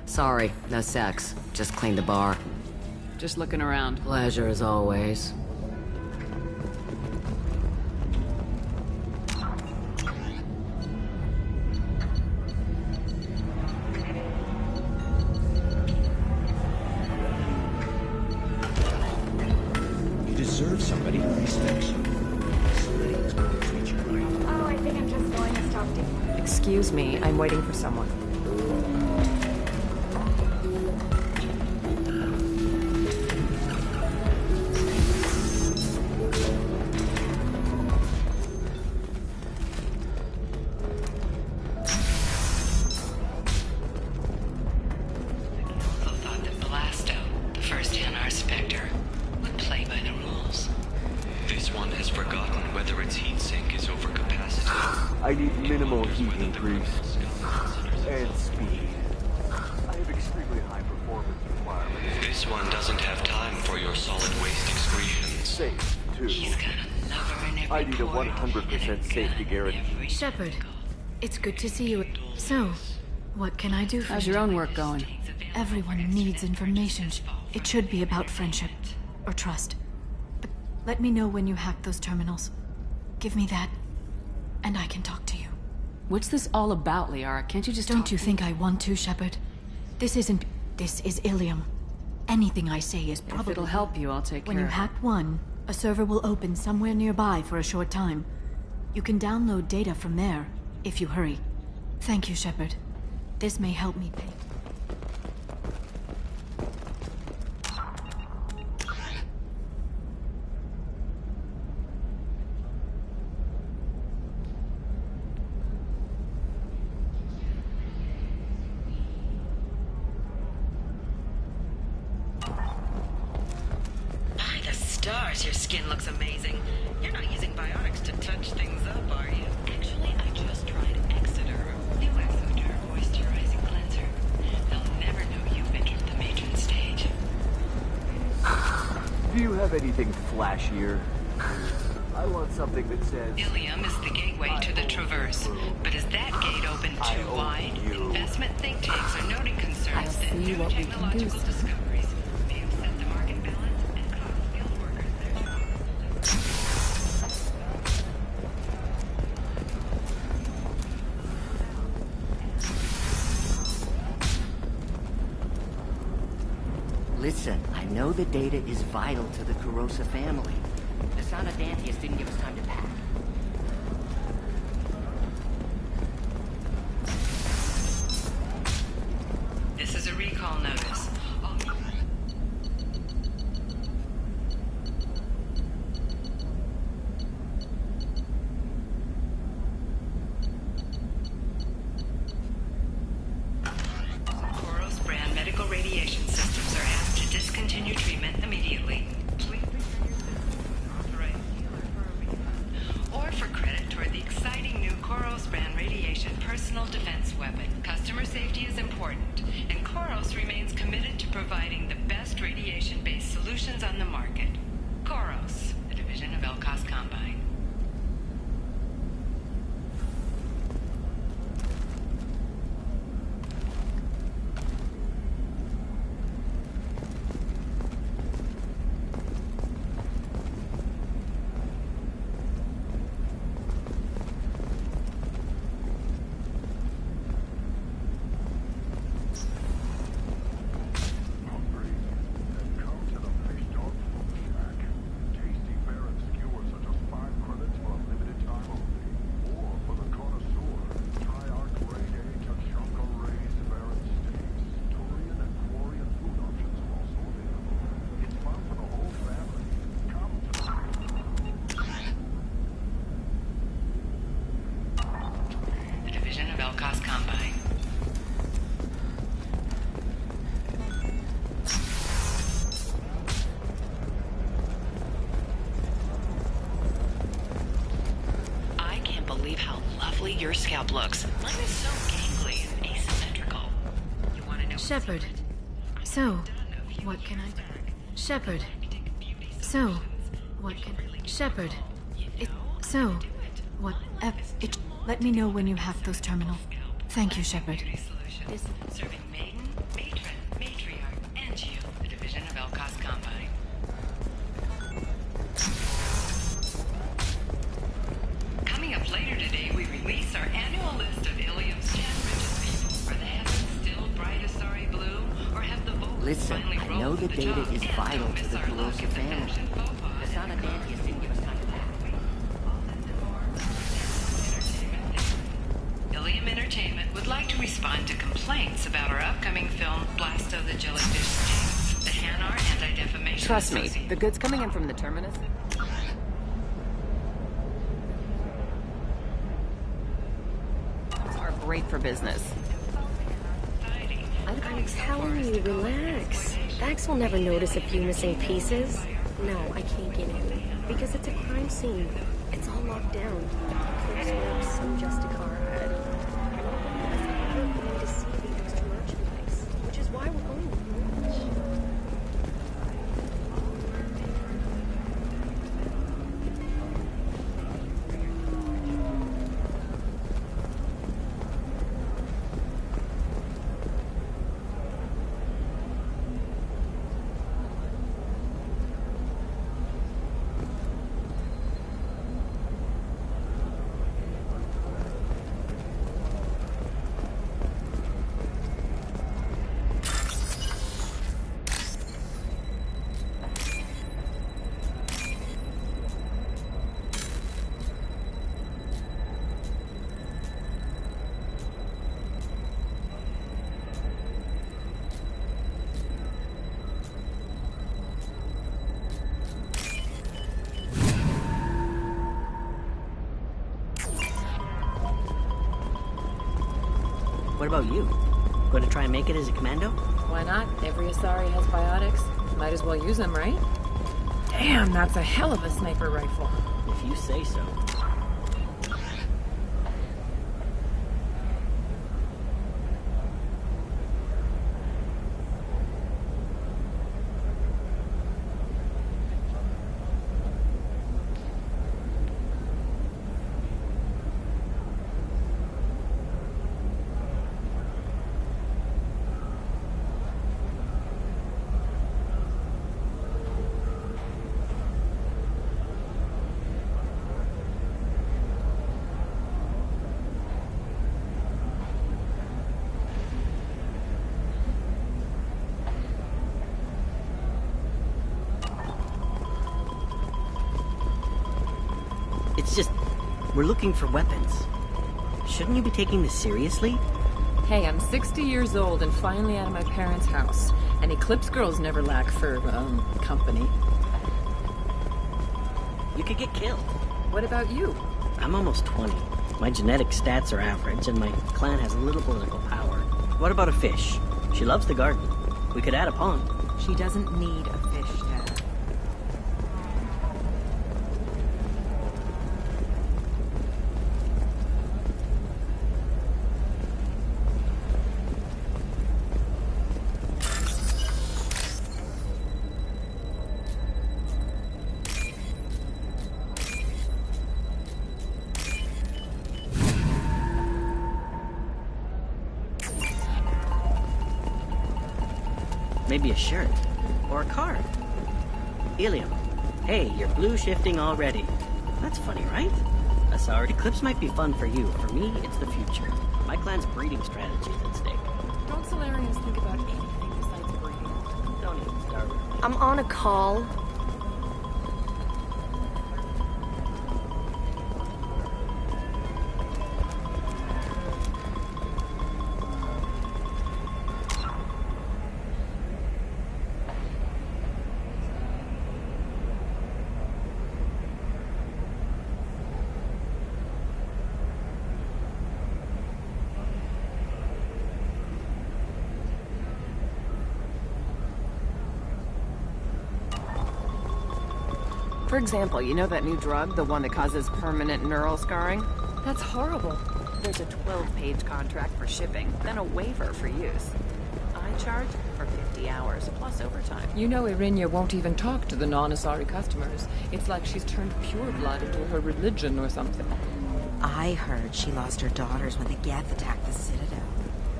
Sorry, no sex. Just cleaned the bar. Just looking around. Pleasure as always. You deserve somebody who respects you. Somebody who's going to treat you right. Oh, I think I'm just going to stop dating. Excuse me, I'm waiting for someone. Thought that Blasto, the first NR Spectre, would play by the rules. This one has forgotten whether its heat sink is over capacity. I need minimal heat increase. And speed. I have extremely high performance requirements. This one doesn't have time for your solid waste excretions. Safe, too. I need a 100% safety guarantee. Shepard, it's good to see you. So, what can I do for you? How's your own work going? Everyone needs information. It should be about friendship or trust. But let me know when you hack those terminals. Give me that, and I can talk to you. What's this all about, Liara? Can't you just Don't you think I want to, Shepard? This is Ilium. Anything I say is probably... If it'll help you, I'll take care When you of it. hack one, a server will open somewhere nearby for a short time. You can download data from there, if you hurry. Thank you, Shepard. This may help me pay. By the stars, your skin looks amazing. You're not using biotics to touch things up, are you? Actually, I just tried Exeter. New Exoderm moisturizing cleanser. They'll never know you've entered the matron stage. Do you have anything flashier? I want something that says... Ilium is the gateway to the Traverse. But is that gate open too wide? Investment think tanks are noting concerns that new technological discoveries may upset the market balance and cost field workers their jobs. Listen, I know the data is vital to the Kurosa family. The Sana Dantius didn't give us time to pack. This is a recall notice. Koros brand medical radiation systems are asked to discontinue treatment immediately. Please authorize dealer for a refund. Or for credit toward the exciting new Koros brand radiation personal defense weapon. Customer safety is important, and Koros remains committed to providing the best radiation-based solutions on the market. Koros, a division of Elcos Combine. The division of Elcos Combine. beautifully your scalp looks. Mine is so gangly and asymmetrical. You want to know? Shepard. So, what can I... Shepard. So, what can... Shepard. So, what... It... Let me know when you have those terminal. Thank you, Shepard. Serving maiden, matron, matriarch, and you, the division of Elcos Combine. Coming up later today, we release our annual list of Ilium's 10 richest people. Are the heavens still bright as sorry blue, or have the votes Listen, finally I rolled know to the the data top? is And vital don't to miss the our look Carosa at the family. pension faux The son of Dantius didn't give us time to pack. Ilium Entertainment would like to respond to complaints about our upcoming film, Blasto the Jellyfish Sting. The Hanar Anti-Defamation Trust me, Association. the goods coming in from the Terminus are great for business. I'm telling you, relax. Vax will never notice a few missing pieces. No, I can't get in. Because it's a crime scene. It's all locked down. Clips work, some Justicar. I don't know. Nobody is ever going to see the extra merchandise. Which is why we're going. What about you? Going to try and make it as a commando? Why not? Every Asari has biotics. Might as well use them, right? Damn, that's a hell of a sniper rifle. If you say so. It's just, we're looking for weapons. Shouldn't you be taking this seriously? Hey, I'm 60 years old and finally out of my parents' house. And Eclipse girls never lack for, company. You could get killed. What about you? I'm almost 20. My genetic stats are average, and my clan has a little political power. What about a fish? She loves the garden. We could add a pond. She doesn't need a fish, Dad. Maybe a shirt. Or a card. Ilium. Hey, you're blue shifting already. That's funny, right? Asari, Eclipse might be fun for you. For me, it's the future. My clan's breeding strategy is at stake. Don't Solarians think about anything besides breeding? Don't even start with me. I'm on a call. For example, you know that new drug, the one that causes permanent neural scarring? That's horrible. There's a 12-page contract for shipping, then a waiver for use. I charge for 50 hours, plus overtime. You know Irinia won't even talk to the non-Asari customers. It's like she's turned pure blood into her religion or something. I heard she lost her daughters when the Geth attacked the Citadel.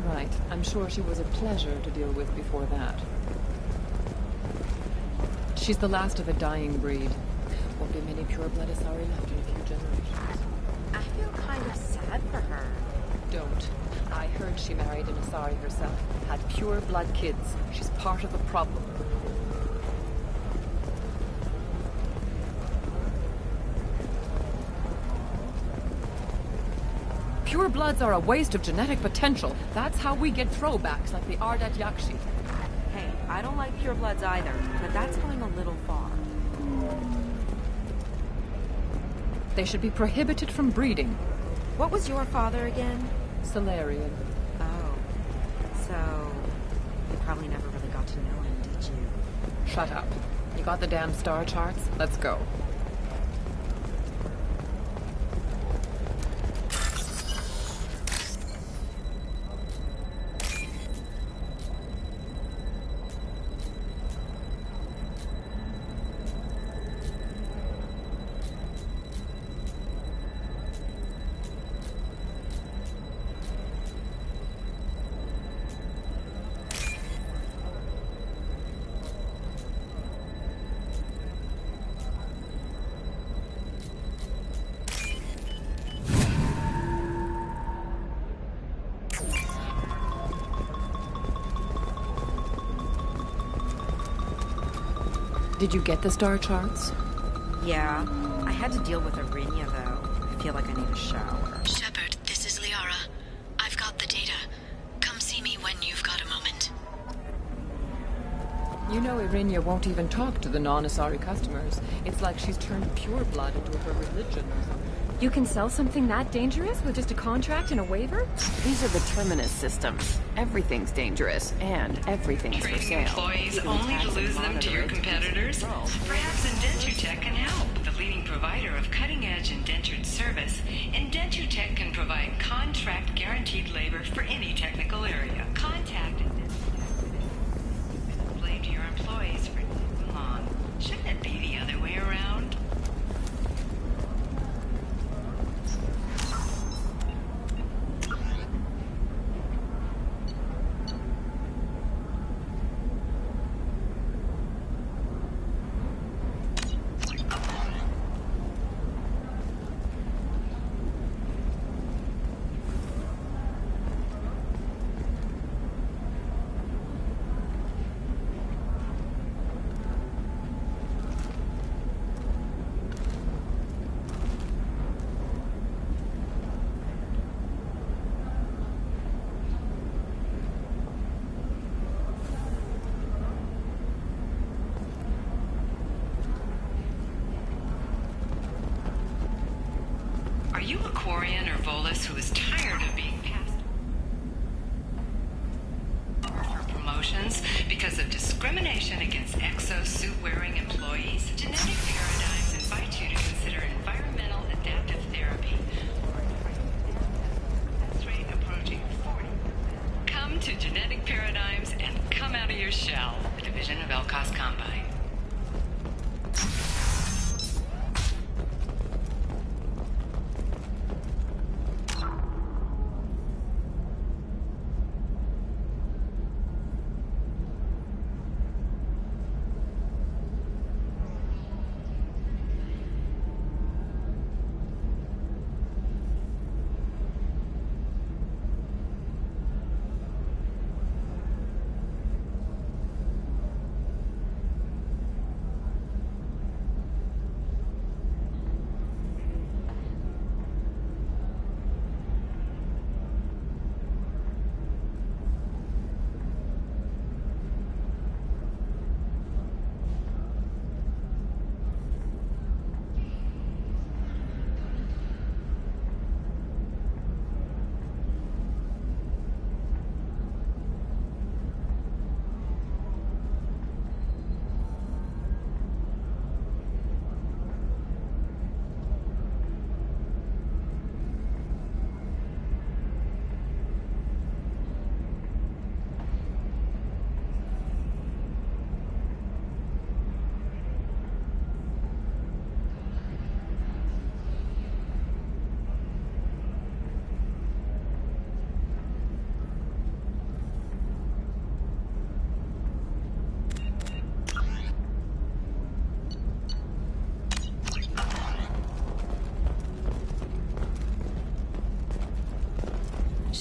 Right. I'm sure she was a pleasure to deal with before that. She's the last of a dying breed. Won't be many pure-blood Asari left in a few generations. I feel kind of sad for her. Don't. I heard she married an Asari herself. Had pure-blood kids. She's part of the problem. Pure bloods are a waste of genetic potential. That's how we get throwbacks like the Ardat Yakshi. Hey, I don't like purebloods either, but that's going a little far. They should be prohibited from breeding. What was your father again? Solarian. Oh. So, you probably never really got to know him, did you? Shut up. You got the damn star charts? Let's go. Did you get the star charts? Yeah. I had to deal with Irinia, though. I feel like I need a shower. Shepard, this is Liara. I've got the data. Come see me when you've got a moment. You know Irinia won't even talk to the non-Asari customers. It's like she's turned pure blood into her religion or something. You can sell something that dangerous with just a contract and a waiver? These are the Terminus systems. Everything's dangerous, and everything's for Training sale. employees only to lose them to your competitors? Perhaps Indentutech can help. The leading provider of cutting-edge indentured service, Indentutech can provide contract guaranteed labor for any technical area. Contact Indentutech. Blame to your employees for too long. Shouldn't it be the other way around? Are you a Quarian or Volus who is tired of being passed over for promotions because of discrimination against exosuit-wearing employees? Genetic Paradigms invite you to consider environmental adaptive therapy for a death rate approaching 40. Come to Genetic Paradigms and come out of your shell. A division of Elkos Combine.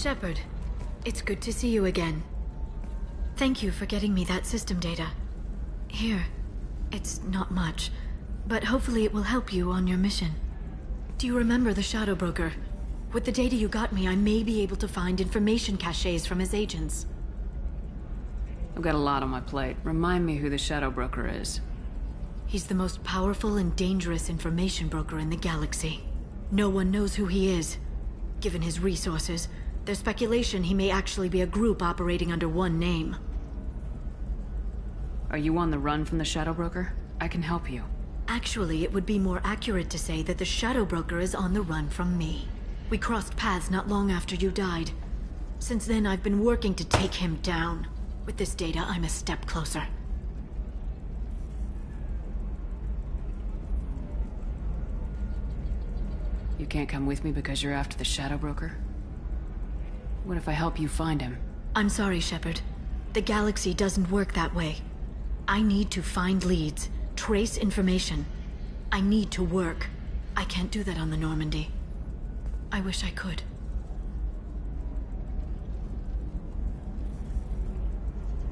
Shepard, it's good to see you again. Thank you for getting me that system data. Here, it's not much, but hopefully it will help you on your mission. Do you remember the Shadow Broker? With the data you got me, I may be able to find information caches from his agents. I've got a lot on my plate. Remind me who the Shadow Broker is. He's the most powerful and dangerous information broker in the galaxy. No one knows who he is. Given his resources, there's speculation he may actually be a group operating under one name. Are you on the run from the Shadow Broker? I can help you. Actually, it would be more accurate to say that the Shadow Broker is on the run from me. We crossed paths not long after you died. Since then, I've been working to take him down. With this data, I'm a step closer. You can't come with me because you're after the Shadow Broker? What if I help you find him? I'm sorry, Shepard. The galaxy doesn't work that way. I need to find leads, trace information. I need to work. I can't do that on the Normandy. I wish I could.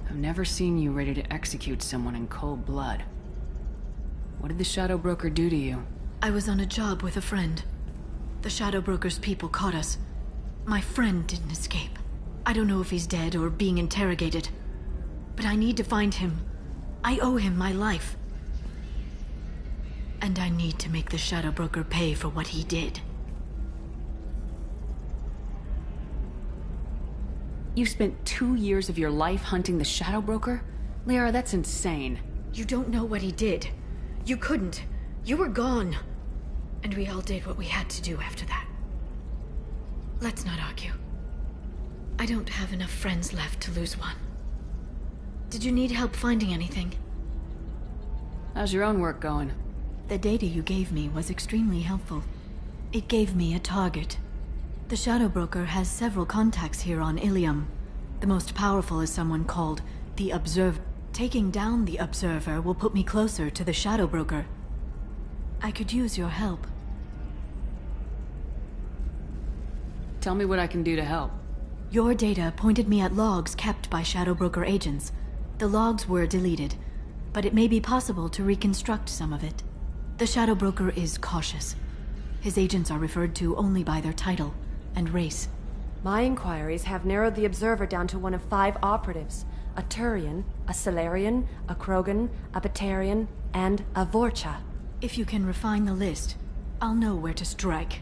I've never seen you ready to execute someone in cold blood. What did the Shadow Broker do to you? I was on a job with a friend. The Shadow Broker's people caught us. My friend didn't escape. I don't know if he's dead or being interrogated. But I need to find him. I owe him my life. And I need to make the Shadow Broker pay for what he did. You spent 2 years of your life hunting the Shadow Broker? Liara, that's insane. You don't know what he did. You couldn't. You were gone. And we all did what we had to do after that. Let's not argue. I don't have enough friends left to lose one. Did you need help finding anything? How's your own work going? The data you gave me was extremely helpful. It gave me a target. The Shadow Broker has several contacts here on Ilium. The most powerful is someone called the Observer. Taking down the Observer will put me closer to the Shadow Broker. I could use your help. Tell me what I can do to help. Your data pointed me at logs kept by Shadow Broker agents. The logs were deleted, but it may be possible to reconstruct some of it. The Shadow Broker is cautious. His agents are referred to only by their title and race. My inquiries have narrowed the Observer down to one of 5 operatives. A Turian, a Solarian, a Krogan, a Batarian, and a Vorcha. If you can refine the list, I'll know where to strike.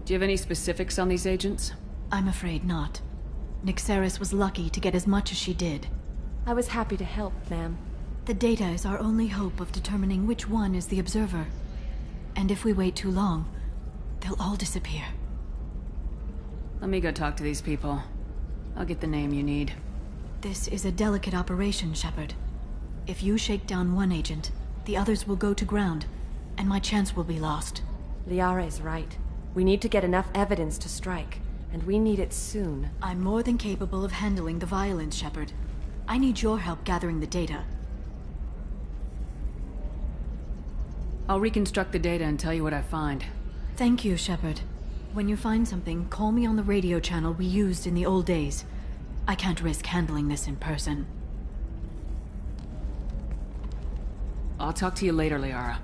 Do you have any specifics on these agents? I'm afraid not. Nyxeris was lucky to get as much as she did. I was happy to help, ma'am. The data is our only hope of determining which one is the Observer. And if we wait too long, they'll all disappear. Let me go talk to these people. I'll get the name you need. This is a delicate operation, Shepard. If you shake down one agent, the others will go to ground, and my chance will be lost. Liara is right. We need to get enough evidence to strike, and we need it soon. I'm more than capable of handling the violence, Shepard. I need your help gathering the data. I'll reconstruct the data and tell you what I find. Thank you, Shepard. When you find something, call me on the radio channel we used in the old days. I can't risk handling this in person. I'll talk to you later, Liara.